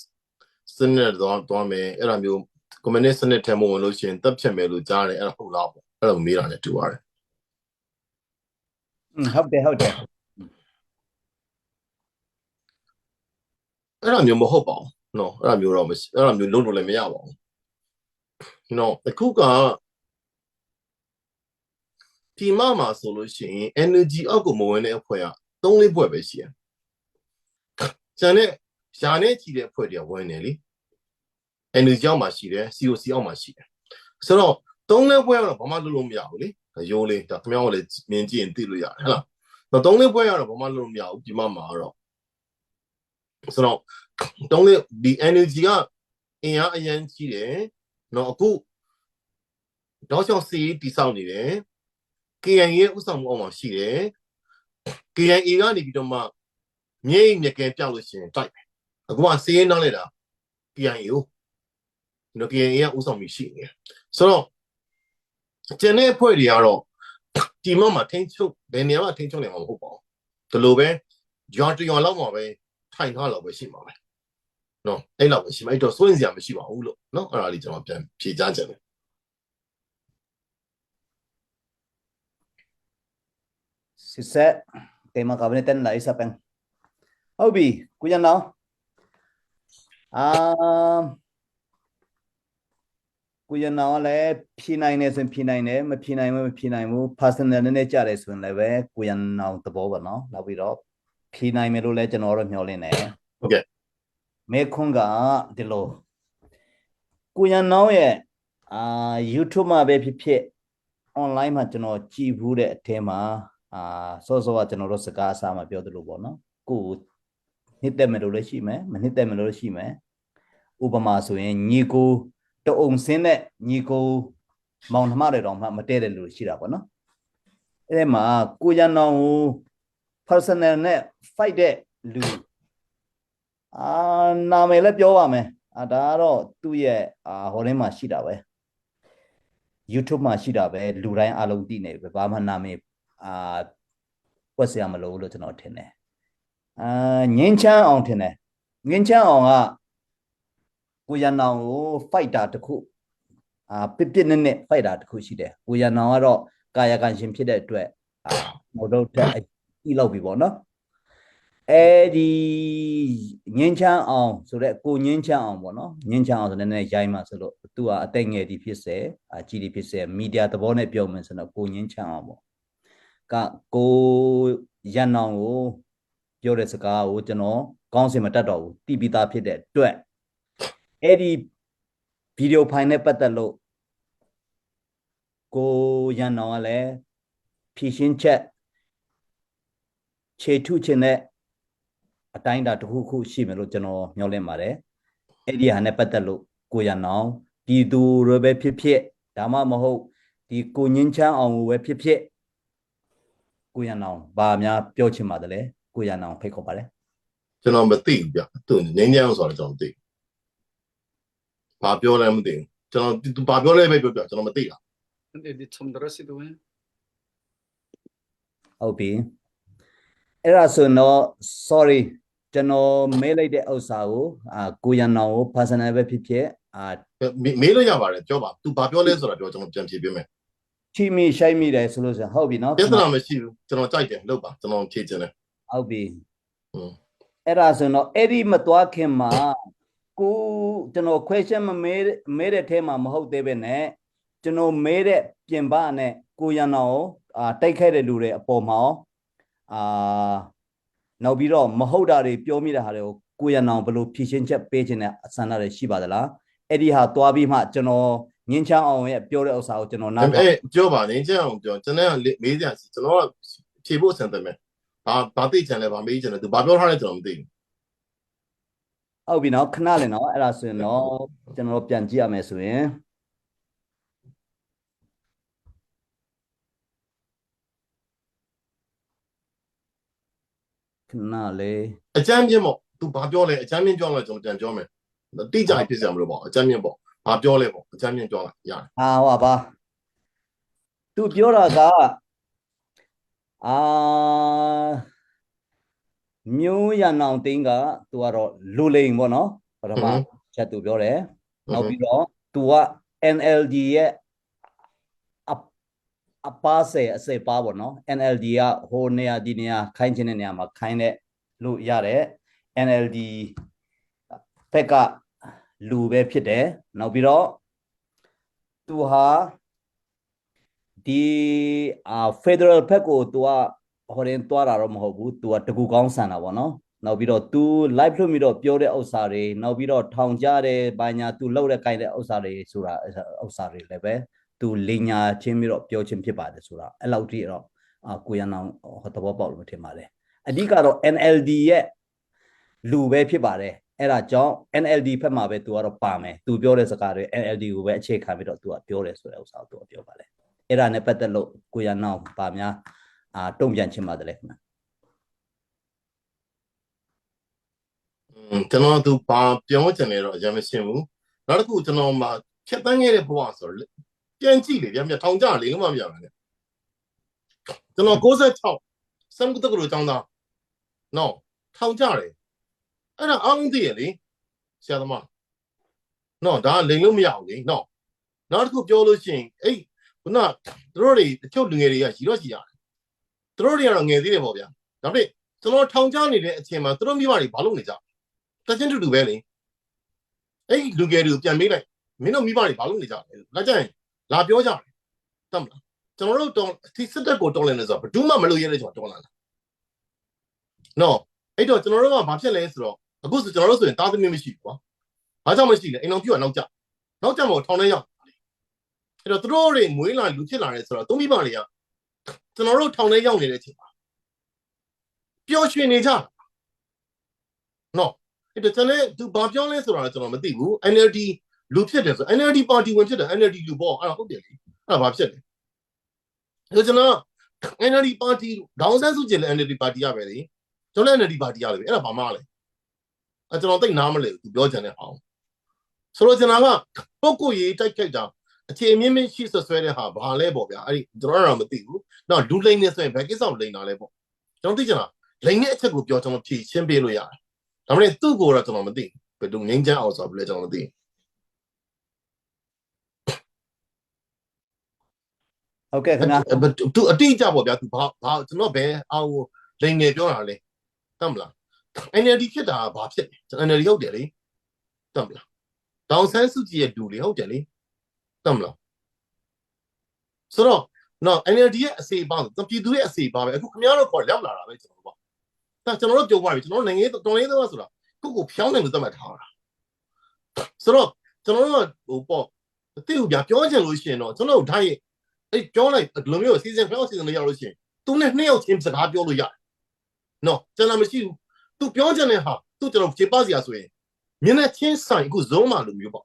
စနစ်တော့မယ်အဲ့ဒါမျိုးကွန်မြူနစ်စနစ်ထဲမှာဝင်လို့ရှိရင်တပ်ဖြတ်မယ်လို့ကြားတယ်အဲ့ဒါဟုတ်လားပေါ့အဲ့ဒါမေးတာနဲ့တူပါတယ်ဟုတ်တယ်အဲ့ဒါမျိုးမဟုတ်ပါဘူးနော်အဲ့ဒါမျိုးတော့မရှိအဲ့ဒါမျိုးလုံးလို့လည်းမရပါဘူးနော်အခုကဒီမှာဆိုလို့ရှိရင် energy အောက်ကိုမဝင်တဲ့အဖွဲ့က3-4ဖွဲ့ပဲရှိတယ်ကျန်တဲ့ရှာနဲ့ချီတဲ့အဖွဲ့တွေကဝင်နေလေ energy အောက်မှာရှိတယ် COC အောက်မှာရှိတယ်ဆိုတော့3-4ဖွဲ့ကတော့ဘာမှလုပ်လို့မရဘူးလေရိုးလေးဒါခင်ဗျားတို့လည်းမြင်ကြည့်ရင်သိလို့ရတယ်ဟဲ့လား3-4ဖွဲ့ကတော့ဘာမှလုပ်လို့မရဘူးဒီမှာတော့ဆိုတော့ဒီ energy ကအင်အားအရင်ကြီးတယ်နော်အခုတော့ရှော့စီတီဆောက်နေတယ် KIA ရဲ့ဥဆောင်မှုအောက်မှာရှိတယ် KIA ကနေပြီးတော့မှမြေမြက်ကဲပြောက်လို့ရှိရင်တိုက်တယ်အခုကစီးရင်နောက်လိုက်တာ KIA ကိုနော် KIA ရဲ့ဥဆောင်မှုရှိနေတယ်ဆိုတော့ကျန်တဲ့အဖွဲ့တွေကတော့ဒီမှာထိန်းချုပ်ဘယ်နေရာမှာထိန်းချုပ်နေမှာမဟုတ်ပါဘူးဒီလိုပဲရွာတရွာလောက်မှာပဲထိုင်ထားလောက်ပဲရှိမှာပဲနော်အဲ့လောက်ပဲရှိမှာအဲ့တော့စိုးရင်စရာမရှိပါဘူးလို့နော်အဲ့ဒါလေးကျွန်တော်ပြန်ဖြေကြားချင်တယ်စစ်ဆက်တေမကဘနဲ့တန်လာisa pengဟုတ်ပြီကိုရနောင်းကိုရနောင်းလည်းဖြေနိုင်တယ်ဆိုရင်ဖြေနိုင်တယ်မဖြေနိုင်ဘူးမဖြေနိုင်ဘူး personal နဲ့ကြားတယ်ဆိုရင်လည်းပဲကိုရနောင်းသဘောပါနော်နောက်ပြီးတော့ဖြေနိုင်မယ်လို့လည်းကျွန်တော်တို့မျှော်လင့်တယ်ဟုတ်ကဲ့မေခွန်းကဒီလိုကိုရနောင်းရဲ့YouTube မှာပဲဖြစ်ဖြစ် online မှာကျွန်တော်ကြည်ဘူးတဲ့အထဲမှာစောစောကကျွန်တော်တို့စကားအစားမှာပြောသလိုပေါ့နော်ကိုနှစ်သက်မယ်လို့လည်းရှိမယ်မနှစ်သက်မယ်လို့လည်းရှိမယ်ဥပမာဆိုရင်ညီကိုတအုံစင်းတဲ့ညီကိုမောင်နှမတွေတော့မှမတည့်တဲ့လူရှိတာပေါ့နော်အဲ့ဒီမှာကိုရနောင်ကို personal နဲ့ fight တဲ့လူနာမည်လည်းပြောပါမယ်ဒါကတော့သူ့ရဲ့ဟိုထဲမှာရှိတာပဲ YouTube မှာရှိတာပဲလူတိုင်းအလုံးသိနေပဲဘာမှနာမည်ပွက်စရာမလိုဘူးလို့ကျွန်တော်ထင်တယ်ငင်းချမ်းအောင်ထင်တယ်ငင်းချမ်းအောင်ကကိုရနောင်ကို fighter တခုပြစ်နဲ့ fighter တခုရှိတယ်ကိုရနောင်ကတော့ကာယကံရှင်ဖြစ်တဲ့အတွက်ဟိုတော့တက်ပြီးလောက်ပြီပေါ့နော်အဲဒီငင်းချမ်းအောင်ဆိုတဲ့ကိုငင်းချမ်းအောင်ပေါ့နော်ငင်းချမ်းအောင်ဆိုတဲ့နည်းနည်းရိုင်းမှာဆိုလို့သူကအသက်ငယ်ဒီဖြစ်စေကြီးဒီဖြစ်စေမီဒီယာသဘောနဲ့ပြောမယ်ဆိုတော့ကိုငင်းချမ်းအောင်ပေါ့ကကိုရနောင်ကိုပြောတဲ့စကားကိုကျွန်တော်ကောင်းစင်မတတ်တော့ဘူးတိပိသားဖြစ်တဲ့အတွက်အဲ့ဒီဗီဒီယိုဖိုင်နဲ့ပတ်သက်လို့ကိုရနောင်ကလည်းဖြည့်ရှင်းချက်ခြေထုခြင်းနဲ့အတိုင်းတာတစ်ခုခုရှိမယ်လို့ကျွန်တော်မျှော်လင့်ပါတယ်အဲ့ဒီဟာနဲ့ပတ်သက်လို့ကိုရနောင်ပြည်သူတွေပဲဖြစ်ဖြစ်ဒါမှမဟုတ်ဒီကိုငင်းချမ်းအောင်ကိုပဲဖြစ်ဖြစ်ကိုရနောင်ဘာများပြောချင်ပါတယ်လဲကိုရနောင်ဖိတ်ခေါ်ပါတယ်ကျွန်တော်မသိဘူးဗျသူငင်းညမ်းဆိုတော့ကျွန်တော်မသိဘာပြောလဲမသိဘူးကျွန်တော်သူဘာပြောလဲပဲပြောကျွန်တော်မသိတာဒီချုံဒရစီတူဟုတ်ပြီအဲ့ဒါဆိုတော့ sorry ကျွန်တော်မေးလိုက်တဲ့ဥစ္စာကိုကိုရနောင်ကို personal ပဲဖြစ်ဖြစ်မေးလို့ရပါတယ်ပြောပါသူဘာပြောလဲဆိုတော့ကျွန်တော်ပြန်ဖြေပေးမယ် ချိမိရှိုက်မိတယ်ဆိုလို့ဆိုဟုတ်ပြီနော် ပြဿနာမရှိဘူးကျွန်တော်ကြိုက်တယ်လို့ပါကျွန်တော်ဖြေချင်တယ် ဟုတ်ပြီ Ừ. အဲ့ဒါဆိုတော့အဲ့ဒီမသွားခင်မှာကိုကျွန်တော် question မမေးတဲ့ထဲမှာမဟုတ်သေးပဲနဲ့ကျွန်တော်မေးတဲ့ပြင်ပနဲ့ကိုရန်အောင်တိုက်ခိုက်တဲ့လူတွေအပေါ်မှာနောက်ပြီးတော့မဟုတ်တာတွေပြောမိတဲ့ဟာတွေကိုကိုရန်အောင်ဘယ်လိုဖြည့်ရှင်းချက်ပေးခြင်းနဲ့အဆန္ဒတွေရှိပါသလားအဲ့ဒီဟာသွားပြီးမှကျွန်တော်ငင်းချမ်းအောင်ရဲ့ပြောတဲ့ဥစ္စာကိုကျွန်တော်နားပြောပါနေကြအောင်ပြောကျွန်တော်ကမေးကြကျွန်တော်ကဖြေဖို့အဆင်သင့်ပဲဘာသိချင်လဲဘာမေးချင်လဲသူဘာပြောထားလဲကျွန်တော်မသိဘူးဟုတ်ပြီနော်ခဏလေးနော်အဲ့ဒါဆိုရင်တော့ကျွန်တော်ပြန်ကြည့်ရမယ်ဆိုရင်ခဏလေးအကြမ်းမြင့်ပေါ့သူဘာပြောလဲအကြမ်းမြင့်ပြောလိုက်ကျွန်တော်ပြန်ပြောမယ်တိကျဖြစ်စရာမလိုပါအကြမ်းမြင့်ပေါ့ဘာပြောလဲပေါ့အကြမ်းမြင့်ပြောလိုက်ရတယ်ဟုတ်ပါသူပြောတာကမျိုးရနောင်တင်းကသူကတော့လူလိန်ပေါ့နော်ပထမချက်သူပြောတယ်နောက်ပြီးတော့သူက NLD ရဲ့အပါစေအစေပါပေါ့နော် NLD ကဟိုနေရာဒီနေရာခိုင်းခြင်းတဲ့နေရာမှာခိုင်းတဲ့လို့ရတယ် NLD ဘက်ကလူပဲဖြစ်တယ်နောက်ပြီးတော့သူဟာဒီ Federal ဘက်ကိုသူကဟိုရင်သွားတာတော့မဟုတ်ဘူးသူကတကူကောင်းဆန်တာပေါ့နော်နောက်ပြီးတော့သူ live လွှင့်ပြီးတော့ပြောတဲ့ဥစ္စာတွေနောက်ပြီးတော့ထောင်ကြတဲ့ဘာညာသူလောက်တဲ့ကိုင်တဲ့ဥစ္စာတွေဆိုတာဥစ္စာတွေလည်းပဲသူလင်ညာချင်းပြီးတော့ပြောချင်းဖြစ်ပါတယ်ဆိုတာအဲ့လောက်ထိတော့ကိုရန်အောင်ဟောသဘောပေါက်လို့ထင်ပါတယ်အဓိကတော့ NLD ရဲ့လူပဲဖြစ်ပါတယ်အဲ့ဒါကြောင့် NLD ဘက်မှာပဲသူကတော့ပါမယ်သူပြောတဲ့စကားတွေ NLD ကိုပဲအခြေခံပြီးတော့သူကပြောတယ်ဆိုတဲ့ဥစ္စာကိုသူကပြောပါတယ်အဲ့ဒါနဲ့ပတ်သက်လို့ကိုရန်အောင်ပါများတုံ့ပြန်ချင်ပါတယ်လေခင်ဗျကျွန်တော်သူဘာပြောချင်လဲတော့အရင်မရှင်းဘူးနောက်တစ်ခုကျွန်တော်မှဖြတ်တန်းခဲ့တဲ့ဘဝဆိုတော့ပြန်ကြည့်လေဗျာထောင်ကြလေလုံးမပြောင်းတယ်ကျွန်တော်96စံကုတ္တကလူចောင်းသားနော်ထောင်ကြတယ်အဲ့ဒါအားလုံးသိရလေဆရာသမားနော်ဒါလိန်လို့မရဘူးလေနော်နောက်တစ်ခုပြောလို့ရှိရင်အဲ့ခုနတို့တွေတချို့လူငယ်တွေကရှိတော့ရှိရတယ်တို့တွေကတော့ငယ်သေးတယ်ပေါ့ဗျာဒါပေမဲ့ကျွန်တော်ထောင်ကြနေတဲ့အချိန်မှာတို့မိဘတွေဘာလုပ်နေကြတချင်းတူတူပဲလေအဲ့လူငယ်တွေကိုပြန်မေးလိုက်မင်းတို့မိဘတွေဘာလုပ်နေကြလဲလာကြရင်လာပြောကြတယ်တမ်းမလားကျွန်တော်တို့ဒီစစ်တပ်ကိုတော်လည်နေဆိုတော့ဘယ်သူမှမလုပ်ရတဲ့ကျွန်တော်တော်လာလားနော်အဲ့တော့ကျွန်တော်တို့ကဘာဖြစ်လဲဆိုတော့အခုဆိုကျွန်တော်တို့ဆိုရင်တားသမီးမရှိဘူးကွာဘာကြောင့်မရှိလဲအိမ်တော်ပြူကနောက်ကျမို့ထောင်ထဲရောက်အဲ့တော့တို့တွေမွေးလာလူဖြစ်လာတယ်ဆိုတော့သုံးမိဘတွေကကျွန်တော်တို့ထောင်ထဲရောက်နေတဲ့အချိန်မှာပျော်ရွှင်နေကြနော်အဲ့တော့ကျွန်တော်သူဘာပြောလဲဆိုတာကျွန်တော်မသိဘူး NLD လူဖြစ်တယ်ဆို NLD ပါတီဝင်ဖြစ်တယ် NLD လူပေါ့အဲ့ဒါဟုတ်တယ်လေအဲ့ဒါဘာဖြစ်လဲအဲ့ကျွန်တော် NLD ပါတီဒေါင်းဆန်းစုကြည်လည်း NLD ပါတီရပဲလေကျွန်တော်လည်း NLD ပါတီရတယ်ပဲအဲ့ဒါဘာမှလဲအဲ့ကျွန်တော်သိနားမလဲသူပြောချင်တဲ့အောင်ဆိုတော့ကျွန်တော်ကပုတ်ကိုရေးတိုက်ခိုက်တာအခြေအမြင့်ရှိဆွဲတဲ့ဟာဘာလဲပေါ့ဗျာအဲ့ဒီကျွန်တော်တော့မသိဘူးနော်လူလိမ့်နေဆိုရင်ဘယ်ကိစ္စကိုလိမ့်တာလဲပေါ့ကျွန်တော်သိချင်တာလိမ့်တဲ့အချက်ကိုပြောကျွန်တော်ဖြေရှင်းပေးလို့ရတယ်ဒါပေမဲ့သူ့ကိုတော့ကျွန်တော်မသိဘယ်လိုငင်းချမ်းအောင်ဆိုတော့လည်းကျွန်တော်မသိဟုတ်ကဲ့ခင်ဗျာသူအတိအကျပေါ့ဗျာသူဘာကျွန်တော်ဘယ်အောင်လိမ့်နေပြောတာလဲတမ်းမလား NLD ဖြစ်တာဘာဖြစ်လဲ NLD ဟုတ်တယ်လေတမ်းမလားဒေါန်ဆန်းစုကြည်ရဲ့လူလေဟုတ်တယ်လေတမ်းမလားဆိုတော့နော် NLD ရဲ့အစီအပါပြည်သူရဲ့အစီအပါပဲအခုခင်ဗျားတို့ခေါ်ရောက်လာတာပဲကျွန်တော်ပေါ့ဒါကျွန်တော်တို့ပြောပါပြီကျွန်တော်နိုင်ငံတော်လေးတော့ဆိုတာကိုဖျောင်းတယ်လို့သတ်မှတ်ထားတာဆိုတော့ကျွန်တော်တို့ဟိုပေါ့တိကျပြောချင်လို့ရှိရင်တော့ကျွန်တော်တို့ထားရဲ့အဲ့ပြောလိုက်လိုမျိုးစီစဉ်ပြောစီစဉ်လို့ရလို့ရှိရင်သူနဲ့နှစ်ယောက်ချင်းစကားပြောလို့ရတယ်နော်ကျွန်တော်မရှိဘူးသူပြောချင်တဲ့ဟာသူကျွန်တော်ခြေပစရာဆိုရင်မျက်နှာချင်းဆိုင်အခုဇုံးမှလိုမျိုးပေါ့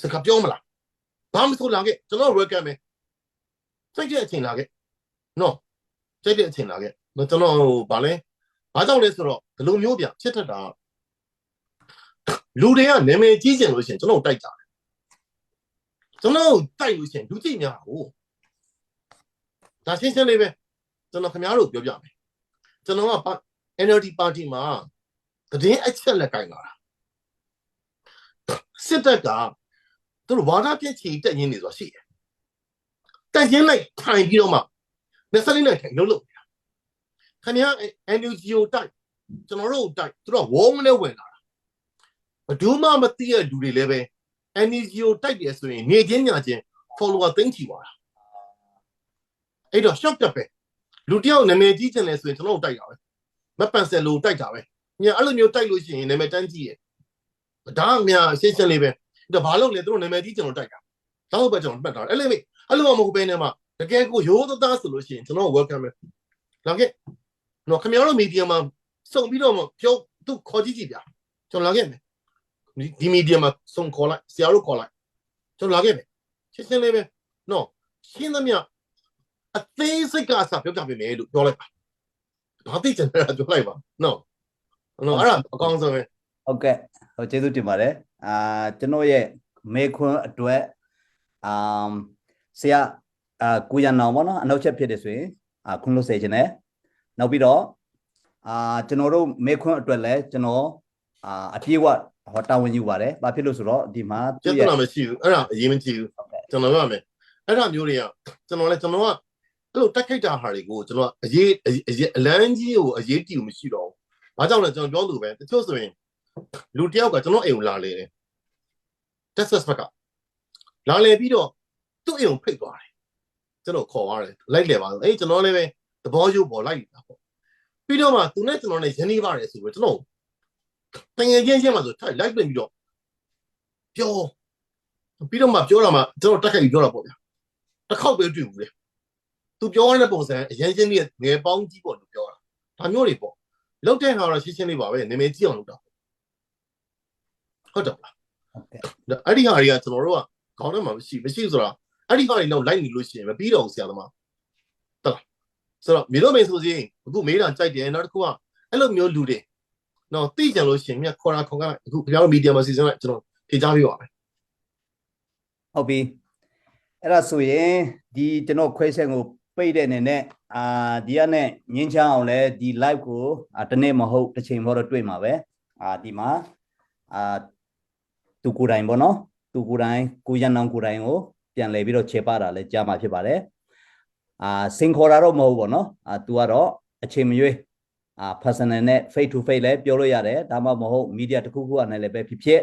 စကားပြောမလားဘာမှမဆိုလာခဲ့ကျွန်တော် welcome ပဲစိတ်တဲ့အချိန်လာခဲ့နော်စိတ်တဲ့အချိန်လာခဲ့ကျွန်တော်ဗာလဲဘာကြောင့်လဲဆိုတော့ဒီလိုမျိုးပြဖြစ်ထက်တာလူတွေကနာမည်ကြီးကျင်လို့ရှိရင်ကျွန်တော်တိုက်ကြတယ်ကျွန်တော်တိုက်လို့ရှိရင်လူကြည့်များဟုတ်ဒါရှင်းရှင်းလေးပဲကျွန်တော်ခင်ဗျားတို့ပြောပြမယ်ကျွန်တော်က NLD ပါတီမှာတည်င်းအချက်လက်ကင်လာတာစစ်တပ်ကသူတို့ဝါဒပြည့်ချီတက်ရင်းနေဆိုတာရှိတယ်但现在看比了嘛，那啥里呢？看到了，看你看 NUGO 带，ကျွန်တော်တို့တိုက်သူတို့ဝုန်းနဲ့ဝင်လာတာဘယ်သူမှမသိတဲ့လူတွေလည်းပဲ NUGO တိုက်တယ်ဆိုရင်နေချင်းညာချင်း follower သိမ်းချီသွားတာအဲ့တော့ shock တက်ပဲလူတယောက်နာမည်ကြီးချင်တယ်ဆိုရင်ကျွန်တော်တို့တိုက်တာပဲမပန်ဆယ်လိုတိုက်တာပဲညအဲ့လိုမျိုးတိုက်လို့ရှိရင်နာမည်တန်းကြီးရဒါအများရှင်းရှင်းလေးပဲဒါဘာလို့လဲသူတို့နာမည်ကြီးကျွန်တော်တိုက်တာတော့ပဲကျွန်တော်မှတ်တာအဲ့လိုမှမဟုတ်ဘဲနဲ့မှတကယ်ကိုရိုးသားဆိုလို့ရှိရင်ကျွန်တော် welcome ပဲလာခဲ့နော်ခင်ဗျားတို့မီဒီယာမှာစုံပြီးတော့ပြောသူခေါ်ကြည့်ကြည့်ဗျာကျွန်တော်လာခဲ့မယ်ဒီမီဒီယာမှာစုံခေါ်လိုက်ဆရာတို့ခေါ်လိုက်ကျွန်တော်လာခဲ့မယ်ရှင်းရှင်းလေးပဲနော်ရှင်းသမျှအသေးစိတ်ကအစပြောပြပေးမယ်လို့ပြောလိုက်ပါဘာသိချင်လဲပြောလိုက်ပါနော်အဲ့ဒါအကောင်းဆုံးပဲဟုတ်ကဲ့ဟိုကျေးဇူးတင်ပါတယ်ကျွန်တော်ရဲ့မေခွန်းအတွက်ဆရာကိုရန်နောင်ပေါ့နော်အနောက်ချက်ဖြစ်တယ်ဆိုရင်ခွန်းလို့စေခြင်းနဲ့နောက်ပြီးတော့ကျွန်တော်တို့မေခွန်းအတွက်လည်းကျွန်တော်အပြည့်အဝဟောတာဝန်ယူပါတယ်ဘာဖြစ်လို့ဆိုတော့ဒီမှာပြဿနာမရှိဘူးအဲ့ဒါအရေးမကြီးဘူးကျွန်တော်ပြောမယ်အဲ့ဒါမျိုးတွေကကျွန်တော်ကအဲ့လိုတက်ခိတ်တာဟာတွေကိုကျွန်တော်အလန်းကြီးကိုအရေးတီကိုမရှိတော့ဘူးဘာကြောင့်လဲကျွန်တော်ပြောလို့ပဲတချို့ဆိုရင်လူတယောက်ကကျွန်တော်အိမ်ကိုလာလေတယ် Texas ဘက်ကလာလေပြီးတော့သူ့အိမ်ကိုဖိတ်သွားတယ်ကျွန်တော်ခေါ်သွားတယ်လိုက်လေပါအေးကျွန်တော်လည်းပဲသဘောကျပေါ်လိုက်တာပေါ့ပြီးတော့မှသူနဲ့ကျွန်တော်နဲ့ရင်းနှီးပါတယ်ဆိုပြီးကျွန်တော်တငယ်ချင်းမှာဆိုထိုက်လိုက်ပြင်ပြီးတော့ပြောပြီးတော့မှပြောတာမှကျွန်တော်တက်ခိုက်ပြီးပြောတာပေါ့ဗျာတစ်ခေါက်ပဲတွေ့ဘူးလေသူပြောရတဲ့ပုံစံအရင်ချင်းလေးငယ်ပေါင်းကြီးပေါ့လို့ပြောတာဒါမျိုးတွေပေါ့လောက်တဲ့ဟာတော့ရှင်းရှင်းလေးပါပဲနာမည်ကြီးအောင်လုပ်တာဟုတ်တယ်လားအဲ့ဒီဟာတွေကကျွန်တော်တို့ကခေါင်းထဲမှာမရှိဆိုတာအဲ့ဒီဟာတွေတော့လိုက်နေလို့ရှိရင်မပြီးတော့ဆရာသမားဟုတ်လားဆိုတော့မြေလို့မေးဆိုစီအခုမေးတာကြိုက်တယ်နောက်တစ်ခုကအဲ့လိုမျိုးလူတွေနော်သိကြလို့ရှိရင်မြတ်ခေါ်ကအခုခင်ဗျားတို့မီဒီယာမှာစီစဉ်လိုက်ကျွန်တော်ဖြေချပေးပါမယ်ဟုတ်ပြီအဲ့ဒါဆိုရင်ဒီကျွန်တော်ခွဲဆက်ကိုပိတ်တဲ့အနေနဲ့ဒီကနေ့ငင်းချအောင်လဲဒီ live ကိုတနေ့မဟုတ်တစ်ချိန်တော့တွေ့မှာပဲဒီမှာသူကိုယ်တိုင်ပေါ့နော်သူကိုယ်တိုင်ကိုရန်နောင်ကိုယ်တိုင်ကိုပြန်လဲပြီးတော့ခြေပတာလဲကြားမှာဖြစ်ပါတယ်စင်ခေါ်တာတော့မဟုတ်ပေါ့နော်သူကတော့အချိန်မရွေးpersonal နဲ့ face to face လဲပြောလို့ရတယ်ဒါမှမဟုတ် media တစ်ခုခုအနေနဲ့ပဲဖြစ်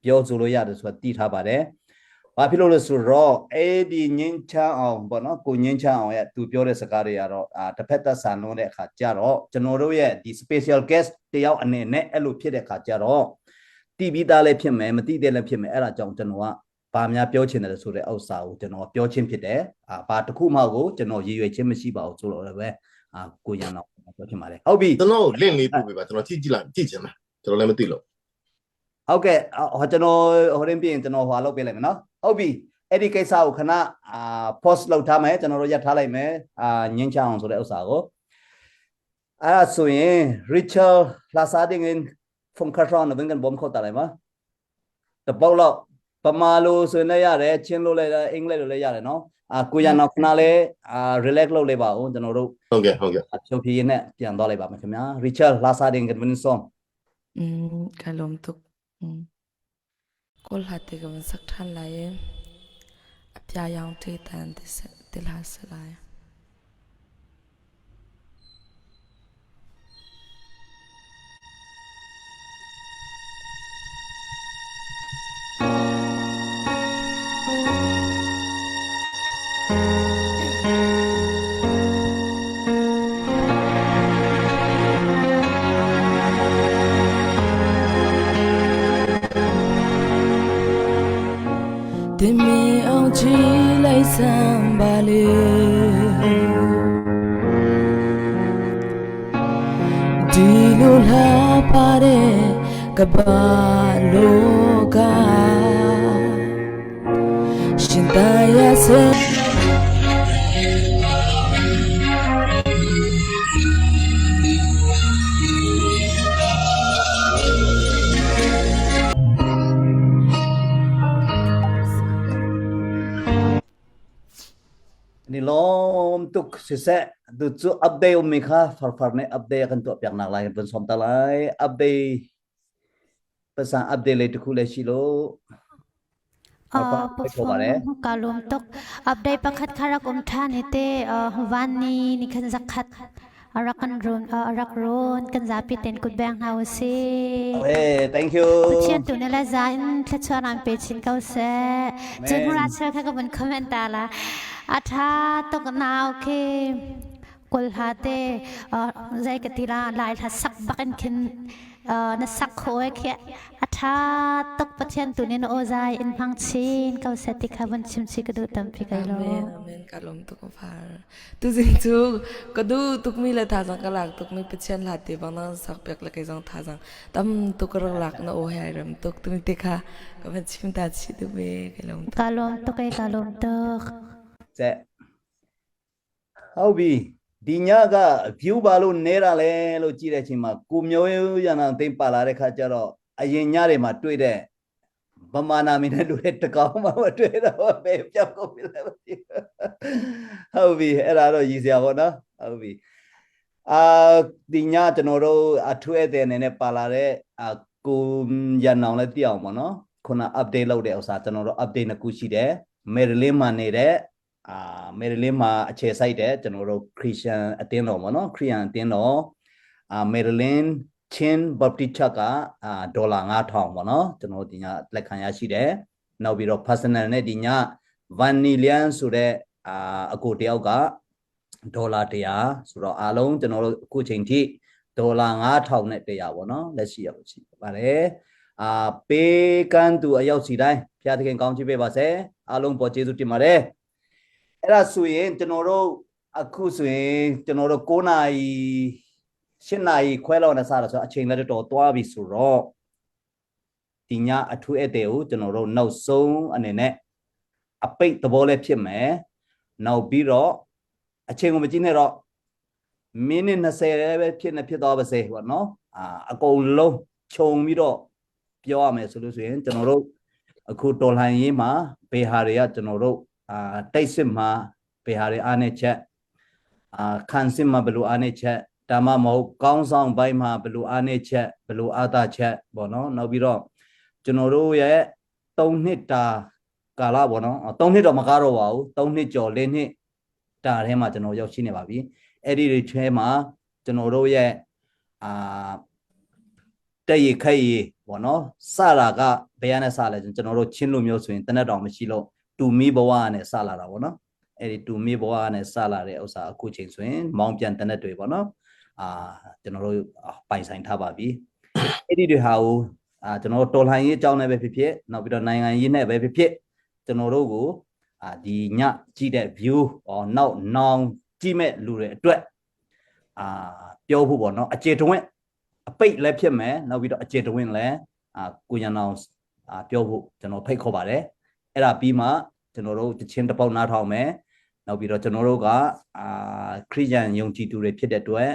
ပြောဆိုလို့ရတယ်ဆိုတာသိထားပါတယ်ဘာဖြစ်လို့လဲဆိုတော့အဲ့ဒီငင်းချအောင်ပေါ့နော်ကိုငင်းချအောင်ရဲ့သူပြောတဲ့စကားတွေကတော့တစ်ဖက်သက်ဆန်လို့တဲ့အခါကျတော့ကျွန်တော်တို့ရဲ့ဒီ special guest တယောက်အနေနဲ့အဲ့လိုဖြစ်တဲ့အခါကျတော့တီးပြီးသားလည်းဖြစ်မယ်မတိတဲ့လည်းဖြစ်မယ်အဲ့ဒါကြောင့်ကျွန်တော်ကဘာများပြောချင်တယ်ဆိုတဲ့ဥစ္စာကိုကျွန်တော်ပြောချင်းဖြစ်တယ်ဘာတစ်ခုမှကိုကျွန်တော်ရည်ရွယ်ချင်းမရှိပါဘူးဆိုတော့လည်းပဲကိုရန်တော့ပြောချင်ပါတယ်ဟုတ်ပြီကျွန်တော်လင့်လေးပို့ပေးပါကျွန်တော်ကြည့်ချင်မယ်ကျွန်တော်လည်းမသိလို့ဟုတ်ကဲ့ကျွန်တော်ဟိုရင်ပြင်ကျွန်တော်ဟွာလုပ်ပေးလိုက်မယ်နော်ဟုတ်ပြီအဲ့ဒီကိစ္စကိုခဏpost လုပ်ထားမယ်ကျွန်တော်တို့ရပ်ထားလိုက်မယ်ငင်းချအောင်ဆိုတဲ့ဥစ္စာကိုအဲ့ဒါဆိုရင် Richard Lasadingen from Katron ဘင်ကန်ဘုံခေါ်တာလိုက်ပါတပုတ်လောက်ပမာလိုဆိုနေရတယ်ချင်းလို့လည်းအင်္ဂလိပ်လိုလည်းရတယ်နော်ကိုရနောက်ခဏလေးrelax လုပ်လိုက်ပါဦးကျွန်တော်တို့ဟုတ်ကဲ့ဖြုတ်ဖြည်းနဲ့ပြန်သွားလိုက်ပါမယ်ခင်ဗျာ Richard Lasadingen Winson kalom tuk kol hate ga sak than lai apya yang te tan til hasalai Dimi ang chilay sambali Dilula pare kabaloga Shintaya se ni lom tuk sise du chu update mi kha far ne update kan to pyak nak lai ben som ta lai update ภาษา update เลยทุกคู่เลยชิโล perform kalum tok update pakhat kharak thani te wani ni khan zakhat arakan ron arak ron kan zapi ten kut bang hause เฮ้ thank you เชียนตุนละจานทชวนามเปชินเกาเซจึงราชค่ะก็เป็นคอมเมนต์ตาละอาทาตกนาวเคกลหาเตใจกติลาลายทัสักบักันคินนัสักโคเอเคอาทาตกปัจจันตุนินโอใจอินพังชินเกาเซติคาบันชิมชิกดูตัมพิกายโล Amen kalom tuk par tu jing chu kadu tuk mi la tha jang kalak tuk mi pichen la te bang na sak pek la kai jang tha jang tam tuk rak lak na o hai ram tuk tu mi te kha ka ban chim ta chi tu be kalom kalom tuk ay kalom tuk เจ๊ဟုတ်ပြီဒီညက view ပါလို့နေတာလဲလို့ကြည့်တဲ့အချိန်မှာကိုမျိုးရနာသိမ့်ပါလာတဲ့ခါကျတော့အရင်ညတွေမှာတွေ့တဲ့ဗမာနာမည်နဲ့လူတွေတကောင်မှမတွေ့တော့ပဲပြောက်ကုန်ပြီလဲဟုတ်ပြီအဲ့ဒါတော့ရည်စရာပေါ့နော်ဟုတ်ပြီဒီညကျွန်တော်တို့အထွေးတဲ့အနေနဲ့ပါလာတဲ့ကိုရန်အောင်လည်းသိအောင်ပေါ့နော်ခုန update လုပ်တဲ့ဥစ္စာကျွန်တော်တို့ update နှစ်ခုရှိတယ်မယ်ရီလင်းမှာနေတဲ့မယ်ရီလင်းမှာအခြေစိုက်တဲ့ကျွန်တော်တို့ခရစ်ယာန်အသင်းတော်ပေါ့နော်ခရစ်ယာန်အသင်းတော်မယ်ရီလင်းချင်းဘပ်တီချက်ကဒေါ်လာ9000ပေါ့နော်ကျွန်တော်ဒီညလက်ခံရရှိတယ်နောက်ပြီးတော့ personal နဲ့ဒီည1 million ဆိုတဲ့အကိုတယောက်ကဒေါ်လာ100ဆိုတော့အားလုံးကျွန်တော်တို့အခုချိန်ထိဒေါ်လာ9000နဲ့100ပေါ့နော်လက်ရှိရပါရှိပါတယ်ပေးကမ်းသူအရောက်စီတိုင်းဖျားသခင်ကောင်းချီးပေးပါစေအားလုံးပေါ်ကျေးဇူးတင်ပါတယ်အဲ့ဒါဆိုရင်ကျွန်တော်တို့အခုဆိုရင်ကျွန်တော်တို့9နာရီ8နာရီခွဲလောက်နဲ့စတာဆိုအချိန်လည်းတော်သွားပြီဆိုတော့ဒီညအထူးဧည့်သည်ကိုကျွန်တော်တို့နောက်ဆုံးအနေနဲ့အပိတ်သဘောလေးဖြစ်မယ်နောက်ပြီးတော့အချိန်ကိုမကြည့်နဲ့တော့မိနစ်20လည်းပဲဖြစ်သွားပါစေပေါ့နော်အကုန်လုံးခြုံပြီးတော့ပြောရမယ်ဆိုလို့ဆိုရင်ကျွန်တော်တို့အခုတော်လှန်ရေးမှာဘေဟာတွေကကျွန်တော်တို့တိုက်စစ်မှာဘေဟာတွေအားနဲ့ချက်ခန်းစစ်မှာဘယ်လိုအားနဲ့ချက်ဒါမှမဟုတ်ကောင်းဆောင်ပိုင်းမှာဘယ်လိုအားနဲ့ချက်ဘယ်လိုအားသာချက်ပေါ့နော်နောက်ပြီးတော့ကျွန်တော်တို့ရဲ့3နှစ်တာကာလပေါ့နော်3နှစ်တော့မကားတော့ပါဘူး3နှစ်ကျော်4နှစ်တာထဲမှာကျွန်တော်ရောက်ရှိနေပါပြီအဲ့ဒီတွေထဲမှာကျွန်တော်တို့ရဲ့တက်ရခိုက်ရပေါ့နော်စတာကဘယ်ရနဲ့စလဲကျွန်တော်တို့ချင်းလူမျိုးဆိုရင်တနက်တောင်မရှိလို့တူမီဘဝနဲ့စလာတာပေါ့နော်အဲ့ဒီတူမီဘဝနဲ့စလာတဲ့ဥစ္စာအခုချိန်ဆိုရင်မောင်းပြန်တနက်တွေပေါ့နော်ကျွန်တော်တို့ပိုင်ဆိုင်ထားပါပြီအဲ့ဒီတွေဟာကိုကျွန်တော်တော်လှန်ရေးအကြောင်းနဲ့ပဲဖြစ်ဖြစ်နောက်ပြီးတော့နိုင်ငံရေးနဲ့ပဲဖြစ်ဖြစ်ကျွန်တော်တို့ကိုဒီညကြည့်တဲ့ view နောက်နောင်ကြည့်မဲ့လူတွေအတွက်ပြောဖို့ပေါ့နော်အကျေတဝင့်အပိတ်လည်းဖြစ်မယ်နောက်ပြီးတော့အကျေတဝင့်လည်းကိုရန်အောင်ပြောဖို့ကျွန်တော်ဖိတ်ခေါ်ပါတယ်အဲ့ဒါပြီးမှကျွန်တော်တို့တချင်းတစ်ပေါက်နားထောင်မယ်နောက်ပြီးတော့ကျွန်တော်တို့ကခရစ်ယာန်ယုံကြည်သူတွေဖြစ်တဲ့အတွက်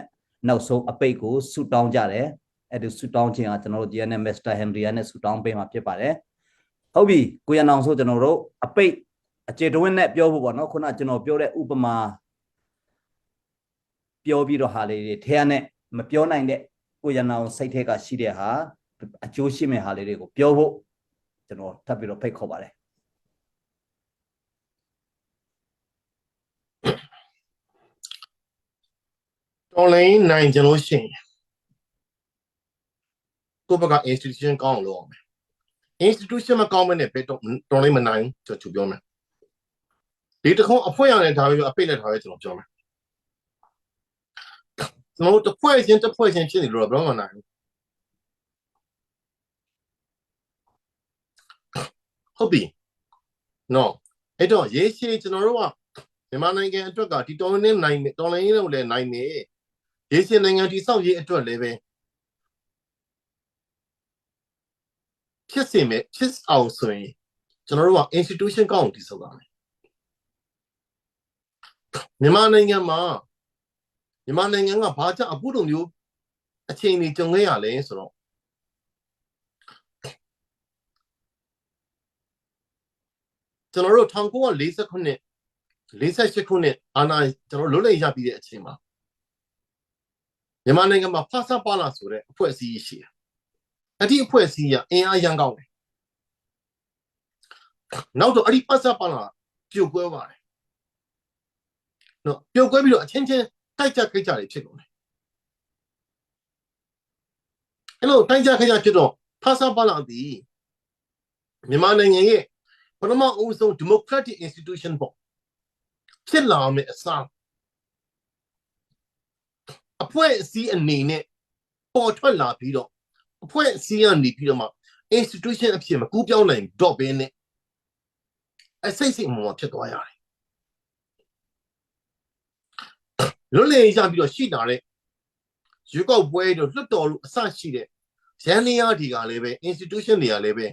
နောက်ဆုံးအပိတ်ကိုဆုတောင်းကြတယ်အဲ့ဒီဆုတောင်းခြင်းကကျွန်တော်တို့ DNA Master Henry နဲ့ဆုတောင်းပေးမှာဖြစ်ပါတယ်ဟုတ်ပြီကိုရန်အောင်ဆိုကျွန်တော်တို့အပိတ်အကျေတဝင့်နဲ့ပြောဖို့ပေါ့နော်ခုနကျွန်တော်ပြောတဲ့ဥပမာပြောပြီးတော့ဟာလေးတွေထဲနဲ့မပြောနိုင်တဲ့ကိုရန်အောင်စိတ်ထဲကရှိတဲ့ဟာအကျိုးရှိမဲ့ဟာလေးတွေကိုပြောဖို့ကျွန်တော်ထပ်ပြီးတော့ဖိတ်ခေါ်ပါတယ်တော်လိုင်းနိုင်ကြလို့ရှိရင်ကိုယ့်ဘက်က institution ကောင်းအောင်လုပ်အောင်မယ် institution မကောင်းမနဲ့ဘယ်တော့တော်လိုင်းမနိုင်ကျွန်တော်ပြောမယ်ဒီတခုံးအဖွဲ့ရတယ်ဒါပဲပြောအပိတ်လက်ထားပဲကျွန်တော်ပြောမယ်ကျွန်တော်တို့တစ်ဖွဲ့ချင်းဖြစ်နေလို့တော့ဘယ်တော့မှနိုင်ဟုတ်ပြီနော်အဲ့တော့ရေးရှိကျွန်တော်တို့ကမြန်မာနိုင်ငံအတွက်ကဒီတော်လိုင်းနိုင်တော်လိုင်းလို့လည်းနိုင်နေရေးရှိနိုင်ငံဒီစောက်ရေးအတွက်လည်းပဲဖြစ်စေမယ်ဖြစ်အောင်ဆိုရင်ကျွန်တော်တို့က institution ကောင်းအောင်တည်ဆောက်ရမယ်မြန်မာနိုင်ငံကဘာကြောင့်အခုလိုမျိုးအခြေအနေကြုံခဲ့ရလဲဆိုတော့ကျွန်တော်တို့1948ခုနှစ်အာဏာကျွန်တော်လွတ်လပ်ရပြီးတဲ့အချိန်မှာမြန်မာနိုင်ငံမှာဖဆပလာဆိုတဲ့အဖွဲ့အစည်းရှိတယ်။အဲ့ဒီအဖွဲ့အစည်းကအင်အားရန်ကောင်းတယ် နောက်တော့အဲ့ဒီဖဆပါလာပြုတ်ကွဲပါတယ်နော်ပြုတ်ကွဲပြီးတော့အချင်းချင်းတိုက်ကြခိုက်ကြတွေဖြစ်ကုန်တယ်အဲ့လိုတိုက်ကြခိုက်ကြဖြစ်တော့ဖဆပါလာသည်မြန်မာနိုင်ငံရဲ့ပထမအဦးဆုံး democratic institution ပေါ့ဖြစ်လာမယ့်အစားအဖွဲ့အစည်းအနေနဲ့ပေါ်ထွက်လာပြီးတော့အဖွဲ့အစည်းကနေပြီးတော့မှ institution အဖြစ်မကူးပြောင်းနိုင်တော့ဘဲနဲ့အစိတ်စိတ်မှဖြစ်သွားရတယ်လွတ်လပ်ရေးရပြီးတော့ရှိတာတဲ့ရွေးကောက်ပွဲတို့လွတ်တော်လို့အစရှိတဲ့ရန်နေရတွေကလည်းပဲ institution တွေကလည်းပဲ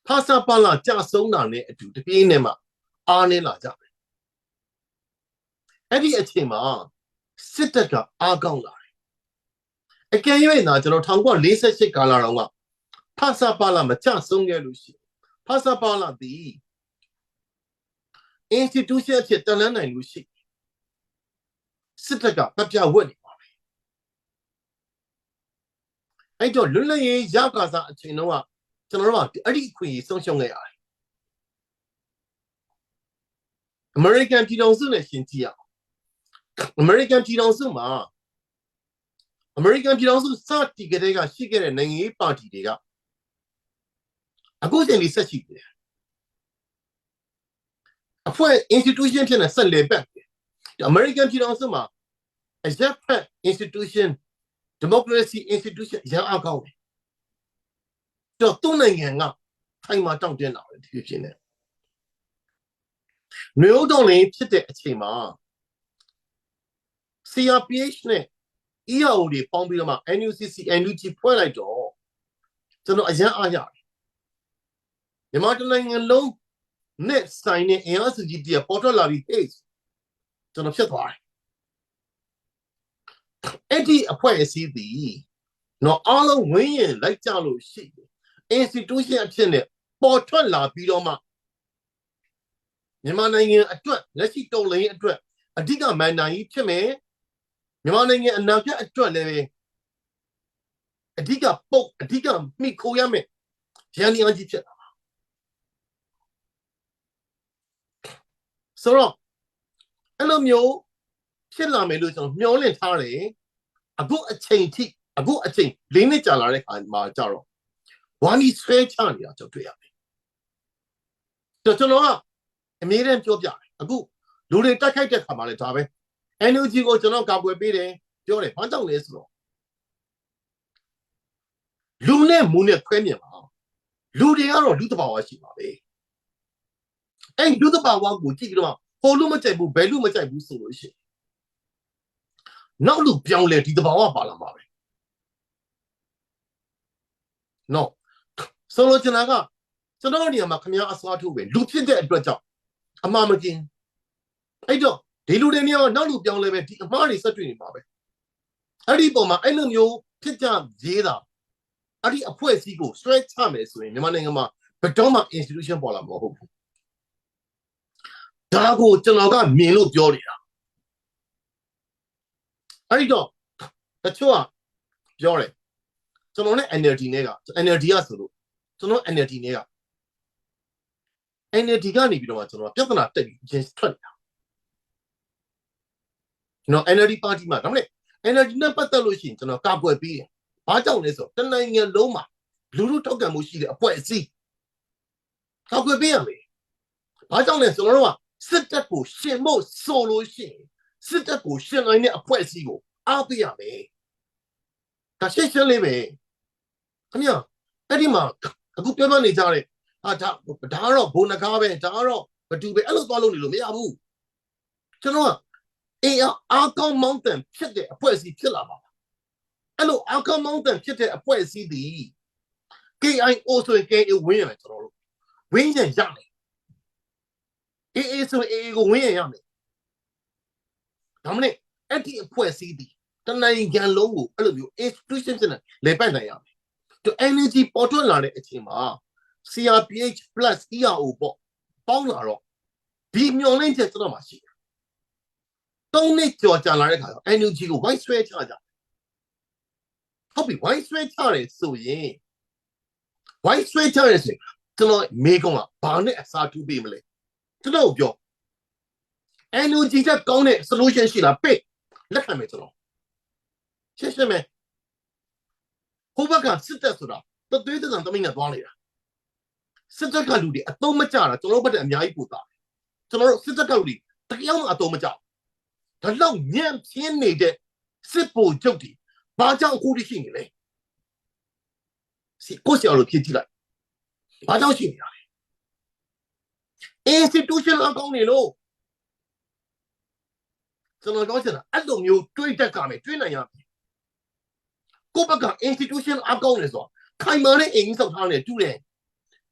ဖဆပါလာကြဆုံးတာနဲ့အတူတပြေးနဲ့မှအားနေလာကြတယ်အဲ့ဒီအချိန်မှာစစ်တပ်ကအားကောင်းလာတယ်အကယ်၍သာကျွန်တော်1948ကာလတုန်းကဖဆပါလာမကြဆုံးခဲ့လို့ရှိရင်ဖဆပါလာဒီ institution ဖြစ်တန်လန်းနိုင်လို့ရှိစစ်တပ်ကပပြဝတ်နေပါပဲအဲ့တော့လွတ်လပ်ရေးရကာစားအချိန်တုန်းကကျွန်တော်တို့ကအဲ့ဒီအခွင့်အရေးဆုံးရှုံးခဲ့ရတယ်အမေရိကန်ပြည်ထောင်စုနဲ့ရှင်ကြည့်ရအောင်အမေရိကန်ပြည်ထောင်စုမှာအမေရိကန်ပြည်ထောင်စုစတီကလေးကရှိခဲ့တဲ့နိုင်ငံရေးပါတီတွေကအခုချိန်လေးဆက်ရှိတယ်အဖွဲ့ institution ဖြစ်နေဆက်လေပတ်အမေရိကန်ပြည်ထောင်စုမှာအရက်ဖက် institution democracy institution ရအောင်ကောင်းတယ်တော့သူ့နိုင်ငံကထိုင်မှာတောင့်တင်းလာတယ်ဒီဖြစ်နေမျိုးတော်လေးဖြစ်တဲ့အချိန်မှာ CRPH နဲ့ EAO တွေပေါင်းပြီးတော့မှ NUCC NUG ဖွဲ့လိုက်တော့ကျွန်တော်အရန်အားရတယ်မြန်မာနိုင်ငံလုံးနဲ့ဆိုင်နေအင်အားစုကြီးတည်းပေါ်ထွက်လာပြီးဟေးကျွန်တော်ဖြစ်သွားတယ်အဲ့ဒီအဖွဲ့အစည်းသည်တော့အားလုံးဝင်းရင်လိုက်ကြလို့ရှိတယ် institution အဖြစ်နဲ့ပေါ်ထွက်လာပြီးတော့မှမြန်မာနိုင်ငံအတွက်လက်ရှိတော်လှန်ရေးအတွက်အဓိကမန်နိုင်ကြီးဖြစ်မယ်မြန်မာနိုင်ငံအနာဂတ်အတွက်လည်းအဓိကမိခိုးရမယ်ရန်နေအကြီးဖြစ်တာဆိုတော့အဲ့လိုမျိုးဖြစ်လာမယ်လို့ကျွန်တော်မျှော်လင့်ထားတယ်အခုအချိန်၄နှစ်ကြာလာတဲ့ခါမှာကြတော့ဝါနီဆွဲချနေတာကျွန်တော်တွေ့ရတယ်ကျွန်တော်ကအမြဲတမ်းပြောပြတယ်အခုလူတွေတိုက်ခိုက်တဲ့ခါမှာလည်းဒါပဲ NUG ကိုကျွန်တော်ကာကွယ်ပေးတယ်ပြောတယ်ဘာကြောင့်လဲဆိုတော့လူနဲ့မူနဲ့ခွဲမြင်ပါလူတွေကတော့လူတဘာဝရှိပါပဲအဲ့လူတဘာဝကိုကြည့်ပြီးတော့ဟိုလူမကြိုက်ဘူးဘယ်လူမကြိုက်ဘူးဆိုလို့ရှိရင်နောက်လူပြောင်းလဲဒီတဘာဝပါလာမှာပဲနော်ဆိုလို့ကျွန်တော်နေရာမှာခမည်းအစွာထုတ်ပဲလူဖြစ်တဲ့အတွက်ကြောင့်အမှားမကင်းအဲ့တော့ဒီလူတွေနေရာနောက်လူပြောင်းလဲပဲဒီအမှားတွေဆက်တွေ့နေပါပဲအဲ့ဒီပုံမှာအဲ့လိုမျိုးဖြစ်ကြရေးတာအဲ့ဒီအဖွဲ့အစည်းကို stress ချမယ်ဆိုရင်မြန်မာနိုင်ငံမှာဘယ်တော့မှ institution ပေါ်လာမှာမဟုတ်ဘူးဒါကိုကျွန်တော်ကမြင်လို့ပြောနေတာအဲ့ဒီတော့တချို့ကပြောတယ်ကျွန်တော်နဲ့ NLD နဲ့က NLD ကဆိုလို့ကျွန်တော် NLD နဲ့က NLD ကနေပြီးတော့မှကျွန်တော်ပြဿနာတက်ပြီးချင်းထွက်နေတာကျွန်တော် NLD ပါတီမှာဒါမှမဟုတ် NLD နဲ့ပတ်သက်လို့ရှိရင်ကျွန်တော်ကာကွယ်ပေးတယ်ဘာကြောင့်လဲဆိုတော့တနိုင်ငံလုံးမှာလူလူထောက်ခံမှုရှိတဲ့အဖွဲ့အစည်းကာကွယ်ပေးရမယ်ဘာကြောင့်လဲဆိုတော့စစ်တပ်ကိုရှင်ဖို့ဆိုလို့ရှိရင်စစ်တပ်ကိုရှင်နိုင်တဲ့အဖွဲ့အစည်းကိုအားပေးရမယ်ဒါရှင်းလေးပဲခင်ဗျအဲ့ဒီမှာအခုပြောနေကြတဲ့ဒါကတော့ဘုံနဂါးပဲဒါကတော့ဘတူပဲအဲ့လိုသွားလို့နေလို့မရဘူးကျွန်တော်ကအားကောင်းမောင်းတန်ဖြစ်တဲ့အဖွဲ့အစည်းဖြစ်လာပါအဲ့လိုအားကောင်းမောင်းတန်ဖြစ်တဲ့အဖွဲ့အစည်းဒီ KIO ဆိုရင် KIO ဝင်းရမယ်ကျွန်တော်တို့ဝင်းရင်ရမယ်AA ဆိုရင် AA ကိုဝင်းရင်ရမယ်ဒါမှမဟုတ်အဲ့ဒီအဖွဲ့အစည်းဒီတနိုင်ငံလုံးကိုအဲ့လိုမျိုး institution နဲ့လေပတ်နိုင်ရမယ်သူ energy ပေါ်ထွက်လာတဲ့အချိန်မှာ CRPH plus ERO ပေါ့ပေါင်းလာတော့ဒီမျောလင်းချက်ကျွန်တော်မှရှိတယ်၃နှစ်ကျော်ကြာလာတဲ့ခါကျ energy ကို white switch ချကြဟုတ်ပြီ white switch ချတယ်ဆိုရင် white switch ချတယ်ဆိုရင် ကျွန်တော်မေးကောင်းကဘာနဲ့အစားထိုးပေးမလဲကျွန်တော်ပြော NUG ကကောင်းတဲ့ solution ရှိလားပေးလက်ခံမယ်ကျွန်တော်ရှင်းရှင်းပဲဟိုဘက်ကစစ်တပ်ဆိုတာတသွေးတံတမိန်နဲ့သွားနေတာစစ်တပ်ကလူတွေအသုံးမကျတာကျွန်တော်ဘက်ကအများကြီးပို့တာကျွန်တော်တို့စစ်တပ်ကလူတွေတကယ်မှအသုံးမကျဒါလောက်ညံ့ပြင်းနေတဲ့စစ်ဗိုလ်ချုပ်တွေဘာကြောင့်အခုထိရှိနေလဲကိုစီအောင်လို့ဖြစ်ကြည့်လိုက်ဘာကြောင့်ရှိနေတာလဲ institution အကောင်းနေလို့ကျွန်တော်ပြောချင်တာအဲ့လိုမျိုးတွေးတတ်ကြမယ်တွေးနိုင်ရမယ်ကိုဘက်က institution အကောင်းနေဆိုခိုင်မာတဲ့အိမ်ကြီးစောက်ထားနေတူတယ်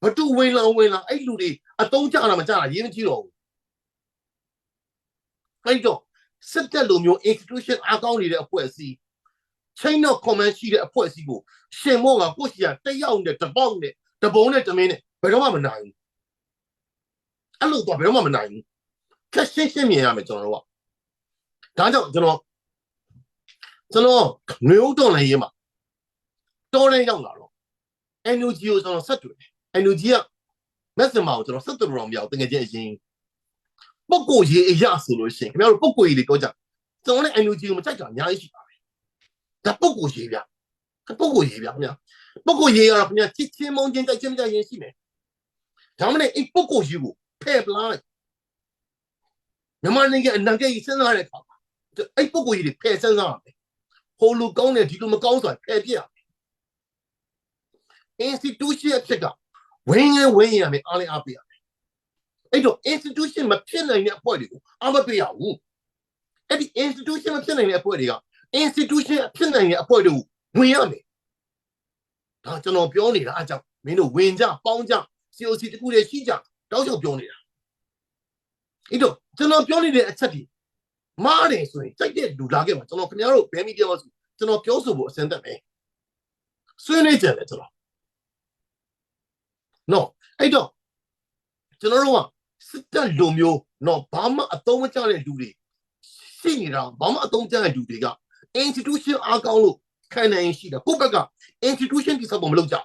ဘတူဝင်လာအဲ့လူတွေအတုံးကြတာမကြတာရေးမကြည့်တော့ဘူးအဲ့တော့စစ်တပ်လိုမျိုး institution အကောင်းနေတဲ့အဖွဲ့အစည်း chain of command ရှိတဲ့အဖွဲ့အစည်းကိုရှင်မော့ကကိုရှိရတက်ရောက်တဲ့တပေါက်နဲ့တပုံးနဲ့တမင်းနဲ့ဘယ်တော့မှမနိုင်ဘူးအဲ့လိုတော့ဘယ်တော့မှမနိုင်ဘူးခက်ရှင်းမြင်ရမယ်ကျွန်တော်တို့ကဒါကြောင့်ကျွန်တော်မျိုးတော်လည်းရေးမှာတော်လည်းရောက်လာတော့ NUG ကိုကျွန်တော်ဆက်တွေ့တယ် NUG က messenger ကိုကျွန်တော်ဆက်တွေ့တော့မရဘူးတကယ်ချင်းအရင်ပုတ်ကိုရေးအရဆိုလို့ရှိရင်ခင်ဗျားတို့ပုတ်ကိုရေးတွေပြောကြကျွန်တော်လည်း NUG ကိုမကြိုက်တာအများကြီးရှိပါတယ်ဒါပုတ်ကိုရေးဗျပုတ်ကိုရေးဗျခင်ဗျာပုတ်ကိုရေးရတော့ခင်ဗျာချစ်ချင်းမုန်းချင်းကြိုက်ချင်းမကြိုက်ရင်ရှိမယ်ဒါမှမဟုတ်အဲ့ပုတ်ကိုရေးကိုဖဲ့ပလိုက်မြန်မာနိုင်ငံအနံကိစဉ်းစားတဲ့အခါအဲ့ပုတ်ကိုရေးတွေဖဲ့စဉ်းစားရမယ်ဟိုလူကောင်းတယ်ဒီလူမကောင်းဆိုတာဖဲ့ပြရမယ် institution အဖြစ်ကဝင်းရမယ်အားလည်းအားပေးရမယ်အဲ့တော့ institution မဖြစ်နိုင်တဲ့အဖွဲ့တွေကိုအားမပေးရဘူးအဲ့ဒီ institution မဖြစ်နိုင်တဲ့အဖွဲ့တွေက institution ဖြစ်နိုင်တဲ့အဖွဲ့တွေကိုဝင်ရမယ်ဒါကျွန်တော်ပြောနေတာအကြောင်းမင်းတို့ဝင်ကြပေါင်းကြ COC တခုတည်းရှိကြတောက်လျှောက်ပြောနေတာအဲ့တော့ကျွန်တော်ပြောနေတဲ့အချက်တွေမားတယ်ဆိုရင်စိတ်တဲ့လူလာခဲ့မှာကျွန်တော်ခင်ဗျားတို့ဘယ်မီဒီယာမှာကျွန်တော်ပြောဆိုဖို့အစင်သက်မယ်ဆွေးနွေးကြတယ်ကျွန်တော်နော်အဲ့တော့ကျွန်တော်တို့ကစစ်တပ်လူမျိုးနော်ဘာမှအသုံးမကျတဲ့လူတွေရှိနေတာဘာမှအသုံးကျတဲ့လူတွေက institution အားကောင်းလို့ခံနိုင်ရှိတာကိုယ့်ဘက်က institution တိစောက်ဖို့မလုပ်ကြ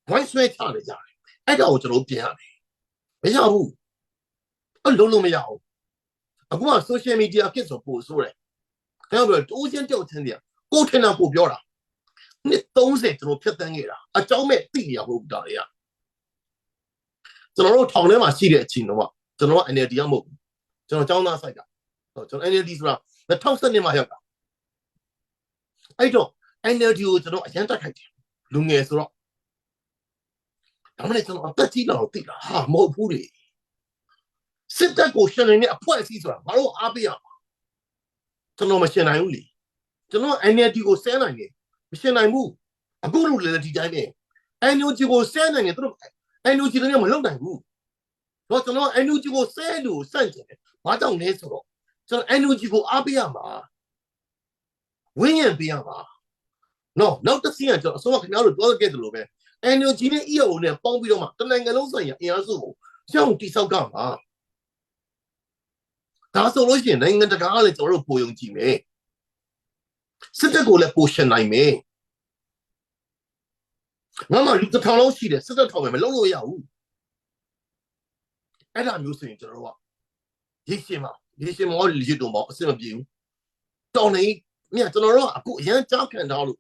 ဝိုင်းဆွဲချနေကြတယ်အဲ့ဒါကိုကျွန်တော်ပြင်ရတယ်မရဘူးအလုံးလုံးမရဘူးအခုက social media ဖြစ်ဆိုပို့ဆိုတယ်ဒါပေမဲ့တိုးချင်းတောက်ချင်းတွေကကိုယ်ထင်တာကိုပြောတာနှစ်30ကျွန်တော်ဖြတ်တန်းခဲ့တာအကြောင်းမဲ့သိရဟုတ်တာတွေကကျွန်တော်တို့ထောင်ထဲမှာရှိတဲ့အချိန်တော့ကျွန်တော်က NLD ရမဟုတ်ဘူးကျွန်တော်ចောင်းသားဆိုင်တာကျွန်တော် NLD ဆိုတာ2012မှာရောက်တာအဲ့တော့ NLD ကိုကျွန်တော်အရန်တက်ခိုက်တယ်လူငယ်ဆိုတော့ဒါမှလည်းကျွန်တော်အသက်ကြီးလာတော့သိတာဟာမဟုတ်ဘူးလေစစ်တပ်ကိုရှင်နေတဲ့အဖွဲ့အစည်းဆိုတာဘာလို့အားပေးရမှာကျွန်တော်မရှင်နိုင်ဘူးလေကျွန်တော် NLD ကိုဆဲနိုင်တယ်မရှင်နိုင်ဘူးအခုလိုလည်းဒီတိုင်းပဲ NUG ကိုဆဲနိုင်တယ်သူတို့ NUG လည်းမလုပ်နိုင်ဘူးတော့ကျွန်တော် NUG ကိုဆဲလို့စန့်ကျင်တယ်ဘာကြောင့်လဲဆိုတော့ကျွန်တော် NUG ကိုအားပေးရမှာဝင်းရံပေးရမှာနော်နောက်တစ်စီးကကျွန်တော်အစိုးရခင်ဗျားတို့ပြောခဲ့တယ်လို့ပဲ NUG နဲ့ EAO နဲ့ပေါင်းပြီးတော့မှတနိုင်ငံလုံးဆိုင်ရာအင်အားစုကိုရှောင်းတိဆောက်ကမှာဒါဆိုလို့ရှိရင်နိုင်ငံတကာကလည်းကျွန်တော်တို့ပိုယုံကြည်မယ်စစ်တပ်ကိုလည်းပိုရှင်နိုင်မယ်ငါမှလူတစ်ထောင်လုံးရှိတယ်စစ်တပ်ထောင်မယ်မလုပ်လို့ရဘူးအဲ့ဒါမျိုးဆိုရင်ကျွန်တော်တို့ကရေရှင်းမောလေရတော့မောအဆင်မပြေဘူးတော်နေမြတ်ကျွန်တော်တို့ကအခုအရန်ကြောက်ခံထားလို့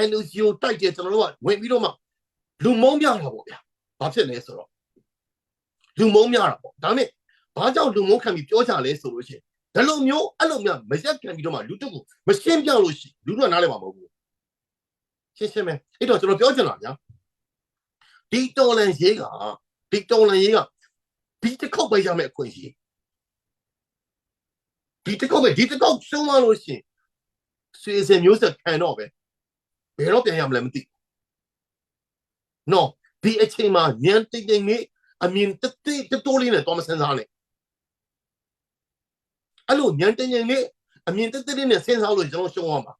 NUG ကိုတိုက်တယ်ကျွန်တော်တို့ကဝင်ပြီးတော့မှလူမုံပြတာပေါ့ဗျာဘာဖြစ်လဲဆိုတော့လူမုံပြတာပေါ့ဒါပေမဲ့ဘာကြောင့်လူမုံခံပြီးပြောကြလဲဆိုလို့ရှိရင်ဒါလိုမျိုးအဲ့လိုမျိုးမရက်ခံပြီးတော့မှလူတို့ကိုမရှင်းပြလို့ရှိလူတို့ကနားလည်မှာမဟုတ်ဘူးရှင်းမယ်အဲ့တော့ကျွန်တော်ပြောချင်တာဗျာဒီတော်လန်ရေးကဒီတစ်ခေါက်ပဲရမယ်အခွင့်အရေးဒီတစ်ခေါက်ရှုံးသွားလို့ရှိရင်ဆွေစင်မျိုးဆက်ခံတော့ပဲဘယ်တော့ပြန်ရမလဲမသိနော်ဒီအချိန်မှာညံတိတ်တိတ်လေးအမြင်တိုးလေးနဲ့တော့မစမ်းစားနဲ့အဲ့လိုညံတိတ်တိတ်လေးအမြင်တိတ်လေးနဲ့စဉ်းစားလို့ကျွန်တော်ရှုံးသွားမှာ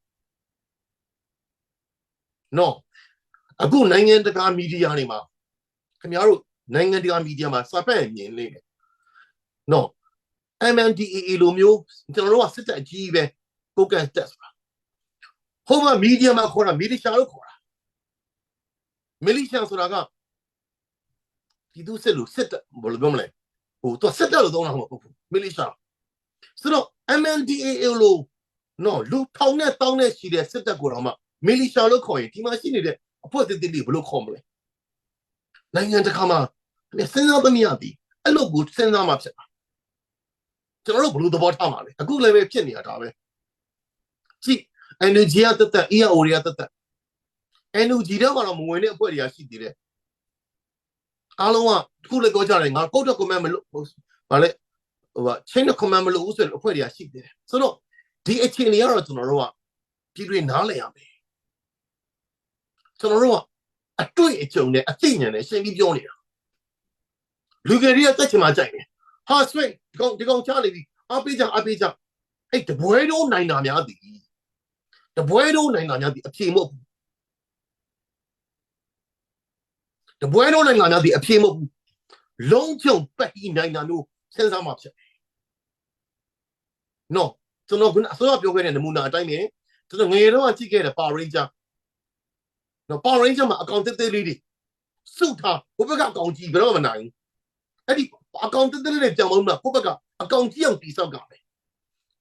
နော်အခုနိုင်ငံတကာမီဒီယာတွေမှာခင်ဗျားတို့နိုင်ငံတကာမီဒီယာမှာစပတ်မြင်လိမ့်မယ်နော် MNDAA လိုမျိုးကျွန်တော်တို့ကစစ်တပ်အကြီးပဲကိုကန်တက်ဆိုတာဟိုမှာမီဒီယာမှာခေါ်တာမီဒီရှာလို့ခေါ်တာ militia ဆိုတာကပြည်သူစစ်လို့စစ်တပ်ဘယ်လိုပြောမလဲဟိုသူစစ်တပ်လို့သုံးတာမဟုတ်ဘူး militia ဆိုတော့ MNDAA လို့နော်လူထောင်နဲ့တောင်းနဲ့ရှိတဲ့စစ်တပ်ကိုတော့မှ militia လို့ခေါ်ရင်ဒီမှာရှိနေတဲ့အဖွဲ့အစည်းတွေဘယ်လိုခေါ်မလဲနိုင်ငံတစ်ခါမှစဉ်းစားသမီးရသည်အဲ့လိုကိုစဉ်းစားမှဖြစ်တာကျွန်တော်တို့ဘယ်လိုသဘောထားမှာလဲအခုလည်းပဲဖြစ်နေတာဒါပဲကြည့် energy ရတက်တက် EAO ရတက်တက် energy တော့ကတော့မဝင်တဲ့အဖွဲ့တွေကရှိသေးတယ်အားလုံးကခုလည်းပြောကြတယ်ငါ code command မလို့ဗာလဲဟို chain command မလို့ဆိုတဲ့အဖွဲ့တွေကရှိသေးတယ်ဆိုတော့ဒီအခြေအနေကတော့ကျွန်တော်တို့ကပြည်တွင်းနားလည်ရမယ်ကျွန်တော်တို့ကအတွေ့အကြုံနဲ့အသိဉာဏ်နဲ့ရှင်းပြီးပြောနေတာလူငယ်တွေကတက်ချင်မှကြိုက်တယ်ဟာဆွေးဒီကောင်ချနေပြီအားပေးကြအဲ့တပွဲတော့နိုင်တာများသည်တပွဲတော့နိုင်တာများသည်အဖြေမဟုတ်ဘူးတပွဲတော့နိုင်တာများသည်အဖြေမဟုတ်ဘူးလုံးချုံပတ်ပြီးနိုင်တာမျိုးစဉ်းစားမှဖြစ်နော်ကျွန်တော်ကအစောပြောခဲ့တဲ့နမူနာအတိုင်းပဲကျွန်တော်ငယ်တော့ကြည့်ခဲ့တဲ့ Power Ranger နော် Power Ranger မှာအကောင့်သေးသေးလေးတွေစုထားဘုဘကအကောင့်ကြီးဘယ်တော့မှမနိုင်အဲ့ဒီအကောင့်သေးသေးလေးတွေကြောင်မလို့ဘုဘကအကောင့်ကြီးအောင်တိဆောက်ကပဲ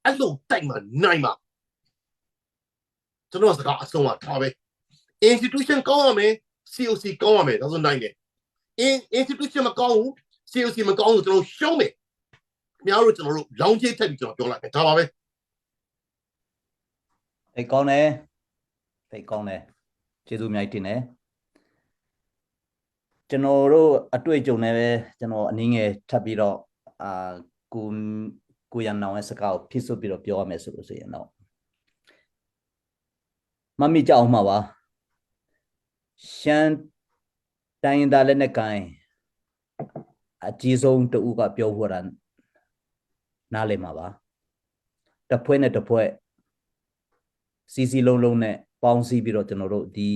အဲ့လိုတိုက်မှနိုင်မှာကျွန်တော်စကားအဆုံးကထားပဲ institution ကောင်းရမယ် COC ကောင်းရမယ်ဒါဆိုနိုင်တယ် institution မကောင်းဘူး COC မကောင်းဘူးကျွန်တော်ရှုံးမယ်များတို့ကျွန်တော်တို့လောင်းကြီးထက်ပြီးကျွန်တော်ပြောလိုက်မယ်ဒါပါပဲသိကောင်းတယ်ကျေးဇူးအများကြီးတင်တယ်ကျွန်တော်တို့အတွေ့အကြုံနဲ့ပဲကျွန်တော်အနည်းငယ်ထပ်ပြီးတော့ကိုရန်နောင်ရဲ့စကားကိုဖြစ်စွပြီးတော့ပြောရမယ်ဆိုလို့ဆိုရင်တော့မမိကြအောင်မှာပါရှမ်းတိုင်းသားလက်နဲ့ကိုင်းအကြီးဆုံးတူကပြောဖို့တာနားလည်မှာပါတစ်ဖွဲ့နဲ့တစ်ဖွဲ့စီစီလုံးလုံးနဲ့ပေါင်းစည်းပြီးတော့ကျွန်တော်တို့ဒီ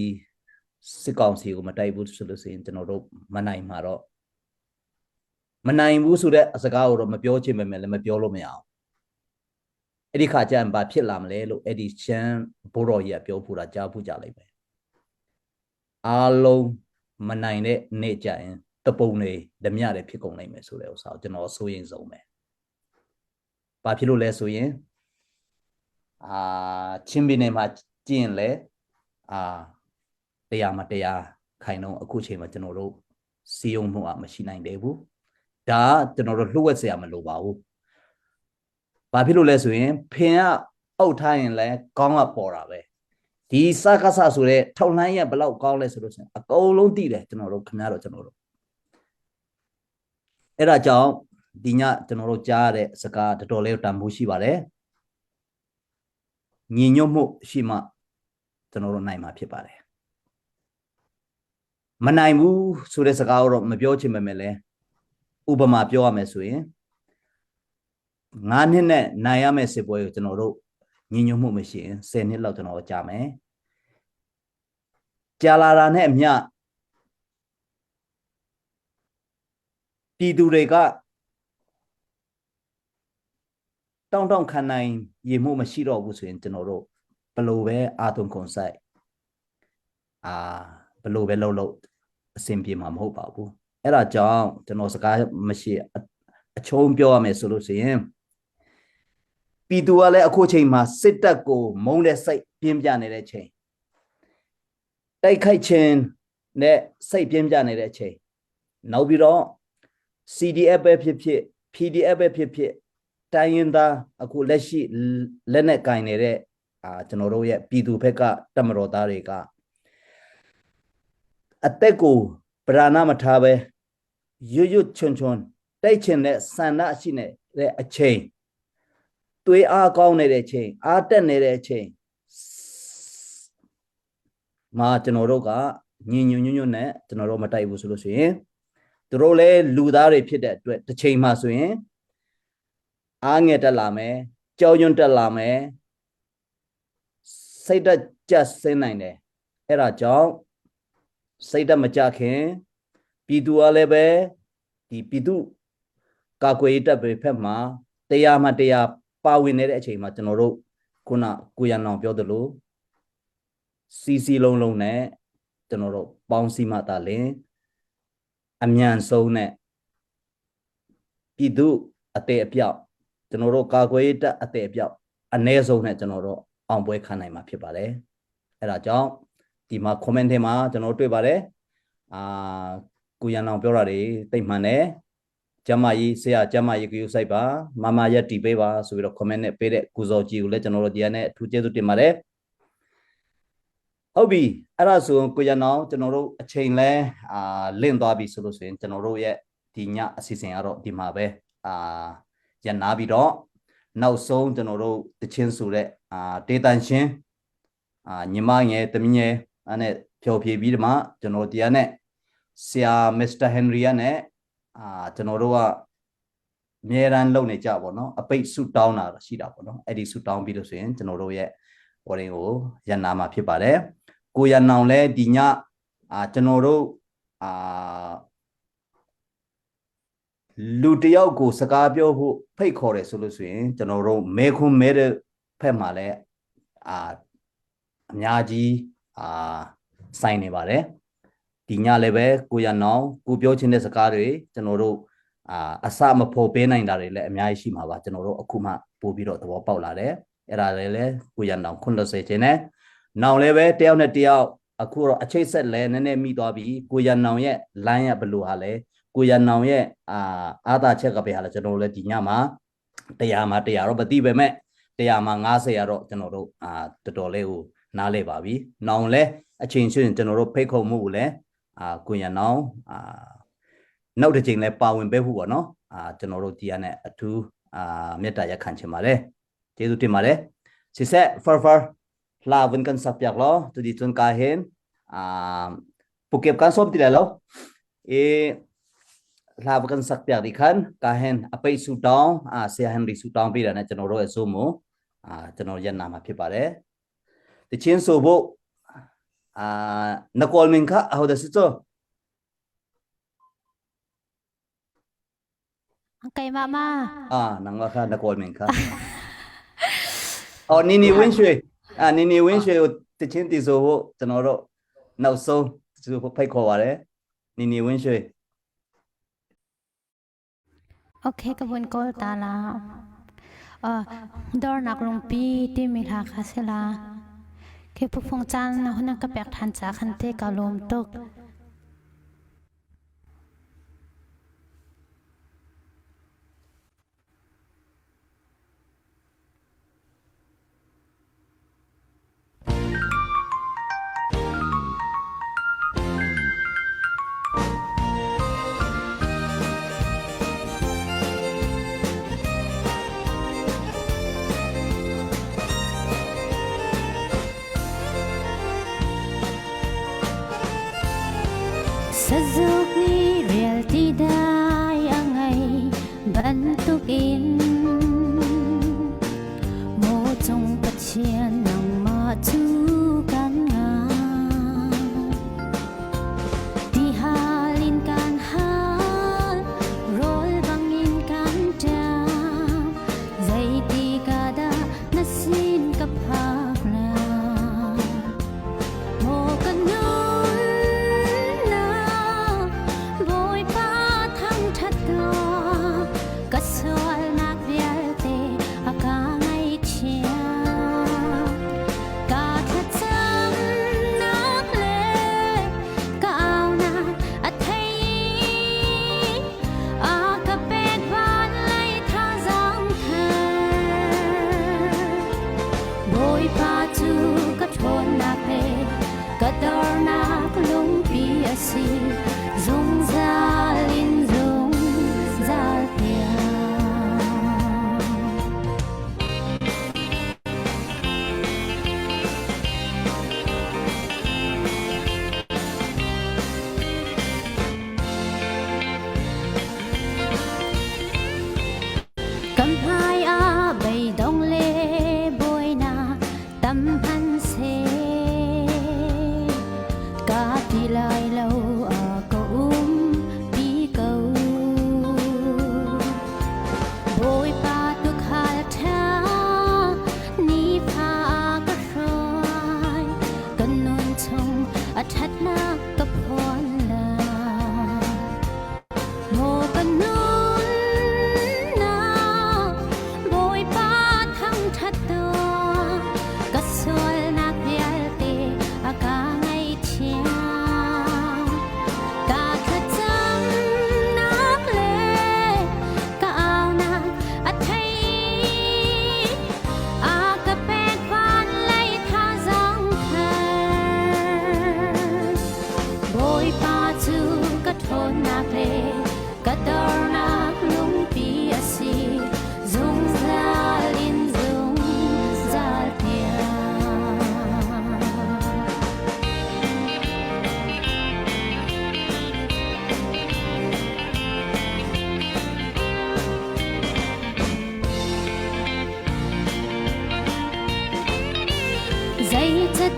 စစ်ကောင်စီကိုမတိုက်ဘူးဆိုလို့ဆိုရင်ကျွန်တော်တို့မနိုင်မှာတော့မနိုင်ဘူးဆိုတဲ့အစကားကိုတော့မပြောချင်ပေမဲ့လည်းမပြောလို့မရအောင်အဲ့ဒီခါကျရင်ဘာဖြစ်လာမလဲလို့အဲ့ဒီရှမ်းဘိုးတော်ကြီးကပြောဖို့တာကြားဖို့ကြလိုက်ပဲအားလုံးမနိုင်တဲ့နေ့ကျရင်တပုံတွေဓမြတွေဖြစ်ကုန်နိုင်မယ်ဆိုတဲ့ဥစ္စာကိုကျွန်တော်စိုးရိမ်ဆုံးပဲဘာဖြစ်လို့လဲဆိုရင်ချင်းပြည်နယ်မှာကျင့်လဲတရားမတရားခိုင်တော့အခုချိန်မှာကျွန်တော်တို့စီယုံမှုမရှိနိုင်သေးဘူးဒါကျွန်တော်တို့လှုပ်ဝက်เสียမလို့ပါဘူးဘာဖြစ်လို့လဲဆိုရင်ဖင်ကအုပ်ထားရင်လဲကောင်းကပေါ်တာပဲဒီစကားဆဆိုတဲ့ထောက်လှမ်းရဘယ်လောက်ကောင်းလဲဆိုလို့ဆိုရင်အကုန်လုံးသိတယ်ကျွန်တော်တို့ခင်ဗျားတို့ကျွန်တော်တို့အဲ့ဒါကြောင့်ဒီညကျွန်တော်တို့ကြားရတဲ့စကားတော်တော်လေးတန်ဖိုးရှိပါတယ်ညီညွတ်မှုရှိမှကျွန်တော်တို့နိုင်မှာဖြစ်ပါတယ်မနိုင်ဘူးဆိုတဲ့စကားကိုတော့မပြောချင်ပေမဲ့လည်းဥပမာပြောရမယ်ဆိုရင်9နှစ်နဲ့နိုင်ရမယ့်စစ်ပွဲကိုကျွန်တော်တို့ညီညွတ်မှုမရှိရင်10နှစ်လောက်ကျွန်တော်ကြာမယ်ကြာလာတာနဲ့အမျှပြည်သူတွေကတောင်းခံနိုင်ရမှုမရှိတော့ဘူးဆိုရင်ကျွန်တော်တို့ဘလို့ပဲအာသွန်ခွန်ဆိုင်ဘလို့ပဲလှုပ်အဆင်ပြေမှာမဟုတ်ပါဘူးအဲ့ဒါကြောင့်ကျွန်တော်စကားမရှိအချုံးပြောရမယ်ဆိုလို့ဆိုရင်ပြည်သူကလည်းအခုချိန်မှာစစ်တပ်ကိုမုန်းတဲ့စိတ်ပြင်းပြနေတဲ့ချိန်တိုက်ခိုက်ခြင်းနဲ့စိတ်ပြင်းပြနေတဲ့အချိန်နောက်ပြီးတော့ CDF ပဲဖြစ်ဖြစ် PDF ပဲဖြစ်ဖြစ်တိုင်းရင်းသားအခုလက်ရှိလက်နဲ့ကင်နေတဲ့ကျွန်တော်တို့ရဲ့ပြည်သူဘက်ကတမတော်သားတွေကအသက်ကိုပဓာနာမထားပဲရွတ်ချွန်တိုက်ချင်တဲ့ဆန္ဒရှိနေတဲ့အချိန်သွေးအားကောင်းနေတဲ့အချိန်အားတက်နေတဲ့အချိန်မှာကျွန်တော်တို့ကညင်ညွတ်နဲ့ကျွန်တော်တို့မတိုက်ဘူးဆိုလို့ဆိုရင်သူတို့လည်းလူသားတွေဖြစ်တဲ့အတွက်တစ်ချိန်မှဆိုရင်အားငယ်တက်လာမယ်ကြောက်ရွံ့တက်လာမယ်စိတ်ဓာတ်ကျဆင်းနိုင်တယ်အဲ့ဒါကြောင့်စိတ်ဓာတ်မကျခင်ပြည်သူကလည်းပဲဒီပြည်သူကာကွယ်ရေးတပ်တွေဖက်မှာတရားမှတရားပါဝင်နေတဲ့အချိန်မှာကျွန်တော်တို့ခုနကိုရန်အောင်ပြောသလိုစီစီလုံးလုံးနဲ့ ကျွန်တော်တို့ပေါင်းစည်းမှသာလင်အမြန်ဆုံးနဲ့ပြည်သူအသေးအပြောက်ကျွန်တော်တို့ကာကွယ်ရေးတပ်အသေးအပြောက်အ ਨੇ ဆုံးနဲ့ကျွန်တော်တို့အောင်ပွဲခံနိုင်မှာဖြစ်ပါတယ်အဲ့ဒါကြောင့်ဒီမှာ comment ထဲမှာကျွန်တော်တွေ့ပါတယ်ကိုရန်အောင်ပြောတာတွေတိတ်မှန်တယ်ကျမကြီးဆရာကျမကြီးကိုယူဆိုင်ပါမမရက်တီပေးပါဆိုပြီးတော့ comment နဲ့ပေးတဲ့ကိုစောကြီးကိုလည်းကျွန်တော်တို့ဒီကနေ့အထူးကျေးဇူးတင်ပါတယ်ဟုတ်ပြီအဲ့ဒါဆိုကိုရန်အောင်ကျွန်တော်တို့အချိန်လဲလင့်သွားပြီဆိုလို့ဆိုရင်ကျွန်တော်တို့ရဲ့ဒီညအစီအစဉ်ကတော့ဒီမှာပဲရန်နာပြီးတော့နောက်ဆုံးကျွန်တော်တို့တချင်းဆိုတဲ့ဒေတန်ရှင်ညီမငယ်တမီးငယ်အဲ့နဲ့ဖြော်ဖြေပြီးဒီမှာကျွန်တော်ဒီကနေ့ဆရာမစ္စတာဟန်ရီယာနဲ့ကျွန်တော်တို့ကအမြဲတမ်းလုပ်နေကြပါတော့အပိတ်ဆူတောင်းတာရှိတာပေါ့နော်အဲ့ဒီဆူတောင်းပြီးလို့ဆိုရင်ကျွန်တော်တို့ရဲ့ဝရင်ကိုရန်နာမှာဖြစ်ပါတယ်ကိုရန်နောင်လဲဒီညကျွန်တော်တို့လူတယောက်ကိုစကားပြောဖို့ဖိတ်ခေါ်တယ်ဆိုလို့ဆိုရင်ကျွန်တော်တို့မဲခွန်းမဲတဲ့ဖက်မှာလဲအများကြီးဆိုင်နေပါတယ်ဒီညလည်းပဲကိုရန်နောင်ကိုပြောချင်တဲ့စကားတွေကျွန်တော်တို့အစမဖို့ပေးနိုင်တာတွေလည်းအများကြီးရှိမှာပါကျွန်တော်တို့အခုမှပို့ပြီးတော့သဘောပေါက်လာတယ်အဲ့ဒါလည်းကိုရန်နောင်ခွန်းလို့စေချင်တယ်နောင်လည်းပဲတယောက်နဲ့တယောက်အခုတော့အချိတ်ဆက်လဲနည်းနည်းမိသွားပြီကိုရန်နောင်ရဲ့ line ရဘယ်လိုဟာလဲကိုရန်နောင်ရဲ့အာသာချက်ကပဲဟာလဲကျွန်တော်တို့လည်းဒီညမှာ100မှာ100တော့မသိပဲမဲ့100မှာ90ရတော့ကျွန်တော်တို့တော်တော်လေးကိုနားလဲပါပြီနောင်လဲအချိန်ချင်းကျွန်တော်တို့ဖိတ်ခေါ်မှုကိုလည်းကိုရန်နောင်နောက်တစ်ချိန်လဲပါဝင်ပေးဖို့ပေါ့နော်ကျွန်တော်တို့ဒီကနေ့အထူးမေတ္တာရက်ခံချင်ပါတယ်ကျေးဇူးတင်ပါတယ်စစ်ဆက် far la vun kan sapyak lo tu di chun ka hen pukep kan som ti la lo la kan sapyak di khan ka hen apai su taw se henry su taw pi da na ကျွန်တော်တို့ရဲ့ zoom ကိုကျွန်တော်ရက်နာမှာဖြစ်ပါတယ်တချင်းဆိုဖို့nakol min kha how da si to kay mama nang wa kha nakol min kha nini win shwe nini win shwe တချင်းတီဆိုဖို့ကျွန်တော်တို့နောက်ဆုံးသူဖိတ်ခေါ်ပါတယ်nini win shwe okay kabun ko tala dor nak long pi ti mi la khasela ke pu phong chan na hona ka pek than cha khan te ka lom tok Sazuk ni reality day angay bantukin mo trong pathian ng matukan nga di halin kan hal rol bangin kan jam zay di kada nasin kapag na mo kanyo Lai lâu có pi cầu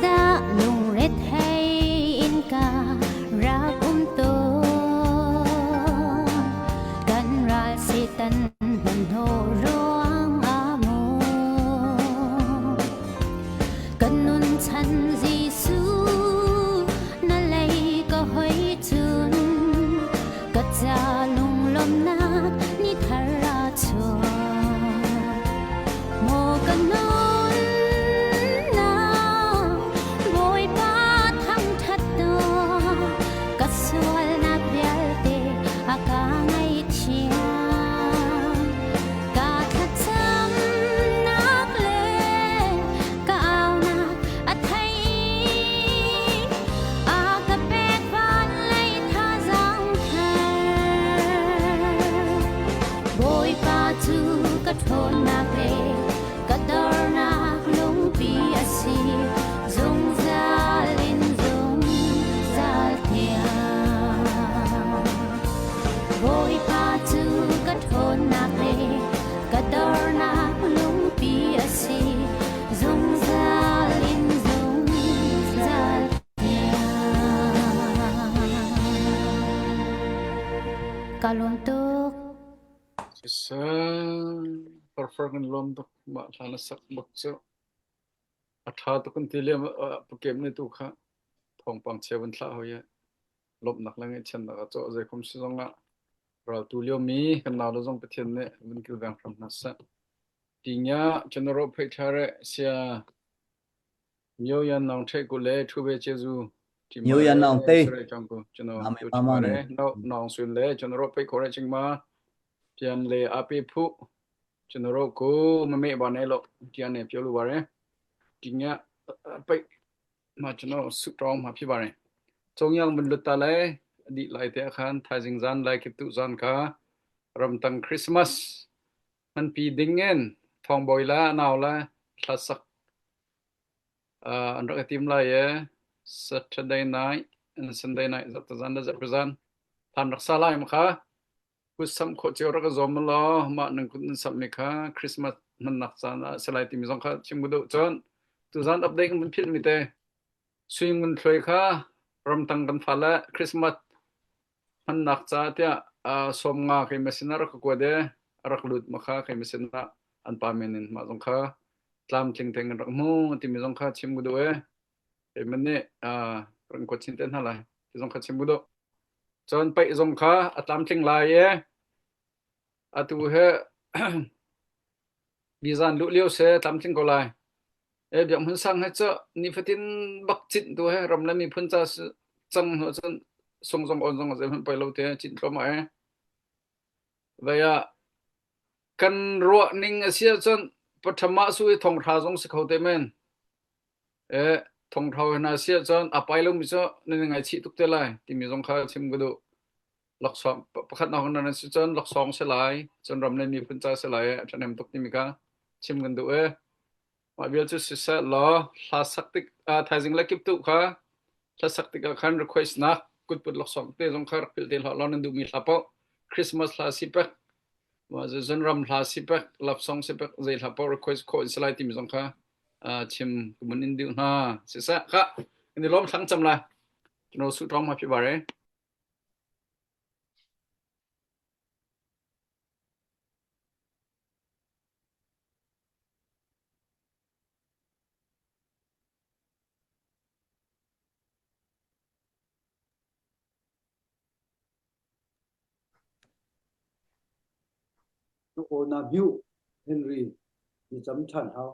da lung ret hay in ka ra kum to kan ra si tan man ho roang amo kan nun chan Giêsu na lay ka hoi chun ka cha lung lom na ni thara chua mo kan non na boy pa thang that do ka sual na bial te aka ngai chia ka that cham nak le ka ao na athai aka pek van lai tha giang thar boy pa chu ka thon na pe ka dar na lung pi asi zung zalin zung zal thia boy pa chu ka thon na pe ka dar na lung pi asi zung zalin zung zal thia kalon tuk Isa performan lom tuk ma lana sak bakso atha tu kan tile pakem ni tu kha thong pang chewan thla hoye lop nak lang chen na cho je khom si zonga ra tu lio mi kan na lo zong pathian ne bin kil gang from na sa tinya chenro phai thare sia myo yan nang the ku le thu be cheju Myo yan nang te. sre chang ko cheno Ame tu mama mare ne. no nang sun le chenro phai khore ching ma tian le api phu chenro ko ma me ba ne lo tian ne pyo lu ba re tinya pai ma cheno su tong ma phi ba re chong yang bin lu ta le di lai te khan thai jing zan lai ki tu zan ka ram tang Christmas man pi dingen thong boi la naw la thlasak an ra tim la ye Saturday night and Sunday night zat zan da zat zan tham rak sa lai ma kha ku sam kho che ra ka zom lo ma nang kun sam me kha Christmas man nak san salai tim zong kha chim bu do chon tu zan update mun phit mi te swing mun thloi kha ram tang kan pha la Christmas man nak cha tia som nga kai mesina ra ko de rak lut ma kha kai mesina an pa menin ma zong kha tlam ching teng rak mu ti mi zong kha chim bu do eมันเนี่ยเป็นกดชินเต้นเท่าไหร่ที่สงขลาชิมบุโดจนไปสงขลาตามเชียงรายตัวเฮบีซานลุเลี้ยวเสตามเชียงกลายแบบมันสั่งให้เจ้านี่ฟิตินบักจิตตัวเฮรำแล้วมีพันจ่าจังหัวจนส่งอ่อนส่งอะไรมันไปเราเตะจิตก็มาเลยกันรัวนิ่งเสียจนปัทมาสุยทองทาจงสิเขาเตะแมนทองเท่านาเสียจนอภัยลงมิจ้าในไงชีตุกเตลัยที่มีสงครามชิมกุดูหลักสองประคัดนอกนั้นเสียจนหลักสองเสลายจนรำในมีพันจ่าเสลายจะนำตุกที่มีกาชิมกันดูมาเบียร์จะสื่อสารล้อลาสักติกไทยจิงเล็กกิบตุกค่ะลาสักติกขัน request นักกุดปุดหลักสองเตะสงครามพิลเตลล้อนั้นดูมีลาเปาคริสต์มาสลาสิบเป็กมาจะจนรำลาสิบเป็กหลับสองสิบเป็กใจลาเปา request โคอิสไลที่มีสงครามชิมมันอินดิวน่าเสียสะค่ะอันนี้ล้อมทั้งจำละเราสุดท้องมาพิบาร์โอนาบิวเฮนรี่มีจำชันเขา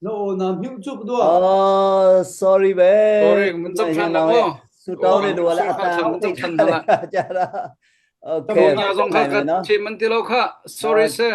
No, nam hiu chụp đùa. Sorry bé. Sorry, mình chấp nhận là ô. Su tao để đùa lại ta không chấp thích nhận là. Ok. Sorry, sir.